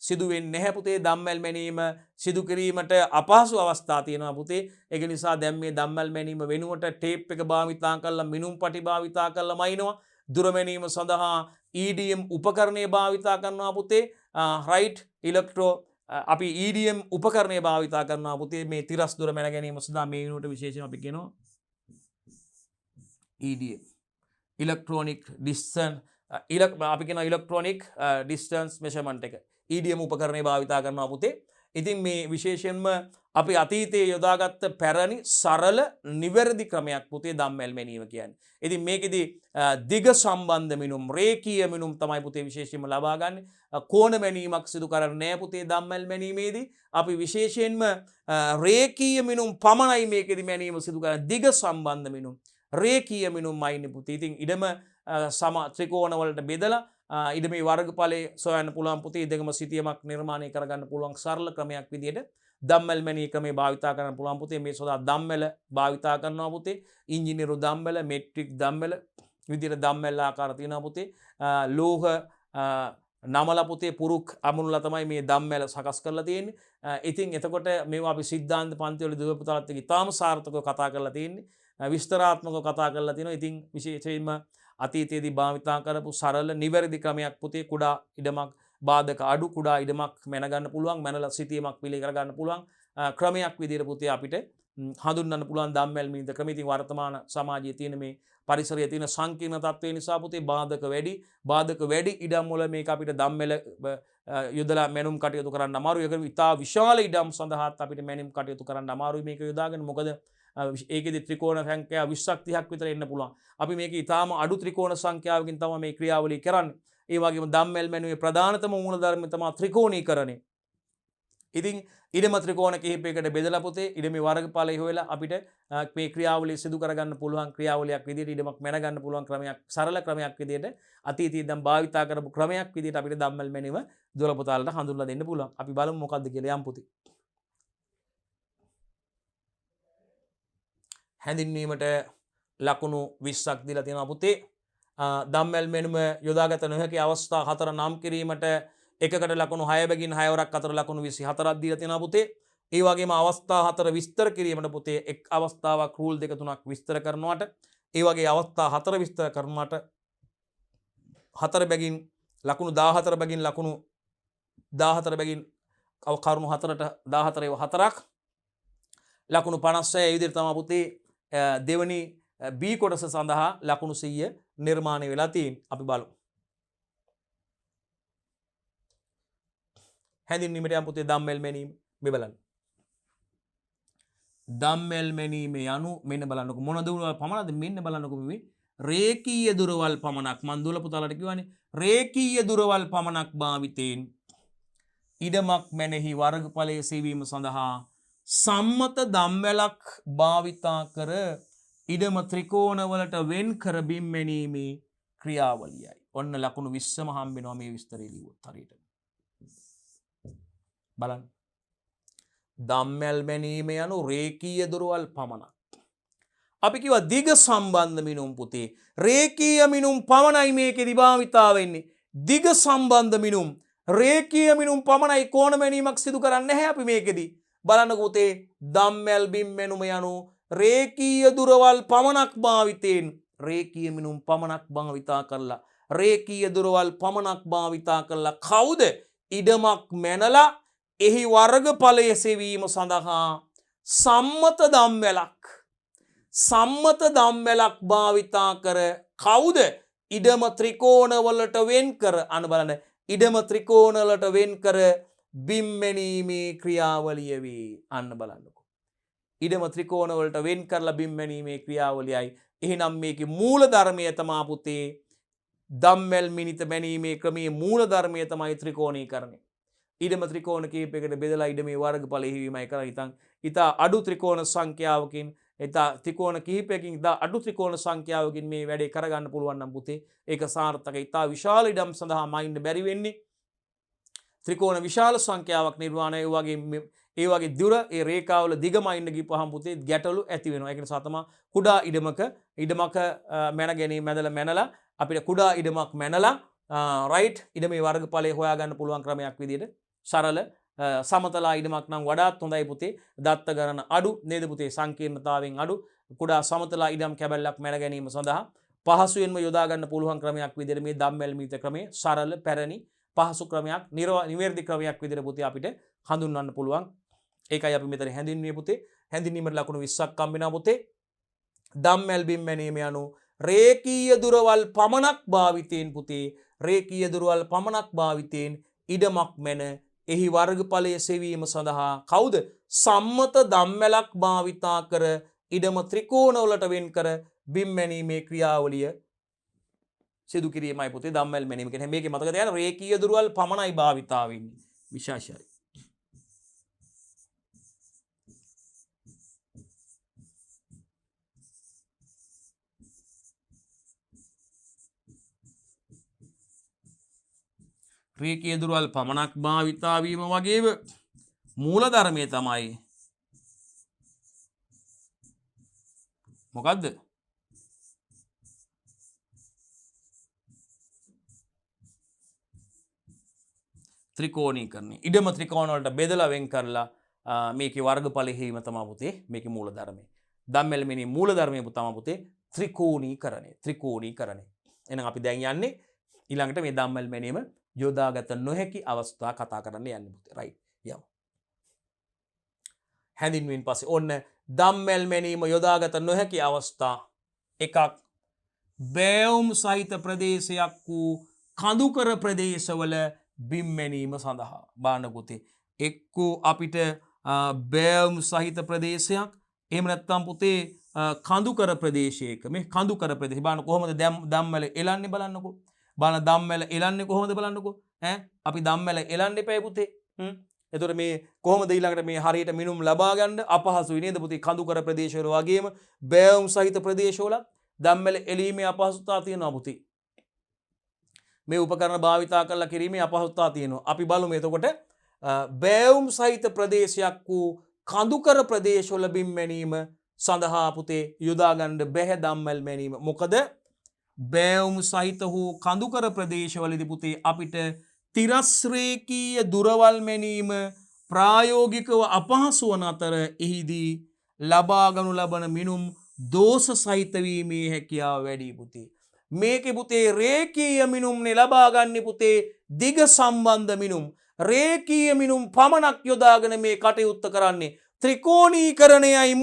සිදු වෙන්නේ නැහැ පුතේ. දම්වැල් මැනීම සිදු කිරීමට අපහසු අවස්ථා තියෙනවා පුතේ. ඒක නිසා දැන් මේ දම්වැල් මැනීම වෙනුවට ටේප් එක භාවිතා කරලා මිනුම් පටි භාවිතා කරලා මයින්නවා. දුර මැනීම සඳහා EDM උපකරණය භාවිතා කරනවා පුතේ. රයිට් ඉලෙක්ට්‍රෝ අපි EDM උපකරණය භාවිතා කරනවා පුතේ මේ තිරස් දුර මැන ගැනීම සඳහා මේ වෙනුවට විශේෂයෙන් අපි කියනවා EDM ඉලෙක්ට්‍රොනික ඩිස්ටන්ස් අපි කියන ඉලෙක්ට්‍රොනික ඩිස්ටන්ස් මෙෂර්මන්ට් එක EDM උපකරණය භාවිතා කරනවා පුතේ. ඉතින් මේ විශේෂයෙන්ම අපි අතීතයේ යොදාගත්ත පැරණි සරල නිවැරදි ක්‍රමයක් පුතේ දම්වැල් මැනීම කියන්නේ. ඉතින් මේකෙදි දිග සම්බන්ධ මිනුම් රේඛීය මිනුම් තමයි පුතේ විශේෂයෙන්ම ලබා ගන්න. කෝණ මැනීමක් සිදු කරන්නේ නැහැ පුතේ දම්වැල් මැනීමේදී. අපි විශේෂයෙන්ම රේඛීය මිනුම් පමණයි මේකෙදි මැනීම සිදු කරන්නේ. දිග සම්බන්ධ මිනුම් රේඛීය මිනුම්මයි ඉන්නේ පුතේ. ඉතින් ඉඩම සම ත්‍රිකෝණ වලට බෙදලා ඉඩමේ වර්ගඵලයේ සොයන්න පුළුවන් පුතේ. දෙකම සිතියමක් නිර්මාණය කරගන්න පුළුවන් සරල ක්‍රමයක් විදිහට දම්වැල් මැනීම ක්‍රමේ භාවිතා කරන්න පුළුවන් පුතේ. මේ සඳහා දම්වැල භාවිතා කරනවා පුතේ. ඉංජිනේරු දම්වැල, මෙට්‍රික් දම්වැල විදිහට දම්වැල් ආකාර තියෙනවා පුතේ. ලෝහ නමල පුතේ පුරුක් අමුණලා තමයි මේ දම්වැල සකස් කරලා තියෙන්නේ. ඉතින් එතකොට මේවා අපි සිද්ධාන්ත පන්ති වල දුව පුතාලත් එක්ක ඉතාම සාර්ථකව කතා කරලා තියෙන්නේ. විස්තරාත්මකව කතා කරලා තිනවා. ඉතින් විශේෂයෙන්ම අතීතයේදී භාවිතා කරපු සරල නිවැරදි ක්‍රමයක් පුතේ. කුඩා ඉඩමක් බාධක අඩු කුඩා ඉඩමක් මැනගන්න පුළුවන් මැනලා සිතියමක් පිළි කරගන්න පුළුවන් ක්‍රමයක් විදිහට පුතේ අපිට හඳුන්වන්න පුළුවන් දම්වැල් මිනිත ක්‍රම. ඉතින් වර්තමාන සමාජයේ තියෙන මේ පරිසරයේ තියෙන සංකීර්ණ තත්ත්වය නිසා පුතේ බාධක වැඩි ඉඩම් වල මේක අපිට දම්වැල් යොදලා මැනුම් කටයුතු කරන්න අමාරුයි. ඒක ඉතා විශාල ඉඩම් සඳහාත් අපිට මැනුම් කටයුතු කරන්න අමාරුයි මේක යොදාගෙන. මොකද ඒකෙදි ත්‍රිකෝණ සංඛ්‍යා 20ක් 30ක් විතර එන්න පුළුවන්. අපි මේක ඉතාම අඩු ත්‍රිකෝණ සංඛ්‍යාවකින් තමයි මේ ක්‍රියාවලිය කරන්නේ. ඒ වගේම දම්වැල් මැනුවේ ප්‍රධානතම මූලධර්මය තමයි ත්‍රිකෝණීකරණය. ඉතින් ඉඩම ත්‍රිකෝණ කිහිපයකට බෙදලා පුතේ ඉඩමේ වර්ගඵලය හොයලා අපිට මේ ක්‍රියාවලිය සිදු කරගන්න පුළුවන් ක්‍රියාවලියක් විදිහට ඉඩමක් මැනගන්න පුළුවන් ක්‍රමයක් සරල ක්‍රමයක් විදිහට අතීතයේ ඉඳන් භාවිතා කරපු ක්‍රමයක් විදිහට අපිට දම්වැල් මැනීම දුවල පුතාලට හඳුන්වලා දෙන්න පුළුවන්. අපි බලමු මොකක්ද කියලා යම් පුතේ. හැඳින්වීමට ලකුණු 20ක් දීලා තියෙනවා පුතේ. දම්වැල් මැනුම යොදාගත නොහැකි අවස්ථා 4 නම් කිරීමට එකකට ලකුණු 6 බැගින් 6 වරක් අතර ලකුණු 24ක් දීලා තියෙනවා පුතේ. ඒ වගේම අවස්ථා 4 විස්තර කිරීමට පුතේ එක් අවස්ථාවක් රූල් 2 3ක් විස්තර කරනවාට ඒ වගේ අවස්ථා 4 විස්තර කරනවාට 4 බැගින් ලකුණු 14 බැගින් ලකුණු 14 බැගින් කරුණු 4ට 14 4ක් ලකුණු 56 ඒ විදිහට තමයි පුතේ දෙවනි B කොටස සඳහා ලකුණු 100 නිර්මාණය වෙලා තියෙන්නේ. අපි බලමු. හැඳින්වීමට යම් පුතේ දම්වැල් මැනීම මේ බලන්න. දම්වැල් මැනීම යනු මෙන්න බලන්නකො මොන දුරවල් පමණද මෙන්න බලන්නකො මේ රේඛීය දුරවල් පමණක් මන් දුවල පුතාලට කියවනේ රේඛීය දුරවල් පමණක් භාවිතයෙන් ඉඩමක් මැනෙහි වර්ගඵලයේ සෙවීම සඳහා සම්මත දම්වැලක් භාවිතා කර ඉඩම ත්‍රිකෝණ වලට වෙන් කර බිම් මැනීමේ ක්‍රියාවලියයි. ඔන්න ලකුණු 20ම හම්බ වෙනවා මේ විස්තරය ලියුවොත් හරියට. බලන්න. දම්වැල් මැනීම යනු රේඛීය දුරවල් පමණක්. අපි කිව්වා දිග සම්බන්ධ මිනුම් පුතේ. රේඛීය මිනුම් පමණයි මේකෙදි භාවිතා වෙන්නේ. දිග සම්බන්ධ මිනුම් රේකීය මිනුම් පමණයි කෝණ මැනීමක් සිදු කරන්නේ නැහැ අපි මේකෙදී. බලන්නකෝ පුතේ දම්මැල් බිම් මැනුම යනු රේකීය දුරවල් පමණක් භාවිතයෙන් රේකීය මිනුම් පමණක් භාවිතා කරලා රේකීය දුරවල් පමණක් භාවිතා කරලා කවුද ඉඩමක් මැනලා එහි වර්ගඵලය සෙවීම සඳහා සම්මත දම්වැලක් භාවිතා කර කවුද ඉඩම ත්‍රිකෝණවලට වෙන් කර අන්න බලන්න ඉඩම ත්‍රිකෝණවලට වෙන් කර බිම් මැනීමේ ක්‍රියාවලිය වේ. අන්න බලන්නකෝ. ඉඩම ත්‍රිකෝණවලට වෙන් කරලා බිම් මැනීමේ ක්‍රියාවලියයි. එහෙනම් මේකේ මූල ධර්මය තමයි පුතේ දම්මැල් මිනිත මැනීමේ ක්‍රමයේ මූල ධර්මය තමයි ත්‍රිකෝණීකරණය. ඉඩම ත්‍රිකෝණ කීපයකට බෙදලා ඉඩමේ වර්ගඵල හිවීමයි කරා. ඉතා අඩු ත්‍රිකෝණ සංඛ්‍යාවකින් ඉතා ත්‍රිකෝණ කිහිපයකින් ඉතා අඩු ත්‍රිකෝණ සංඛ්‍යාවකින් මේ වැඩේ කරගන්න පුළුවන් නම් පුතේ ඒක සාර්ථකයි. ඉතා විශාල ඉඩම් සඳහා මයින්ඩ් බැරි වෙන්නේ ත්‍රිකෝණ විශාල සංඛ්‍යාවක් නිර්මාණය ඒ වගේ දුර ඒ රේඛාවල දිග මයින්ඩ් ගිහපුවාම පුතේ ගැටලු ඇති වෙනවා. ඒක නිසා තමයි කුඩා ඉඩමක මැන ගැනීම මැනලා අපිට කුඩා ඉඩමක් මැනලා රයිට් ඉඩමේ වර්ගඵලය හොයාගන්න පුළුවන් ක්‍රමයක් විදිහට සරල සමතලා ඉඩමක් නම් වඩාත් හොඳයි පුතේ. දත්ත ගණන අඩු නේද පුතේ සංකීර්ණතාවයෙන් අඩු කුඩා සමතලා ඉඩම් කැබැල්ලක් මැන ගැනීම සඳහා පහසුවෙන්ම යොදා ගන්න පුළුවන් ක්‍රමයක් විදිහට මේ දම්වැල් මිනිත ක්‍රමය සරල පැරණි පහසු ක්‍රමයක් නිවැරදි ක්‍රමයක් විදිහට පුතේ අපිට හඳුන්වන්න පුළුවන්. ඒකයි අපි මෙතන හැඳින්වුවේ පුතේ. හැඳින්වීමේ ලකුණු 20ක් හම්බ වෙනවා පුතේ. දම්වැල් බිම් මැනීම යනු රේකීය දුරවල් පමණක් භාවිතයෙන් පුතේ රේකීය දුරවල් පමණක් භාවිතයෙන් ඉඩමක් මැන එහි වර්ගඵලය සෙවීම සඳහා කවුද සම්මත දම්වැලක් භාවිතා කර ඉඩම ත්‍රිකෝණවලට වෙන් කර බිම් මැනීමේ ක්‍රියාවලිය සිදු කිරීමයි පුතේ දම්වැල් මැනීම කියන්නේ. මේකේ මතක තියාගන්න රේකීය දුරවල් පමණයි භාවිතා වෙන්නේ. විශේෂයි. රේකීය දුරවල් පමණක් භාවිතා වීම වගේම මූල ධර්මයේ තමයි මොකද්ද? ත්‍රිකෝණීකරණය. ඉඩම ත්‍රිකෝණ වලට බෙදලා වෙන් කරලා මේකේ වර්ගඵල හේම තමයි පුතේ මේකේ මූල ධර්මය. දම්වැල් මිනී මූල ධර්මයේ තමයි පුතේ ත්‍රිකෝණීකරණය. එහෙනම් අපි දැන් යන්නේ ඊළඟට මේ දම්වැල් මැනීම යොදාගත නොහැකි අවස්ථා කතා කරන්න යන්නේ පුතේ. රයිට්. යමු. හැඳින්වීමෙන් පස්සේ ඔන්න දම්වැල් මැනීම යොදාගත නොහැකි අවස්ථා එකක් බෑවුම් සහිත ප්‍රදේශයක් වූ කඳුකර ප්‍රදේශවල බිම් මැනීම සඳහා බාන පුතේ එක්කෝ අපිට බෑවුම් සහිත ප්‍රදේශයක් එහෙම නැත්නම් පුතේ කඳුකර ප්‍රදේශයක මේ කඳුකර ප්‍රදේශය බාන කොහොමද දම්වැල එලන්නේ බලන්නකෝ. බාන දම්වැල එලන්නේ කොහොමද බලන්නකෝ. අපි දම්වැල එලන්න එපා පුතේ. එතකොට මේ කොහොමද ඊළඟට මේ හරියට මිනුම් ලබා ගන්න අපහසුයි නේද පුතේ. කඳුකර ප්‍රදේශවල වගේම බෑවුම් සහිත ප්‍රදේශවල දම්වැල එලීමේ අපහසුතාව තියෙනවා පුතේ. මේ උපකරණ භාවිතා කරලා කිරීමේ අපහසුතාව තියෙනවා. අපි බලමු එතකොට බෑවුම් සහිත ප්‍රදේශයක් වූ කඳුකර ප්‍රදේශවල බිම් මැනීම සඳහා පුතේ යොදා ගන්න බැහැ දම්වැල් මැනීම. මොකද බෑවුම් සහිත වූ කඳුකර ප්‍රදේශවලදී පුතේ අපිට තිරස්රේකීය දුරවල් මැනීම ප්‍රායෝගිකව අපහසු වන අතර එහිදී ලබා ගනු ලබන මිනුම් දෝෂ සහිත වීමේ හැකියාව වැඩි පුතේ. මේකේ පුතේ රේකීය මිනුම්නේ ලබා ගන්න පුතේ දිග සම්බන්ධ මිනුම් රේකීය මිනුම් පමණක් යොදාගෙන මේ කටයුත්ත කරන්නේ ත්‍රිකෝණීකරණයයි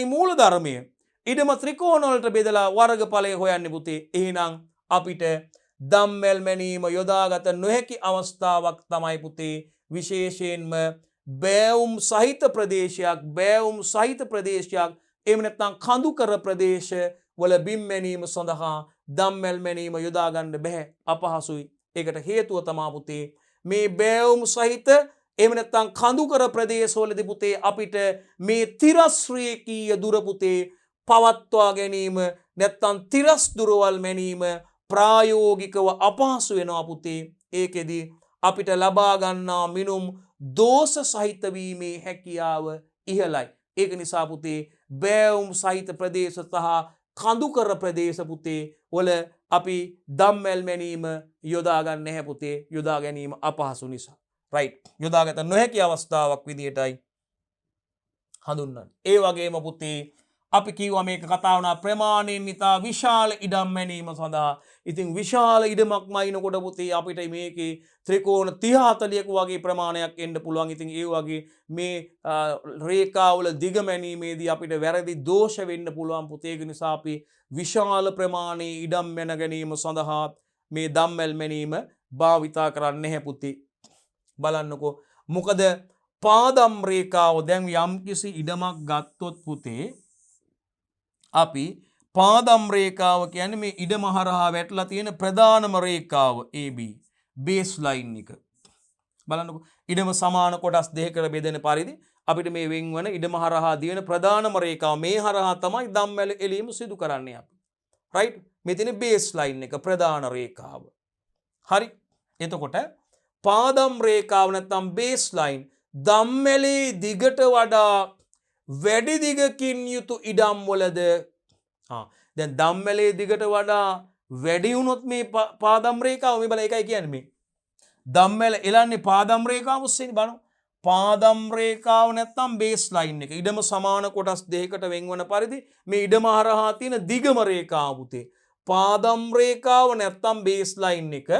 මූල ධර්මය. ඉඩම ත්‍රිකෝණ වලට බෙදලා වර්ගඵලය හොයන්නේ පුතේ. එහෙනම් අපිට දම්වැල් මැනීම යොදාගත නොහැකි අවස්ථාවක් තමයි පුතේ විශේෂයෙන්ම බෑවුම් සහිත ප්‍රදේශයක් එහෙම නැත්නම් කඳුකර ප්‍රදේශ වල බිම් මැනීම සඳහා දම්වැල් මැනීම යොදා ගන්න බෑ අපහසුයි. ඒකට හේතුව තමයි පුතේ මේ බෑවුම් සහිත එහෙම නැත්නම් කඳුකර ප්‍රදේශවලදී පුතේ අපිට මේ තිරස්රේකීය දුර පුතේ පවත්වා ගැනීම නැත්නම් තිරස් දුරවල් මැනීම ප්‍රායෝගිකව අපහසු වෙනවා පුතේ. ඒකෙදි අපිට ලබා ගන්නා මිනුම් දෝෂ සහිත වීමේ හැකියාව ඉහළයි. ඒක නිසා පුතේ බෑවුම් සහිත ප්‍රදේශ සහ කඳු කර ප්‍රදේශ පුතේ වල අපි දම්වැල් මැනීම යොදා ගන්න නැහැ පුතේ. යොදා ගැනීම අපහසු නිසා. රයිට්. යොදාගත නොහැකි අවස්ථාවක් විදියටයි හඳුන්වන්නේ. ඒ වගේම පුතේ අපි කිව්වා මේක කතා වුණා ප්‍රමාණයෙන් ඉතා විශාල ඉඩම් මැනීම සඳහා. ඉතින් විශාල ඉඩමක් මයින්කොට පුතේ අපිට මේකේ ත්‍රිකෝණ 30 40ක වගේ ප්‍රමාණයක් එන්න පුළුවන්. ඉතින් ඒ වගේ මේ රේඛාවල දිග මැනීමේදී අපිට වැරදි දෝෂ වෙන්න පුළුවන් පුතේ. ඒ නිසා අපි විශාල ප්‍රමාණයේ ඉඩම් මැන ගැනීම සඳහා මේ දම්වැල් මැනීම භාවිතා කරන්නේ නැහැ පුතේ. බලන්නකෝ මොකද පාදම් රේඛාව දැන් යම්කිසි ඉඩමක් ගත්තොත් පුතේ අපි පාදම් රේඛාව කියන්නේ මේ ඉඩම හරහා වැටලා තියෙන ප්‍රධානම රේඛාව AB බේස් ලයින් එක. බලන්නකෝ ඉඩම සමාන කොටස් දෙකකට බෙදෙන පරිදි අපිට මේ වෙන්වන ඉඩම හරහා දිවෙන ප්‍රධානම රේඛාව මේ හරහා තමයි දම්වැල් එලීම සිදු කරන්නේ අපි. රයිට් මේ තියෙන බේස් ලයින් එක ප්‍රධාන රේඛාව. හරි. එතකොට පාදම් රේඛාව නැත්නම් බේස් ලයින් දම්වැලේ දිගට වඩා වැඩි දිගකින් යුතු ඉඩම් වලද දැන් දම්වැලේ දිගට වඩා වැඩි වුණොත් මේ පාදම් රේඛාව මේ බලන්න ඒකයි කියන්නේ මේ දම්වැල එලන්නේ පාදම් රේඛාව ඔස්සේනේ බලන්න පාදම් රේඛාව නැත්නම් බේස් ලයින් එක ඉඩම සමාන කොටස් දෙකකට වෙන්වන පරිදි මේ ඉඩම හරහා තියෙන දිගම රේඛාව පුතේ පාදම් රේඛාව නැත්නම් බේස් ලයින් එක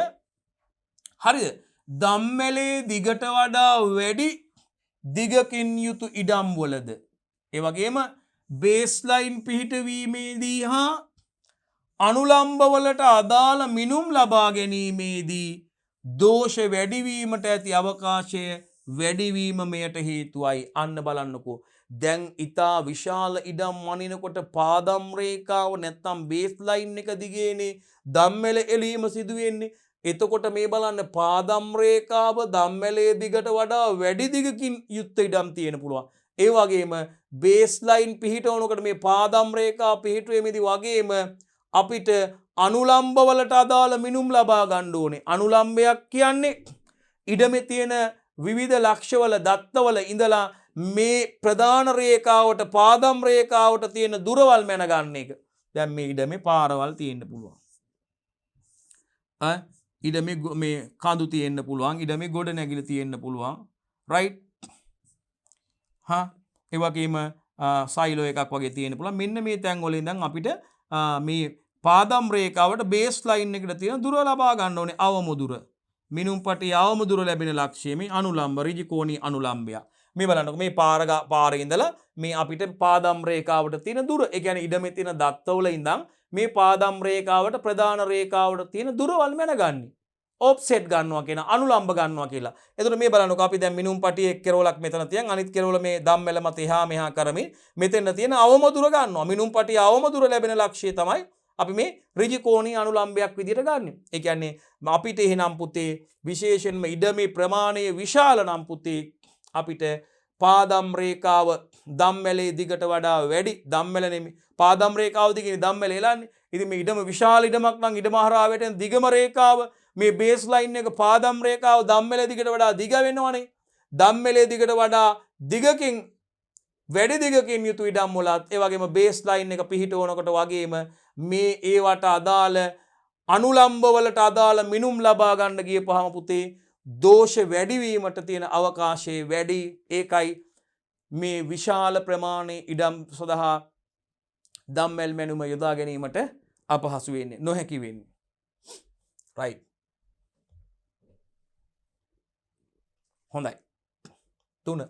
හරිද දම්වැලේ දිගට වඩා වැඩි දිගකින් යුතු ඉඩම් වලද ඒ වගේම බේස් ලයින් පිහිටවීමේදී හා අනුලම්බ වලට අදාළ මිනුම් ලබා ගැනීමේදී දෝෂ වැඩිවීමට ඇති අවකාශය වැඩිවීම මෙයට හේතුවයි. අන්න බලන්නකෝ දැන් ඉතා විශාල ඉඩම් වනිනකොට පාදම් රේඛාව නැත්තම් බේස් ලයින් එක දිගේනේ දම්වැල එලීම සිදු වෙන්නේ. එතකොට මේ බලන්න පාදම් රේඛාව දම්වැලේ දිගට වඩා වැඩි දිගකින් යුක්ත ඉඩම් තියෙන පුළුවන්. ඒ වගේම බේස් ලයින් පිහිටවනකොට මේ පාදම් රේඛාව පිහිටුවීමේදී වගේම අපිට අනුලම්බ වලට අදාළ මිනුම් ලබා ගන්න ඕනේ. අනුලම්බයක් කියන්නේ ඉඩමේ තියෙන විවිධ ලක්ෂවල දත්තවල ඉඳලා මේ ප්‍රධාන රේඛාවට පාදම් රේඛාවට තියෙන දුරවල් මැන ගන්න එක. දැන් මේ ඉඩමේ පාරවල් තියෙන්න පුළුවන්. ඉඩමේ මේ කඳු තියෙන්න පුළුවන්. ඉඩමේ ගොඩ නැගිලි තියෙන්න පුළුවන්. රයිට්. ඒ වගේම සයිලෝ එකක් වගේ තියෙන්න පුළුවන්. මෙන්න මේ තැන් වල ඉඳන් අපිට මේ පාදම් රේඛාවට බේස් ලයින් එකට තියෙන දුර ලබා ගන්න ඕනේ අවම දුර. මිනුම් පටි අවම දුර ලැබෙන ලක්ෂ්‍යය මේ අනුලම්බ ඍජුකෝණී අනුලම්බය. මේ බලන්නකො මේ පාරේ ඉඳලා මේ අපිට පාදම් රේඛාවට තියෙන දුර. ඒ කියන්නේ ඉඩමේ තියෙන දත්තවල ඉඳන් මේ පාදම් රේඛාවට ප්‍රධාන රේඛාවට තියෙන දුරවල් මැනගන්නේ. ඔෆ්සෙට් ගන්නවා කියන අනුලම්බ ගන්නවා කියලා. එතකොට මේ බලන්නකො අපි දැන් මිනුම් පටියේ එක් කෙරවලක් මෙතන තියන් අනිත් කෙරවල මේ දම්වැල මත එහා මෙහා කරමින් මෙතෙන් තියෙන අවම දුර ගන්නවා. මිනුම් පටියේ අවම දුර ලැබෙන ලක්ෂ්‍යය තමයි අපි මේ ඍජුකෝණී අනුලම්බයක් විදිහට ගන්නෙ. ඒ කියන්නේ අපිට එහෙනම් පුතේ විශේෂයෙන්ම ඉඩමේ ප්‍රමාණය විශාල නම් පුතේ අපිට පාදම් රේඛාව දම්වැලේ දිගට වඩා වැඩි දම්වැල නෙමෙයි පාදම් රේඛාව දිගේ දම්වැල එලන්නේ. ඉතින් මේ ඉඩම විශාල ඉඩමක් නම් ඉඩම හරහා වැටෙන දිගම රේඛාව මේ බේස් ලයින් එක පාදම් රේඛාව දම්වැල දිගට වඩා දිග වෙනවනේ. දම්වැලේ දිගට වඩා දිගකින් වැඩි දිගකින් යුතු ඉඩම් වලත් ඒ වගේම බේස් ලයින් එක පිහිටවනකොට වගේම මේ ඒවට අදාළ අනුලම්බ වලට අදාළ මිනුම් ලබා ගන්න ගියපහම පුතේ දෝෂ වැඩිවීමට තියෙන අවකාශය වැඩි. ඒකයි මේ විශාල ප්‍රමාණයේ ඉඩම් සඳහා දම්වැල් මැනුම යොදා ගැනීමට අපහසු වෙන්නේ නොහැකි වෙන්නේ. රයිට්. හොඳයි. 3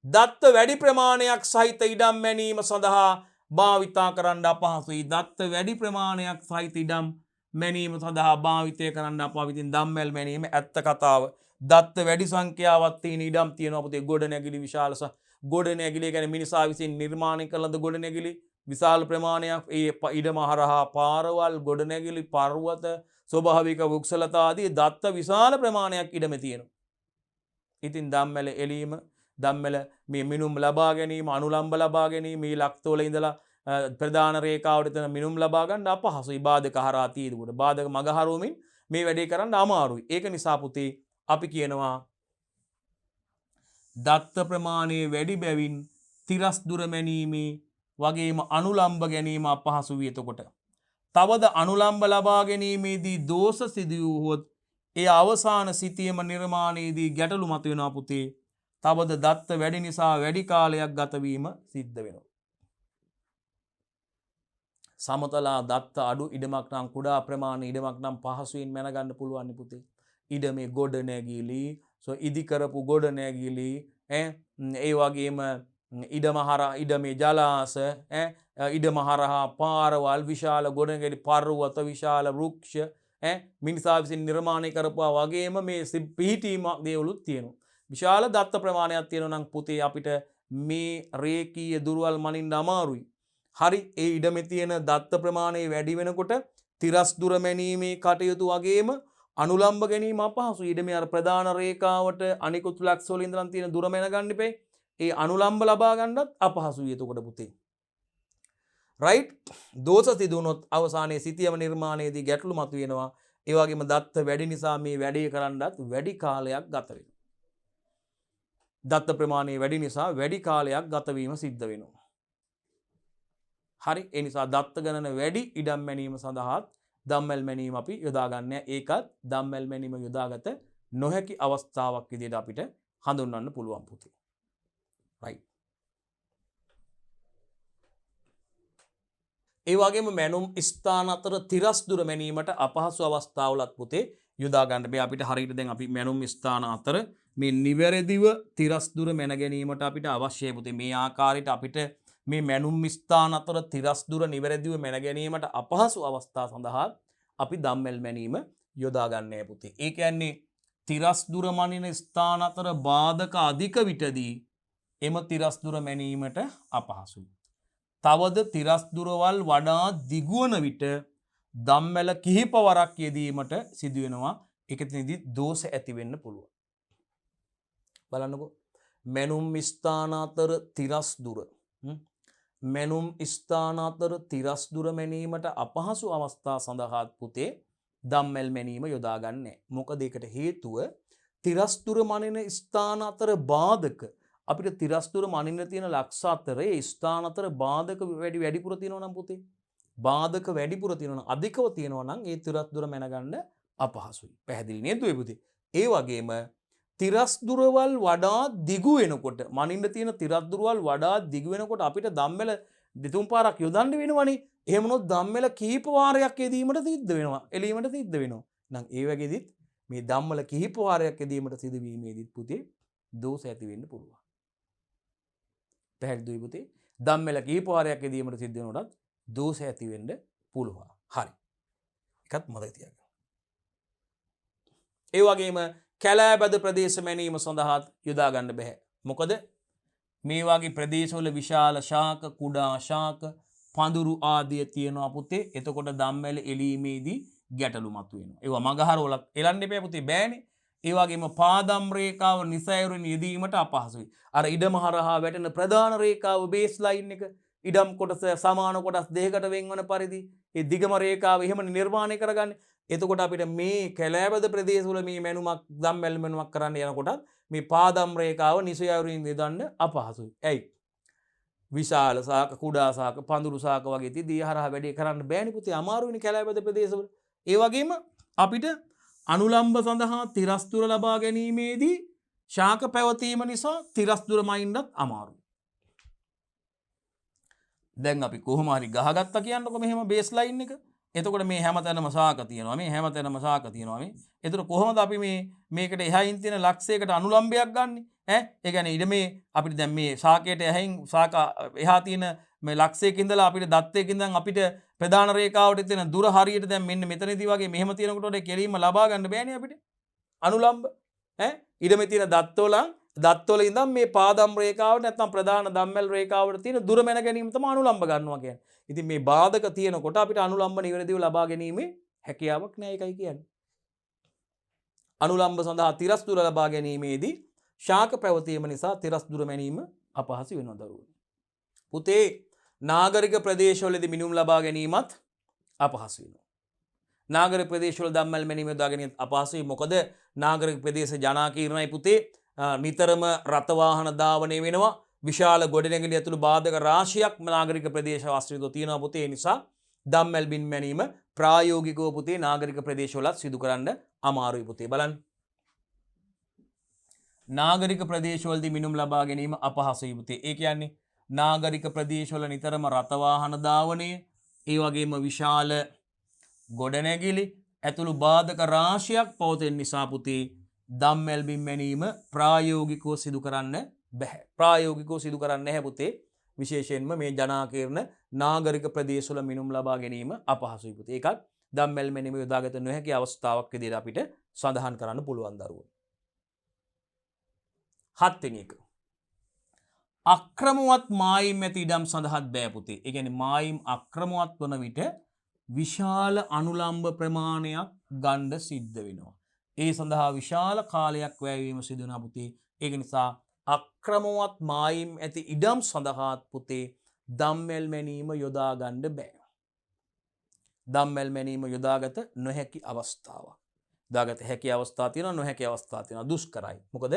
දත්ත වැඩි ප්‍රමාණයක් සහිත ඉඩම් මැනීම සඳහා භාවිතා කරන්න අපහසුයි. දත්ත වැඩි ප්‍රමාණයක් සහිත ඉඩම් මැනීම සඳහා භාවිතය කරන්න අපහසුයි. දම්වැල් මැනීම ඇත්ත කතාව. දත්ත වැඩි සංඛ්‍යාවක් තියෙන ඉඩම් තියෙනවා පුතේ. ගොඩ නැගිලි විශාල ගොඩ නැගිලි කියන්නේ මිනිසා විසින් නිර්මාණය කළ ගොඩ නැගිලි විශාල ප්‍රමාණයක් ඒ ඉඩම හරහා පාරවල් ගොඩ නැගිලි පර්වත ස්වභාවික වෘක්ෂලතා ආදී දත්ත විශාල ප්‍රමාණයක් ඉඩම තියෙනවා. ඉතින් දම්වැල එලීම දම්වැල මේ මිනුම් ලබා ගැනීම අනුලම්බ ලබා ගැනීම මේ ලක්තවල ඉඳලා ප්‍රධාන රේඛාවට තියෙන මිනුම් ලබා ගන්න අපහසුයි. බාධක හරහා තියෙනකොට බාධක මග හරවමින් මේ වැඩේ කරන්න අමාරුයි. ඒක නිසා පුතේ අපි කියනවා දත්ත ප්‍රමාණය වැඩි බැවින් තිරස් දුර මැනීමේ වගේම අනුලම්බ ගැනීම අපහසු විය එතකොට. තවද අනුලම්බ ලබා ගැනීමේදී දෝෂ සිදු වුවහොත් ඒ අවසාන සිතියම නිර්මාණයේදී ගැටලු මතුවෙනවා පුතේ. තවද දත්ත වැඩි නිසා වැඩි කාලයක් ගතවීම සිද්ධ වෙනවා. සමතලා දත්ත අඩු ඉඩමක් නම් කුඩා ප්‍රමාණ ඉඩමක් නම් පහසුවෙන් මැනගන්න පුළුවන් පුතේ. ඉඩමේ ගොඩ නැගිලි ඉදි කරපු ගොඩ නැගිලි ඒ වගේම ඉඩමේ ජලාස ඉඩම හරහා පාරවල් විශාල ගොඩනැගිලි පර්වත විශාල වෘක්ෂ මිනිසා විසින් නිර්මාණය කරපුවා වගේම මේ පිහිටීමක් දේවලුත් තියෙනවා. විශාල දත්ත ප්‍රමාණයක් තියෙනවා නම් පුතේ අපිට මේ රේඛීය දුරවල් මනින්න අමාරුයි. හරි ඒ ඉඩමේ තියෙන දත්ත ප්‍රමාණය වැඩි වෙනකොට තිරස් දුර මැනීමේ කටයුතු වගේම අනුලම්බ ගැනීම අපහසුයි. ඉඩමේ අර ප්‍රධාන රේඛාවට අනිකුත් ලක්ෂ වල ඉඳන් තියෙන දුර මැන ගන්න ඉපේ. ඒ අනුලම්බ ලබා ගන්නත් අපහසුයි එතකොට පුතේ. රයිට් දෝෂ සිදු වුණොත් අවසානයේ සිතියම නිර්මාණයේදී ගැටලු මතුවෙනවා. ඒ වගේම දත්ත වැඩි නිසා මේ වැඩේ කරන්නත් වැඩි කාලයක් ගත වෙනවා. දත්ත ප්‍රමාණය වැඩි නිසා වැඩි කාලයක් ගත වීම සිද්ධ වෙනවා. හරි ඒ නිසා දත්ත ගණන වැඩි ඉඩම් මැනීම සඳහා දම්මැල් මැනීම අපි යොදා ගන්න. ඒකත් දම්මැල් මැනීම යොදාගත නොහැකි අවස්ථාවක් විදිහට අපිට හඳුන්වන්න පුළුවන් පුතේ. රයිට්. ඒ වගේම මැනුම් ස්ථාන අතර තිරස් දුර මැනීමට අපහසු අවස්ථාවලත් පුතේ යොදා ගන්න බෑ. අපිට හරියට දැන් අපි මැනුම් ස්ථාන අතර මේ නිවැරදිව තිරස් දුර මැන ගැනීමට අපිට අවශ්‍යයි පුතේ. මේ ආකාරයට අපිට මේ මැනුම් ස්ථාන අතර තිරස් දුර නිවැරදිව මැන ගැනීමට අපහසු අවස්ථා සඳහා අපි දම්මැල් මැනීම යොදා ගන්නෑ පුතේ. ඒ කියන්නේ තිරස් දුර මනින ස්ථාන අතර බාධක අධික විටදී එම තිරස් දුර මැනීමට අපහසුයි. තවද තිරස් දුරවල් වඩා දිගුවන විට දම්මැල කිහිප වරක් යෙදීමට සිදුවෙනවා. එකතනදී දෝෂ ඇති වෙන්න පුළුවන්. බලන්නකෝ මැනුම් ස්ථාන අතර තිරස් දුර මැනුම් ස්ථාන අතර තිරස් දුර මැනීමට අපහසු අවස්ථා සඳහා පුතේ දම්මැල් මැනීම යොදා ගන්නෑ. මොකද ඒකට හේතුව තිරස් දුර මනින ස්ථාන අතර බාධක අපිට තිරස් දුර මනින්න තියෙන ලක්ෂ අතරේ ස්ථාන අතර බාධක වැඩිපුර තියෙනවා නම් පුතේ බාධක වැඩිපුර තියෙනවා නම් අධිකව තියෙනවා නම් ඒ තිරස් දුර මැනගන්න අපහසුයි. පැහැදිලි නේද ඔය පුතේ? ඒ වගේම තිරස් දුරවල් වඩා දිගු වෙනකොට මනින්න තියෙන තිරස් දුරවල් වඩා දිගු වෙනකොට අපිට දම්මැල දෙතුන් පාරක් යොදන්න වෙනවනේ. එහෙම වුණොත් දම්මැල කීප වාරයක් යෙදීමට සිද්ධ වෙනවා. එලීමට සිද්ධ වෙනවා. නම් ඒ වගේදීත් මේ දම්මැල කීප වාරයක් යෙදීමට සිදුවීමේදීත් පුතේ දෝෂ ඇති වෙන්න පුළුවන්. පැහැදිලිද පුතේ? දම්මැල කීප වාරයක් යෙදීමට සිද්ධ වෙනකොටත් දෝෂ ඇති වෙන්න පුළුවන්. හරි. එකත් මතක තියාගන්න. ඒ වගේම කැලෑබද ප්‍රදේශ මැනීම සඳහා යොදා ගන්න බෑ. මොකද මේ වගේ ප්‍රදේශවල විශාල ශාක කුඩා ශාක පඳුරු ආදිය තියෙනවා පුතේ. එතකොට දම්මැල එලීමේදී ගැටලු මතුවෙනවා. ඒවා මගහරවල එලන්න එපා පුතේ බෑනේ. ඒ වගේම පාදම් රේඛාව නිසැයුරින් යෙදීමට අපහසුයි. අර ඉඩම හරහා වැටෙන ප්‍රධාන රේඛාව බේස් ලයින් එක ඉඩම් කොටස සමාන කොටස් දෙකකට වෙන්වන පරිදි ඒ දිගම රේඛාව එහෙම නිර්මාණය කරගන්නේ. එතකොට අපිට මේ කැලෑබද ප්‍රදේශවල මේ මැනුමක් දම්මැල් මැනුමක් කරන්න යනකොට මේ පාදම් රේඛාව නිසැයුරින් යොදන්න අපහසුයි. ඇයි? විශාල ශාක කුඩා ශාක පඳුරු ශාක වගේ තියදී හරහා වැඩේ කරන්න බෑනේ පුතේ. අමාරුයිනේ කැලෑබද ප්‍රදේශවල. ඒ වගේම අපිට අනුලම්බ සඳහා තිරස් දුර ලබා ගැනීමේදී ශාක පැවතීම නිසා තිරස් දුර මයින්නත් අමාරුයි. දැන් අපි කොහොම හරි ගහගත්තා කියන්නකො මෙහෙම බේස් ලයින් එක. එතකොට මේ හැමතැනම ශාක තියෙනවා. මේ හැමතැනම ශාක තියෙනවා මේ. එතකොට කොහොමද අපි මේකට එහයින් තියෙන ලක්ෂයකට අනුලම්බයක් ගන්නෙ? ඒ කියන්නේ ඊට මේ අපිට දැන් මේ ශාකයට එහයින් ශාක එහා තියෙන මේ ලක්ෂයක ඉඳලා අපිට දත්තයක ඉඳන් අපිට ප්‍රධාන රේඛාවට තියෙන දුර හරියට දැන් මෙන්න මෙතනදී වගේ මෙහෙම තියෙනකොට ඒ කෙලින්ම ලබා ගන්න බෑනේ අපිට. අනුලම්බ ඊට තියෙන දත්වල ඉඳන් මේ පාදම් රේඛාවට නැත්නම් ප්‍රධාන දම්මැල් රේඛාවට තියෙන දුර මැන ගැනීම තමයි අනුලම්බ ගන්නවා කියන්නේ. ඉතින් මේ බාධක තියෙනකොට අපිට අනුලම්බ නිවැරදිව ලබා ගැනීමේ හැකියාවක් නැහැ ඒකයි කියන්නේ. අනුලම්බ සඳහා තිරස් දුර ලබා ගැනීමේදී ශාක පැවතීම නිසා තිරස් දුර මැනීම අපහසු වෙනවා දරුවෝ. පුතේ නාගරික ප්‍රදේශවලදී මිනුම් ලබා ගැනීමත් අපහසු වෙනවා. නාගරික ප්‍රදේශවල දම්මැල් මැනීම යොදා ගැනීම අපහසුයි. මොකද නාගරික ප්‍රදේශ ජනාකීර්ණයි පුතේ. නිතරම රථ වාහන ධාවනය වෙනවා. විශාල ගොඩනැගිලි ඇතුළු බාධක රාශියක් නාගරික ප්‍රදේශ ආශ්‍රිතව තියෙනවා පුතේ. ඒ නිසා දම්වැල් බිම් මැනීම ප්‍රායෝගිකව පුතේ නාගරික ප්‍රදේශවලත් සිදු කරන්න අමාරුයි පුතේ. බලන්න. නාගරික ප්‍රදේශවලදී මිනුම් ලබා ගැනීම අපහසුයි පුතේ. ඒ කියන්නේ නාගරික ප්‍රදේශවල නිතරම රථ වාහන ධාවනය, ඒ වගේම විශාල ගොඩනැගිලි ඇතුළු බාධක රාශියක් පවතින නිසා පුතේ දම්වැල් බිම් මැනීම ප්‍රායෝගිකව සිදු කරන්න බැහැ. ප්‍රායෝගිකව සිදු කරන්න නැහැ පුතේ. විශේෂයෙන්ම මේ ජනාකීර්ණ නාගරික ප්‍රදේශවල මිනුම් ලබා ගැනීම අපහසුයි පුතේ. ඒකත් දම්වැල් මැනීම යොදාගත නොහැකි අවස්ථාවක් විදිහට අපිට සඳහන් කරන්න පුළුවන් දරුවෝ. 7 වෙනි එක. අක්‍රමවත් මායිම් ඇති ඉඩම් සඳහාත් බෑ පුතේ. ඒ කියන්නේ මායිම් අක්‍රමවත් වන විට විශාල අනුලම්බ ප්‍රමාණයක් ගන්න සිද්ධ වෙනවා. ඒ සඳහා විශාල කාලයක් වැය වීම සිදු වෙනවා පුතේ. ඒක නිසා අක්‍රමවත් මායිම් ඇති ඉඩම් සඳහාත් පුතේ දම්වැල් මැනීම යොදා ගන්න බෑ. දම්වැල් මැනීම යොදාගත නොහැකි අවස්ථාවක්. යොදාගත හැකි අවස්ථා තියෙනවා, නොහැකි අවස්ථා තියෙනවා. දුෂ්කරයි. මොකද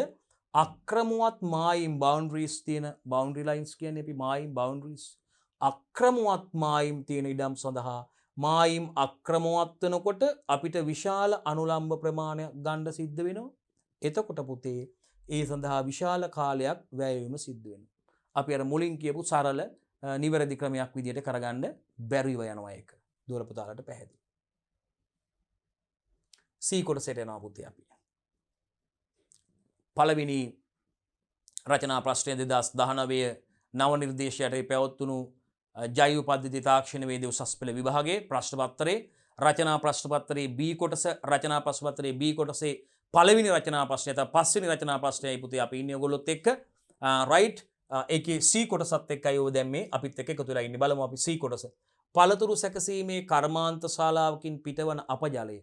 අක්‍රමවත් මායිම් බවුන්ඩරිස් තියෙන බවුන්ඩරි ලයින්ස් කියන්නේ අපි මායිම් බවුන්ඩරිස්. අක්‍රමවත් මායිම් තියෙන ඉඩම් සඳහා මායිම් අක්‍රමවත් වෙනකොට අපිට විශාල අනුලම්බ ප්‍රමාණයක් ගන්න සිද්ධ වෙනවා. එතකොට පුතේ ඒ සඳහා විශාල කාලයක් වැය වීම සිද්ධ වෙනවා. අපි අර මුලින් කියපු සරල නිවැරදි ක්‍රමයක් විදිහට කරගන්න බැරිව යනවා ඒක. දුර පුතාලට පැහැදිලි. C කොටසට එනවා පුතේ අපි. පළවෙනි රචනා ප්‍රශ්නය 2019 නව නිර්දේශයට පැවැත්වුණු ජෛව පද්ධති තාක්ෂණවේදී උසස් පෙළ විභාගයේ ප්‍රශ්න පත්‍රයේ රචනා ප්‍රශ්න පත්‍රයේ B කොටස, රචනා ප්‍රශ්න පත්‍රයේ B කොටසේ පළවෙනි රචනා ප්‍රශ්නය තමයි පස්වෙනි රචනා ප්‍රශ්නයයි පුතේ අපි ඉන්නේ ඔයගොල්ලොත් එක්ක. රයිට්. ඒකේ C කොටසත් එක්කයි ඔය දැන් මේ අපිත් එක්ක එකතු වෙලා ඉන්නේ. බලමු අපි C කොටස. පළතුරු සැකසීමේ කර්මාන්ත ශාලාවකින් පිටවන අපජලය.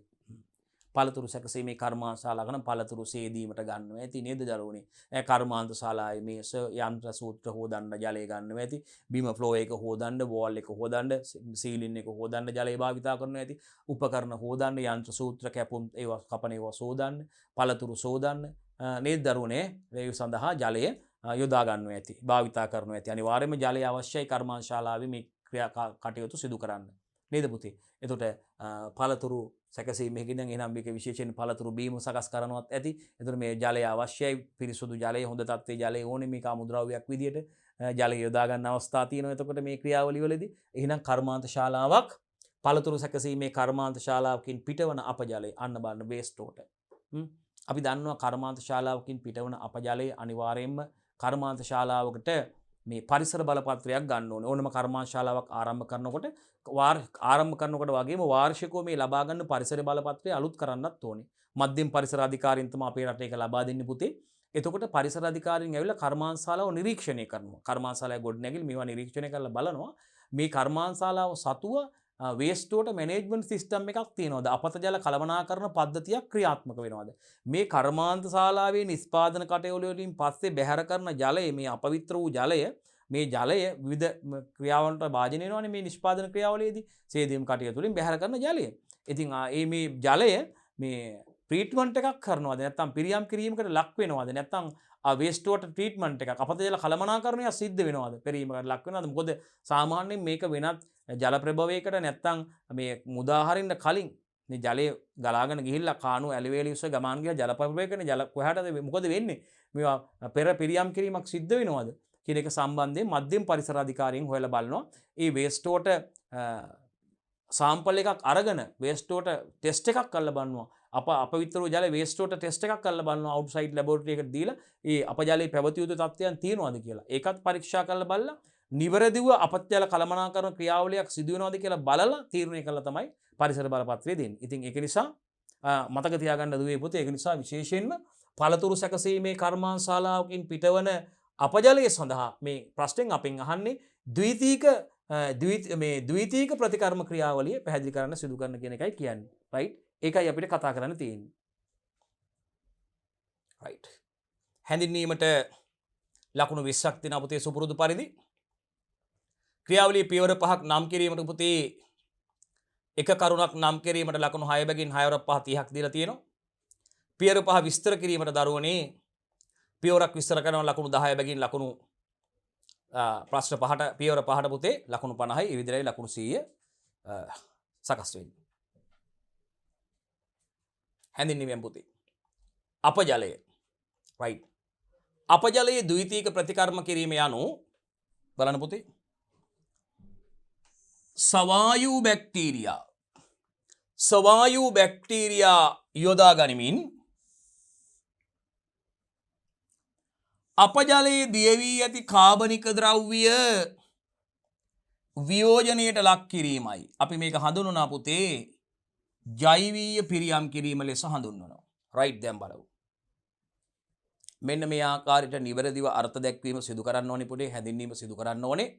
පළතුරු සැකසීමේ කර්මාන්ත ශාලාවකන පළතුරු සේදීමට ගන්නවා ඇති නේද දරුවනේ. කර්මාන්ත ශාලාවේ මේස යන්ත්‍ර සූත්‍ර හොදන්න ජලය ගන්නවා ඇති. බිම ෆ්ලෝ එක හොදන්න, වෝල් එක හොදන්න, සීලින් එක හොදන්න ජලය භාවිතා කරනවා ඇති. උපකරණ හොදන්න, යන්ත්‍ර සූත්‍ර කැපුම් ඒවා කපන ඒවා සෝදන්න, පළතුරු සෝදන්න නේද දරුවනේ. ඒ සඳහා ජලය යොදා ගන්නවා ඇති. භාවිතා කරනවා ඇති. අනිවාර්යයෙන්ම ජලය අවශ්‍යයි කර්මාන්ත ශාලාවේ මේ ක්‍රියා කටයුතු සිදු කරන්න. නේද පුතේ? එතකොට පළතුරු සැකසීමේදී නම් එනම් මේක විශේෂයෙන් පළතුරු බීම සකස් කරනවත් ඇති. එතකොට මේ ජලය අවශ්‍යයි. පිරිසුදු ජලය, හොඳ තත්ත්වයේ ජලය ඕනේ මේක අමුද්‍රව්‍යයක් විදියට ජලය යොදා ගන්න අවස්ථා තියෙනවා. එතකොට මේ ක්‍රියාවලිය වලදී එහෙනම් කර්මාන්ත ශාලාවක් පළතුරු සැකසීමේ කර්මාන්ත ශාලාවකින් පිටවන අපජලය අන්න බලන්න වේස්ට් වෝටර්. අපි දන්නවා කර්මාන්ත ශාලාවකින් පිටවන අපජලය අනිවාර්යයෙන්ම කර්මාන්ත ශාලාවකට මේ පරිසර බලපත්‍රයක් ගන්න ඕනේ. ඕනම කර්මාන්ත ශාලාවක් ආරම්භ කරනකොට වගේම වාර්ෂිකව මේ ලබා ගන්න පරිසර බලපත්‍රය අලුත් කරන්නත් ඕනේ. මධ්‍යම පරිසර අධිකාරීන් තමයි අපේ රටේ ඒක ලබා දෙන්නේ පුතේ. එතකොට පරිසර අධිකාරීන් ඇවිල්ලා කර්මාන්ත ශාලාව නිරීක්ෂණය කරනවා. කර්මාන්ත ශාලාවේ ගොඩනැගිලි මේවා නිරීක්ෂණය කරලා බලනවා. මේ කර්මාන්ත ශාලාව සතුව වේස්ට් වෝටර් මැනේජ්මන්ට් සිස්ටම් එකක් තියෙනවද? අපත ජල කළමනාකරණ පද්ධතියක් ක්‍රියාත්මක වෙනවද? මේ කර්මාන්ත ශාලාවේ නිෂ්පාදන කටයුතු වලින් පස්සේ බැහැර කරන ජලය, මේ අපවිත්‍ර වූ ජලය, මේ ජලය විවිධ ක්‍රියාවන්ට භාජනය වෙනවනේ මේ නිෂ්පාදන ක්‍රියාවලියේදී. සේදීම් කටයුතු වලින් බැහැර කරන ජලය. ඉතින් මේ ජලය මේ ට්‍රීට්මන්ට් එකක් කරනවද? නැත්නම් පිරියම් කිරීමකට ලක් වෙනවද? නැත්නම් වේස්ට් වෝටර් ට්‍රීට්මන්ට් එකක් අපත ජල කළමනාකරණය සිද්ධ වෙනවද? පෙරීමකට ලක් වෙනවද? මොකද සාමාන්‍යයෙන් මේක වෙනත් ජල ප්‍රභවයකට නැත්තම් මේ මුදාහරින්න කලින් මේ ජලය ගලාගෙන ගිහිල්ලා කාණු ඇලවේලි උස්ස ගමන් ගියා ජල ප්‍රභවයකනේ. ජල කොහාටද මොකද වෙන්නේ? මේවා පෙර පිරියම් කිරීමක් සිද්ධ වෙනවද කියන එක සම්බන්ධයෙන් මධ්‍යම පරිසර අධිකාරියෙන් හොයලා බලනවා. ඒ වේස්ට් වෝටර් සාම්පල් එකක් අරගෙන වේස්ට් වෝටර් ටෙස්ට් එකක් කරලා බලනවා. අපවිත්‍ර වූ ජල වේස්ට් වෝටර් ටෙස්ට් එකක් කරලා බලනවා. අවුට්සයිඩ් ලැබොරටරි එකට දීලා ඒ අපජලයේ පැවතිය යුතු තත්ත්වයන් තියෙනවද කියලා. ඒකත් පරීක්ෂා කරලා බලලා නිවැරදිව අපත්‍යල කළමනාකරණ ක්‍රියාවලියක් සිදු වෙනවද කියලා බලලා තීරණය කළා තමයි පරිසර බලපත්‍රය දෙන්නේ. ඉතින් ඒක නිසා මතක තියාගන්න දුවේ පුතේ. ඒක නිසා විශේෂයෙන්ම පළතුරු සැකසීමේ කර්මාන්ත ශාලාවකින් පිටවන අපජලය සඳහා මේ ප්‍රශ්නෙන් අපෙන් අහන්නේ ද්විතීක ප්‍රතිකර්ම ක්‍රියාවලිය පැහැදිලි කරන්න සිදු කරන කියන එකයි කියන්නේ. රයිට්? ඒකයි අපිට කතා කරන්න තියෙන්නේ. රයිට්. හැඳින්වීමට ලකුණු 20ක් තියෙනවා පුතේ සුපුරුදු පරිදි. ක්‍රියාවලියේ පියවර 5ක් නම් කිරීමට පුතේ එක කරුණක් නම් කිරීමට ලකුණු 6 බැගින් 6 වරක් 5 30ක් දීලා තියෙනවා. පියවර 5 විස්තර කිරීමට දරුවනේ පියවරක් විස්තර කරන ලකුණු 10 බැගින් ලකුණු ප්‍රශ්න පහට පියවර පහට පුතේ ලකුණු 50යි ඒ විදිහටයි ලකුණු 100 සකස් වෙන්නේ. හැඳින්වීමෙන් පුතේ. අපජලය. right. අපජලයේ ද්විතීයික ප්‍රතිකර්ම කිරීම යනු බලන්න පුතේ. සවායු බැක්ටීරියා යොදා ගනිමින් අපජලයේ දියවී ඇති කාබනික ද්‍රව්‍ය වියෝජනයට ලක් කිරීමයි. අපි මේක හඳුන්වනවා පුතේ ජෛවීය පිරියම් කිරීම ලෙස හඳුන්වනවා. right දැන් බලමු. මෙන්න මේ ආකාරයට නිවැරදිව අර්ථ දැක්වීම සිදු කරන්න ඕනේ පුතේ. හැඳින්වීම සිදු කරන්න ඕනේ.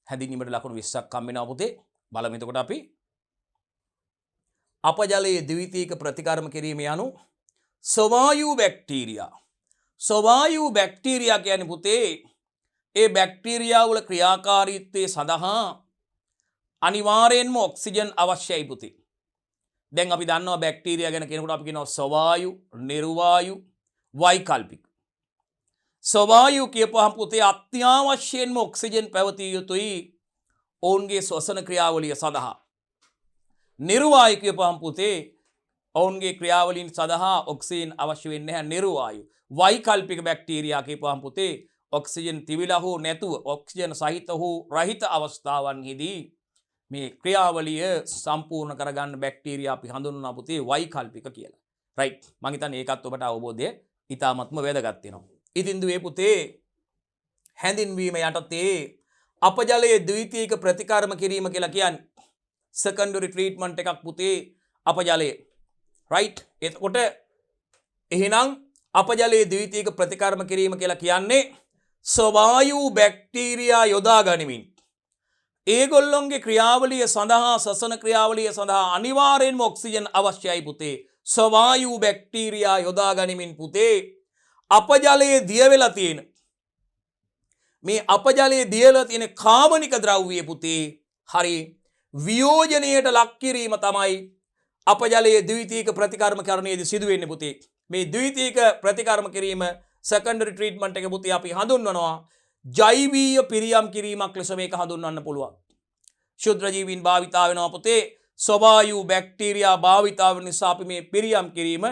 හැඳින්වීමට ලකුණු 20ක් හම් වෙනවා පුතේ. බලමු එතකොට අපි අපජලයේ ද්විතීයික ප්‍රතිකර්ම කිරීම යනු ස්වවායු බැක්ටීරියා කියන්නේ පුතේ ඒ බැක්ටීරියා වල ක්‍රියාකාරීත්වය සඳහා අනිවාර්යෙන්ම ඔක්සිජන් අවශ්‍යයි පුතේ. දැන් අපි දන්නවා බැක්ටීරියා ගැන කියනකොට අපි කියනවා ස්වවායු, නිර්වායු, වෛකල්පික. ස්වවායු කියපුවහම පුතේ අත්‍යවශ්‍යයෙන්ම ඔක්සිජන් පැවතිය යුතුයි ඔවුන්ගේ ශ්වසන ක්‍රියාවලිය සඳහා. නිර්වායු කියපුවහම පුතේ ඔවුන්ගේ ක්‍රියාවලින් සඳහා ඔක්සිජන් අවශ්‍ය වෙන්නේ නැහැ නිර්වායු. වෛකල්පික බැක්ටීරියා කියපුවහම පුතේ ඔක්සිජන් තිබිලා හෝ නැතුව ඔක්සිජන් සහිත හෝ රහිත අවස්ථාවන්හිදී මේ ක්‍රියාවලිය සම්පූර්ණ කරගන්න බැක්ටීරියා අපි හඳුන්වනවා පුතේ වෛකල්පික කියලා. right. මම හිතන්නේ ඒකත් ඔබට අවබෝධය ඉතාමත්ම වැදගත් වෙනවා. ඉතින් දුවේ පුතේ හැඳින්වීම යටතේ අපජලයේ ද්විතීයික ප්‍රතිකර්ම කිරීම කියලා කියන්නේ secondary treatment එකක් පුතේ අපජලයේ. right. එතකොට එහෙනම් අපජලයේ ද්විතීයික ප්‍රතිකර්ම කිරීම කියලා කියන්නේ ස්වවායු බැක්ටීරියා යොදා ගනිමින් ඒගොල්ලොන්ගේ ක්‍රියාවලිය සඳහා ශ්වසන ක්‍රියාවලිය සඳහා අනිවාර්යෙන්ම ඔක්සිජන් අවශ්‍යයි පුතේ. ස්වවායු බැක්ටීරියා යොදා ගනිමින් පුතේ අපජලයේ දිය වෙලා තියෙන මේ අපජලයේ දියලා තියෙන කාබනික ද්‍රව්‍ය පුතේ හරි වියෝජනයට ලක් කිරීම තමයි අපජලයේ ද්විතීයික ප්‍රතිකර්ම කරණයේදී සිදු වෙන්නේ පුතේ. මේ ද්විතීයික ප්‍රතිකර්ම කිරීම secondary treatment එක පුතේ අපි හඳුන්වනවා ජෛවීය පිරියම් කිරීමක් ලෙස මේක හඳුන්වන්න පුළුවන්. ශුද්‍ර ජීවීන් භාවිතා වෙනවා පුතේ. ස්වවායු බැක්ටීරියා භාවිතාව නිසා අපි මේ පිරියම් කිරීම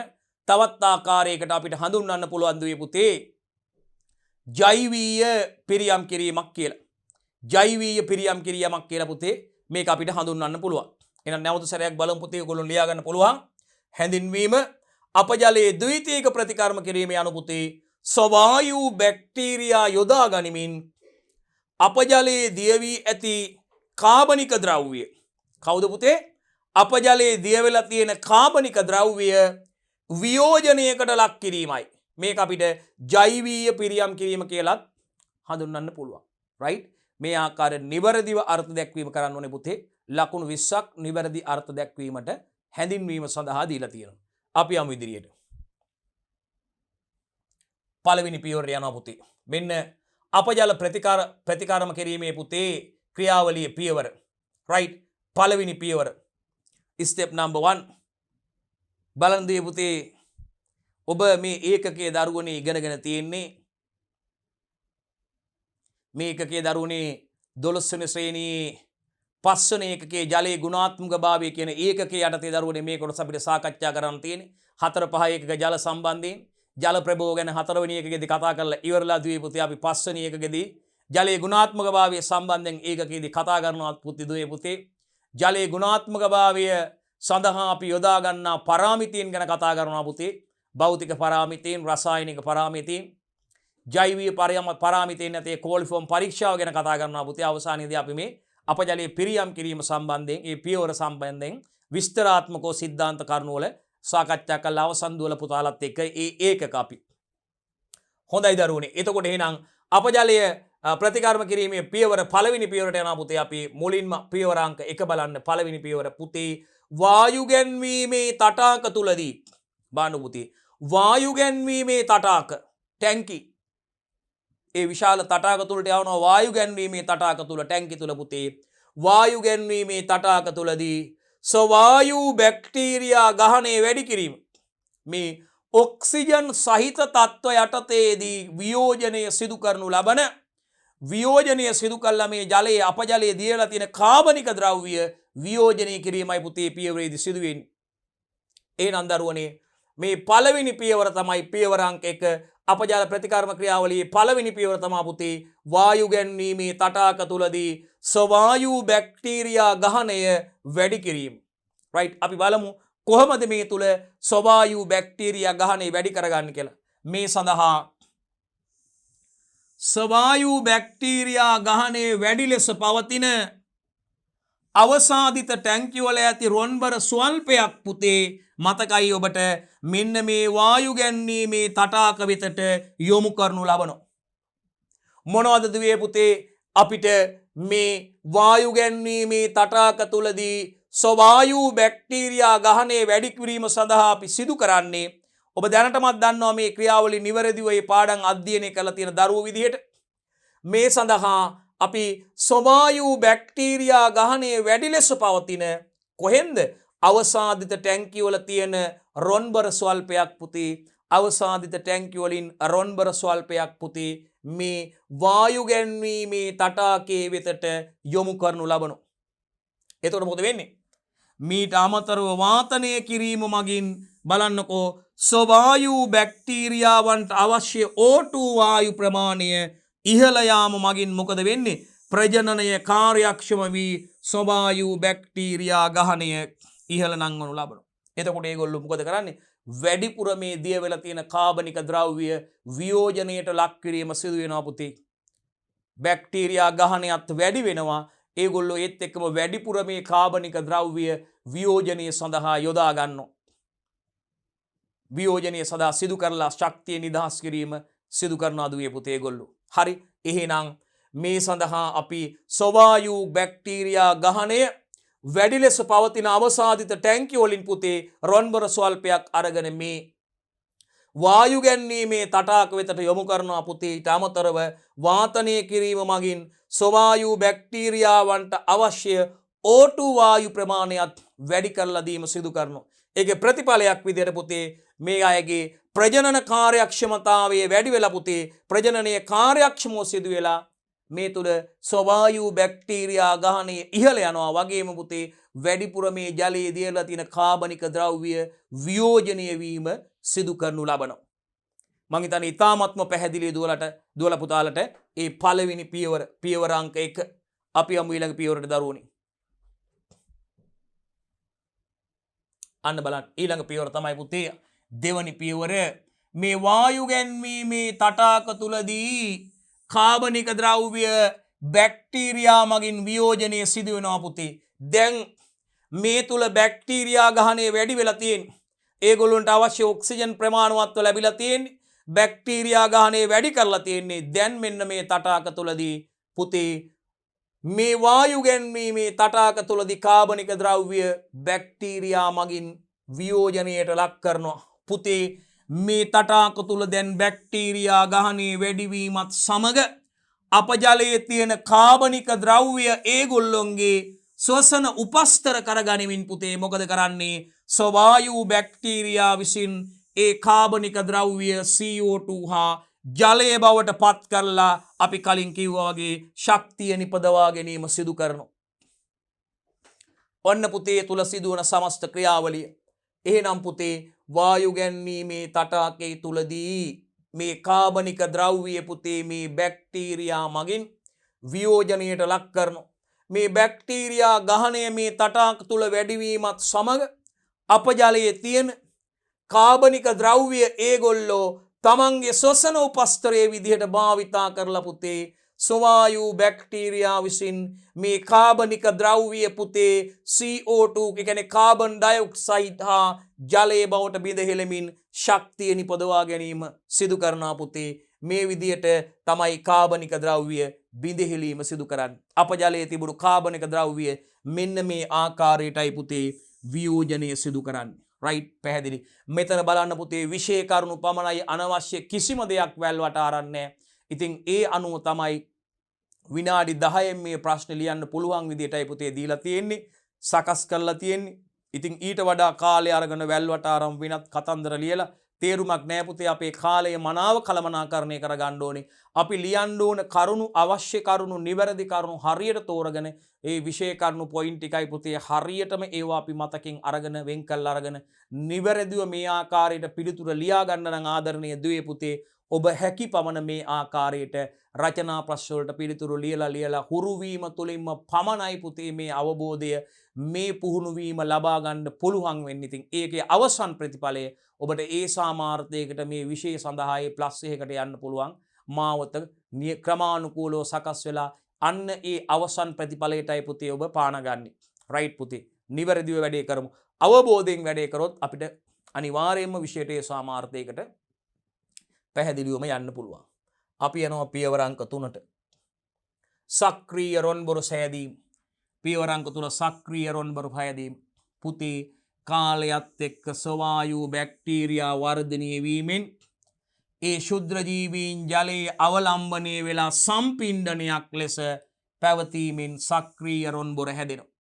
තවත් ආකාරයකට අපිට හඳුන්වන්න පුළුවන් දුවේ පුතේ ජෛවීය පිරියම් කිරීමක් කියලා. ජෛවීය පිරියම් කිරීමක් කියලා පුතේ මේක අපිට හඳුන්වන්න පුළුවන්. එහෙනම් නැවත සැරයක් බලමු පුතේ ඔයගොල්ලෝ ලියා ගන්න පුළුවන්. හැඳින්වීම අපජලයේ ද්විතීයික ප්‍රතිකර්ම කිරීම යනු පුතේ ස්වවායු බැක්ටීරියා යොදා ගනිමින් අපජලයේ දියවී ඇති කාබනික ද්‍රව්‍ය කවුද පුතේ? අපජලයේ දිය වෙලා තියෙන කාබනික ද්‍රව්‍ය වියෝජනයකට ලක් කිරීමයි. මේක අපිට ජෛවීය පිරියම් කිරීම කියලාත් හඳුන්වන්න පුළුවන්. right. මේ ආකාරයෙන් නිවැරදිව අර්ථ දැක්වීම කරන්න ඕනේ පුතේ. ලකුණු 20ක් නිවැරදි අර්ථ දැක්වීමට හැඳින්වීම සඳහා දීලා තියෙනවා. අපි යමු ඉදිරියට. පළවෙනි පියවරට යනවා පුතේ. මෙන්න අපජල ප්‍රතිකාරම කිරීමේ පුතේ ක්‍රියාවලිය පියවර. right. පළවෙනි පියවර. step number 1. බලන්න දුවේ පුතේ ඔබ මේ ඒකකයේ දරුවනේ ඉගෙනගෙන තියෙන්නේ මේ ඒකකයේ දරුවනේ 12 වෙනි ශ්‍රේණියේ 5 වෙනි ඒකකයේ ජලයේ ගුණාත්මක භාවය කියන ඒකකයේ යටතේ දරුවනේ මේ කොටස අපිට සාකච්ඡා කරන්න තියෙන්නේ 4 5 ඒකක ජල සම්බන්ධයෙන් ජල ප්‍රභව ගැන 4 වෙනි ඒකකයේදී කතා කරලා ඉවරලා දුවේ පුතේ අපි 5 වෙනි ඒකකයේදී ජලයේ ගුණාත්මක භාවය සම්බන්ධයෙන් ඒකකයේදී කතා කරනවා දුවේ පුතේ ජලයේ ගුණාත්මක භාවය සඳහා අපි යොදා ගන්නා පාරාමිතීන් ගැන කතා කරනවා පුතේ. භෞතික පාරාමිතීන්, රසායනික පාරාමිතීන්, ජෛවික පාරාමිතීන් නැතේ කෝලිෆෝම් පරීක්ෂාව ගැන කතා කරනවා පුතේ. අවසානයේදී අපි මේ අපජලයේ පිරියම් කිරීම සම්බන්ධයෙන් ඒ පියවර සම්බන්ධයෙන් විස්තරාත්මකව සිද්ධාන්ත කරුණු වල සාකච්ඡා කළා අවසන් දුවල පුතාලත් එක්ක ඒ ඒකක අපි. හොඳයි දරුවනේ. එතකොට එහෙනම් අපජලය ප්‍රතිකර්ම කිරීමේ පියවර පළවෙනි පියවරට යනවා පුතේ. අපි මුලින්ම පියවර අංක 1 බලන්න. පළවෙනි පියවර පුතේ වායු ගැන්වීමේ තටාක තුලදී බානු පුතේ වායු ගැන්වීමේ තටාක ටැංකි ඒ විශාල තටාක තුලට යවනවා වායු ගැන්වීමේ තටාක තුල ටැංකි තුල පුතේ වායු ගැන්වීමේ තටාක තුලදී ස්වවායු බැක්ටීරියා ගහණය වැඩි කිරීම මේ ඔක්සිජන් සහිත තත්ත්ව යටතේදී වියෝජනය සිදු කරනු ලබන වියෝජනය සිදු කළා මේ ජලයේ අපජලයේ දියලා තියෙන කාබනික ද්‍රව්‍ය වියෝජනය කිරීමයි පුතේ පියවරේදී සිදු වෙන්නේ. එහෙනම් දරුවනේ මේ පළවෙනි පියවර තමයි පියවර අංක 1 අපජල ප්‍රතිකර්ම ක්‍රියාවලියේ පළවෙනි පියවර තමයි පුතේ වායු ගැන්වීමේ තටාක තුලදී ස්වවායු බැක්ටීරියා ගහණය වැඩි කිරීම. right අපි බලමු කොහොමද මේ තුල ස්වවායු බැක්ටීරියා ගහණය වැඩි කරගන්නේ කියලා. මේ සඳහා ස්වවායු බැක්ටීරියා ගහණය වැඩි ලෙස පවතින අවසාදිත ටැංකිවල ඇති රොන්බර ස්වල්පයක් පුතේ මතකයි ඔබට මෙන්න මේ වායු ගැන්වීමේ තටාක වෙතට යොමු කරනු ලබනවා. මොනවද දුවේ පුතේ අපිට මේ වායු ගැන්වීමේ තටාක තුලදී ස්වවායු බැක්ටීරියා ගහණය වැඩි කිරීම සඳහා අපි සිදු කරන්නේ ඔබ දැනටමත් දන්නවා මේ ක්‍රියාවලිය නිවැරදිව මේ පාඩම් අධ්‍යයනය කරලා තියෙන දරුවෝ විදිහට මේ සඳහා අපි ස්වවායු බැක්ටීරියා ගහණය වැඩි ලෙස පවතින කොහෙන්ද අවසාදිත ටැංකිය වල තියෙන රොන්බර ස්වල්පයක් පුතේ අවසාදිත ටැංකිය වලින් රොන්බර ස්වල්පයක් පුතේ මේ වායු ගැන්වීමේ තටාකයේ වෙතට යොමු කරනු ලබනවා. එතකොට මොකද වෙන්නේ? මීට අමතරව වාතනය කිරීම මගින් බලන්නකෝ ස්වවායු බැක්ටීරියාවන්ට අවශ්‍ය O2 වායු ප්‍රමාණය ඉහළ යාම මගින් මොකද වෙන්නේ? ප්‍රජනනය කාර්යක්ෂම වී ස්වවායු බැක්ටීරියා ගහණය ඉහළ නංවනු ලබනවා. එතකොට ඒගොල්ලෝ මොකද කරන්නේ? වැඩිපුර මේ දිය වෙලා තියෙන කාබනික ද්‍රව්‍ය වියෝජනයට ලක් කිරීම සිදු වෙනවා පුතේ. බැක්ටීරියා ගහණයත් වැඩි වෙනවා. ඒගොල්ලෝ ඒත් එක්කම වැඩිපුර මේ කාබනික ද්‍රව්‍ය වියෝජනය සඳහා යොදා ගන්නවා. වියෝජනය සඳහා සිදු කරලා ශක්තිය නිදහස් කිරීම සිදු කරනවා දුවේ පුතේ ඒගොල්ලෝ. හරි. එහෙනම් මේ සඳහා අපි ස්වවායු බැක්ටීරියා ගහණය වැඩි ලෙස පවතින අවසාදිත ටැංකිය වලින් පුතේ රොන්බර ස්වල්පයක් අරගෙන මේ වායු ගැන්වීමේ තටාක වෙතට යොමු කරනවා පුතේ. ඊට අමතරව වාතනය කිරීම මගින් ස්වවායු බැක්ටීරියාවන්ට අවශ්‍ය O2 වායු ප්‍රමාණයත් වැඩි කරලා දීම සිදු කරනවා. ඒකේ ප්‍රතිඵලයක් විදිහට පුතේ මේ අයගේ ප්‍රජනන කාර්යක්ෂමතාවය වැඩි වෙලා පුතේ ප්‍රජනනයේ කාර්යක්ෂමව සිදු වෙලා මේ තුල ස්වවායු බැක්ටීරියා ගහණය ඉහළ යනවා. වගේම පුතේ වැඩිපුර මේ ජලයේ දියලා තියෙන කාබනික ද්‍රව්‍ය වියෝජනය වීම සිදු කරනු ලබනවා. මම හිතන්නේ ඉතාමත්ම පැහැදිලි දුවල පුතාලට ඒ පළවෙනි පියවර අංක 1 අපි යමු ඊළඟ පියවරට දරුවනි. අන්න බලන්න ඊළඟ පියවර තමයි පුතේ දෙවනි පියවර. මේ වායු ගැන්වීමේ තටාක තුලදී කාබනික ද්‍රව්‍ය බැක්ටීරියා මගින් වියෝජනය සිදු වෙනවා පුතේ. දැන් මේ තුල බැක්ටීරියා ගහණය වැඩි වෙලා තියෙන්නේ. ඒගොල්ලන්ට අවශ්‍ය ඔක්සිජන් ප්‍රමාණවත්ව ලැබිලා තියෙන්නේ. බැක්ටීරියා ගහණය වැඩි කරලා තියෙන්නේ. දැන් මෙන්න මේ තටාක තුලදී පුතේ මේ වායු ගැන්වීමේ තටාක තුලදී කාබනික ද්‍රව්‍ය බැක්ටීරියා මගින් වියෝජනයට ලක් කරනවා. පුතේ මේ තටාක තුල දැන් බැක්ටීරියා ගහණය වැඩිවීමත් සමග අපජලයේ තියෙන කාබනික ද්‍රව්‍ය ඒගොල්ලොන්ගේ ශ්වසන උපස්තර කරගනිමින් පුතේ මොකද කරන්නේ? ස්වවායු බැක්ටීරියා විසින් ඒ කාබනික ද්‍රව්‍ය CO2 හා ජලය බවට පත් කරලා අපි කලින් කිව්වා වගේ ශක්තිය නිපදවා ගැනීම සිදු කරනවා. ඔන්න පුතේ තුල සිදුවන සමස්ත ක්‍රියාවලිය. එහෙනම් පුතේ වායු ගැන්වීමේ තටාකයේ තුලදී මේ කාබනික ද්‍රව්‍ය පුතේ මේ බැක්ටීරියා මගින් වියෝජනයට ලක් කරනවා. මේ බැක්ටීරියා ගහණය මේ තටාක තුල වැඩිවීමත් සමග අපජලයේ තියෙන කාබනික ද්‍රව්‍ය ඒගොල්ලෝ තමන්ගේ ශ්වසන උපස්තරයේ විදිහට භාවිතා කරලා පුතේ ස්වවායු බැක්ටීරියා විසින් මේ කාබනික ද්‍රව්‍ය පුතේ CO2 කියන්නේ කාබන් ඩයොක්සයිඩ් හා ජලයේ බවට බිඳ හෙළමින් ශක්තිය නිපදවා ගැනීම සිදු කරනවා පුතේ. මේ විදිහට තමයි කාබනික ද්‍රව්‍ය බිඳ හෙළීම සිදු කරන්නේ. අපජලයේ තිබුණු කාබනික ද්‍රව්‍ය මෙන්න මේ ආකාරයටයි පුතේ වියෝජනය සිදු කරන්නේ. right පැහැදිලි. මෙතන බලන්න පුතේ විශේෂ කරුණු පමණයි, අනවශ්‍ය කිසිම දෙයක් වැල්වට ආරන්නේ. ඉතින් ඒ අනුව තමයි විනාඩි 10න් මේ ප්‍රශ්න ලියන්න පුළුවන් විදියටයි පුතේ දීලා තියෙන්නේ, සකස් කරලා තියෙන්නේ. ඉතින් ඊට වඩා කාලය අරගෙන වැල්වට ආරම් වෙනත් කතන්දර ලියලා තේරුමක් නෑ පුතේ. අපේ කාලය මනාව කළමනාකරණය කරගන්න ඕනේ. අපි ලියන්න ඕන කරුණු, අවශ්‍ය කරුණු, නිවැරදි කරුණු හරියට තෝරගෙන ඒ විෂය කරුණු පොයින්ට් එකයි පුතේ හරියටම ඒවා අපි මතකින් අරගෙන වෙන් කරලා අරගෙන නිවැරදිව මේ ආකාරයට පිළිතුර ලියා ගන්න නම් ආදරණීය දුවේ පුතේ ඔබ හැකි පමණ මේ ආකාරයට රචනා ප්‍රශ්න වලට පිළිතුරු ලියලා හුරු වීම තුළින්ම පමණයි පුතේ මේ අවබෝධය මේ පුහුණු වීම ලබා ගන්න පුළුවන් වෙන්නේ. ඉතින් ඒකේ අවසන් ප්‍රතිඵලය ඔබට ඒ සාමාර්ථයකට මේ විෂය සඳහා ඒ ප්ලස් එකකට යන්න පුළුවන් මාවත ක්‍රමානුකූලව සකස් වෙලා අන්න ඒ අවසන් ප්‍රතිඵලයටයි පුතේ ඔබ පාන ගන්නේ. රයිට් පුතේ. නිවැරදිව වැඩේ කරමු. අවබෝධයෙන් වැඩේ කරොත් අපිට අනිවාර්යයෙන්ම විෂයට ඒ සාමාර්ථයකට පැහැදිලිවම යන්න පුළුවන්. අපි යනවා පියවර අංක 3ට. සක්‍රීය රොන්බොර සෑදීම. පියවර අංක 3 සක්‍රීය රොන්බොර සෑදීම. පුතේ කාලයත් එක්ක ස්වවායු බැක්ටීරියා වර්ධනය වීමෙන් ඒ ශුද්‍ර ජීවීන් ජලයේ අවලම්බනය වෙලා සම්පිණ්ඩනයක් ලෙස පැවතීමෙන් සක්‍රීය රොන්බොර හැදෙනවා.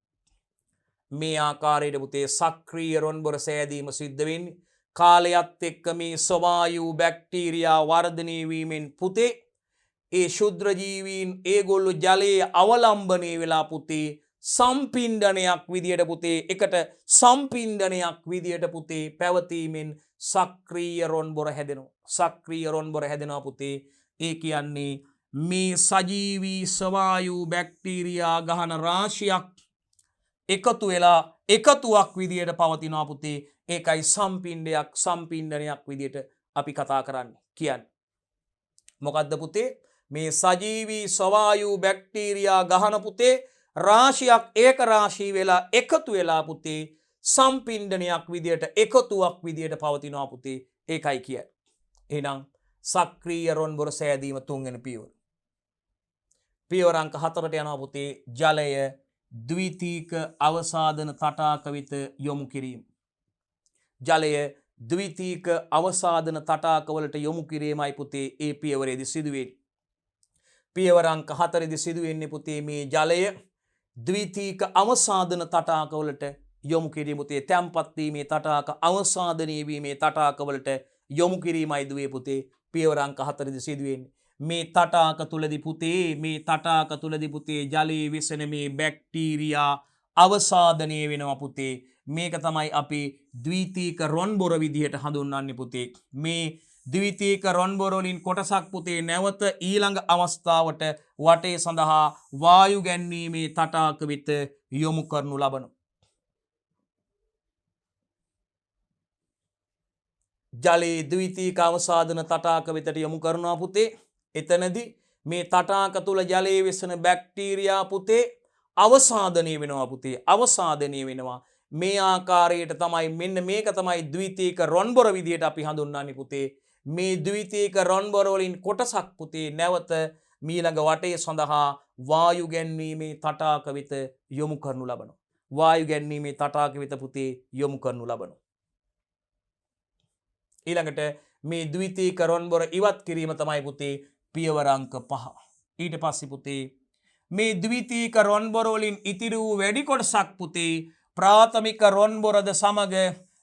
මේ ආකාරයට පුතේ සක්‍රීය රොන්බොර සෑදීම සිද්ධ වෙන්නේ කාලයත් එක්ක මේ ස්වවායු බැක්ටීරියා වර්ධනය වීමෙන් පුතේ ඒ ශුද්‍ර ජීවීන් ඒගොල්ලෝ ජලයේ අවලම්බනය වෙලා පුතේ සම්පිණ්ඩනයක් විදියට පුතේ එකට සම්පිණ්ඩනයක් විදියට පුතේ පැවතීමෙන් සක්‍රීය රොන්බොර හැදෙනවා. සක්‍රීය රොන්බොර හැදෙනවා පුතේ. ඒ කියන්නේ මේ සජීවී ස්වවායු බැක්ටීරියා ගහන රාශියක් එකතු වෙලා එකතුවක් විදියට පවතිනවා පුතේ. ඒකයි සම්පිණ්ඩනයක් විදියට අපි කතා කරන්නේ කියන්නේ. මොකද්ද පුතේ? මේ සජීවී ස්වවායු බැක්ටීරියා ගහන පුතේ රාශියක් ඒක රාශී වෙලා එකතු වෙලා පුතේ සම්පිණ්ඩනයක් විදියට එකතුවක් විදියට පවතිනවා පුතේ. ඒකයි කියන්නේ. එහෙනම් සක්‍රීය රොන්බොර සෑදීම තුන්වෙනි පියවර. පියවර අංක 4ට යනවා පුතේ ජලය ද්විතීක අවසාදන තටාක වෙත යොමු කිරීම. ජලය ද්විතීක අවසාදන තටාක වලට යොමු කිරීමයි පුතේ ඒ පියවරේදී සිදුවෙන්නේ. පියවර අංක 4ේදී සිදුවෙන්නේ පුතේ මේ ජලය ද්විතීක අවසාදන තටාක වලට යොමු කිරීම පුතේ තැම්පත් වීමේ තටාක අවසාදනය වීමේ තටාක වලට යොමු කිරීමයි දුවේ පුතේ පියවර අංක 4ේදී සිදුවෙන්නේ. මේ තටාක තුලදී පුතේ ජලයේ වෙසෙන මේ බැක්ටීරියා අවසාදනය වෙනවා පුතේ. මේක තමයි අපි ද්විතීක රොන්බොර විදිහට හඳුන්වන්නේ පුතේ. මේ ද්විතීක රොන්බොර වලින් කොටසක් පුතේ නැවත ඊළඟ අවස්ථාවට වටේ සඳහා වායු ගැන්වීමේ තටාක වෙත යොමු කරනු ලබනවා. ජලයේ ද්විතීක අවසාදන තටාක වෙතට යොමු කරනවා පුතේ. එතනදී මේ තටාක තුල ජලයේ වෙසෙන බැක්ටීරියා පුතේ අවසාදනය වෙනවා පුතේ. අවසාදනය වෙනවා. මේ ආකාරයට තමයි මෙන්න මේක තමයි ද්විතීක රොන්බොර විදියට අපි හඳුන්වන්නේ පුතේ. මේ ද්විතීක රොන්බොර වලින් කොටසක් පුතේ නැවත මීළඟ වටේ සඳහා වායු ගැන්වීමේ තටාක වෙත යොමු කරනු ලබනවා. වායු ගැන්වීමේ තටාක වෙත පුතේ යොමු කරනු ලබනවා. ඊළඟට මේ ද්විතීක රොන්බොර ඉවත් කිරීම තමයි පුතේ පියවර අංක 5. ඊට පස්සේ පුතේ මේ ද්විතීක රොන්බොර වලින් ඉතිරි වූ වැඩි කොටසක් පුතේ ප්‍රාථමික රොන්බොරද සමග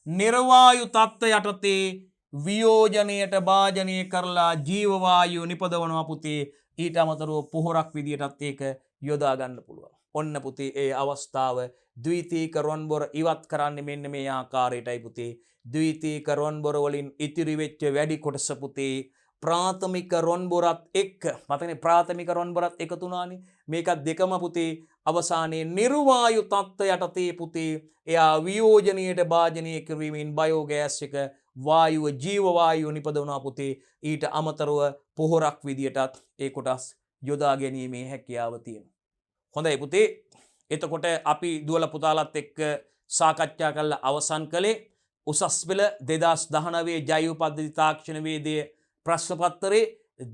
නිර්වායු තත්ත්ව යටතේ වියෝජනයට භාජනය කරලා ජීවවායු නිපදවනවා පුතේ. ඊට අමතරව පොහොරක් විදියටත් ඒක යොදා ගන්න පුළුවන්. ඔන්න පුතේ ඒ අවස්ථාව ද්විතීක රොන්බොර ඉවත් කරන්නේ මෙන්න මේ ආකාරයටයි පුතේ. ද්විතීක රොන්බොර වලින් ඉතිරි වෙච්ච වැඩි කොටස පුතේ ප්‍රාථමික රොන්බොරත් එක්ක මතකනේ ප්‍රාථමික රොන්බොරත් එකතු වුණානේ. මේකත් දෙකම පුතේ අවසානයේ නිර්වායු තත්ත්ව යටතේ පුතේ එයා වියෝජනයට භාජනය කිරීමෙන් බයෝගෑස් එක වායුව ජීව වායුව නිපදවනවා පුතේ. ඊට අමතරව පොහොරක් විදියටත් ඒ කොටස් යොදා ගැනීමේ හැකියාව තියෙනවා. හොඳයි පුතේ. එතකොට අපි දුවලා පුතාලත් එක්ක සාකච්ඡා කරලා අවසන් කළේ උසස් පෙළ 2019 ජෛව පද්ධති තාක්ෂණ වේදයේ ප්‍රශ්න පත්‍රයේ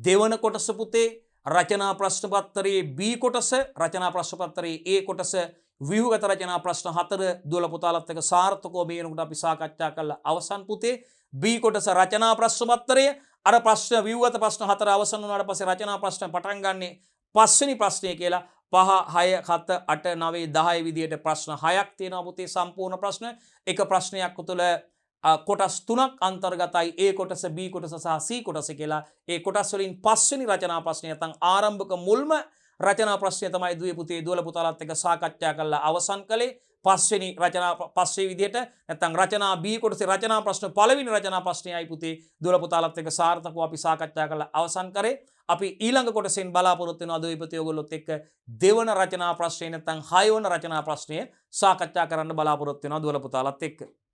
දෙවන කොටස පුතේ රචනා ප්‍රශ්න පත්‍රයේ B කොටස රචනා ප්‍රශ්න පත්‍රයේ A කොටස ව්‍යුහගත රචනා ප්‍රශ්න 4 දුවලා පුතාලත් එක්ක සාර්ථකව මේ වෙනකොට අපි සාකච්ඡා කරලා අවසන් පුතේ B කොටස රචනා ප්‍රශ්න පත්‍රයේ අර ප්‍රශ්න ව්‍යුහගත ප්‍රශ්න 4 අවසන් වුණාට පස්සේ රචනා ප්‍රශ්න පටන් ගන්නේ පස්වෙනි ප්‍රශ්නය කියලා 5 6 7 8 9 10 විදියට ප්‍රශ්න 6ක් තියෙනවා පුතේ සම්පූර්ණ ප්‍රශ්න එක ප්‍රශ්නයක් තුළ කොටස් 3ක් අන්තර්ගතයි. A කොටස, B කොටස සහ C කොටස කියලා. ඒ කොටස් වලින් පස්වෙනි රචනා ප්‍රශ්නය නැත්නම් ආරම්භක මුල්ම රචනා ප්‍රශ්නය තමයි දුවේ පුතේ දුවල පුතාලත් එක්ක සාකච්ඡා කරලා අවසන් කළේ. පස්වෙනි රචනා පස්සේ විදිහට නැත්නම් රචනා B කොටසේ රචනා ප්‍රශ්න පළවෙනි රචනා ප්‍රශ්නයයි පුතේ දුවල පුතාලත් එක්ක සාර්ථකව අපි සාකච්ඡා කරලා අවසන් කරේ. අපි ඊළඟ කොටසෙන් බලාපොරොත්තු වෙනවා දුවේ පුතේ ඔයගොල්ලොත් එක්ක දෙවන රචනා ප්‍රශ්නය නැත්නම් 6 වන රචනා ප්‍රශ්නය සාකච්ඡා කරන්න බලාපොරොත්තු වෙනවා දුවල පුතාලත් එක්ක.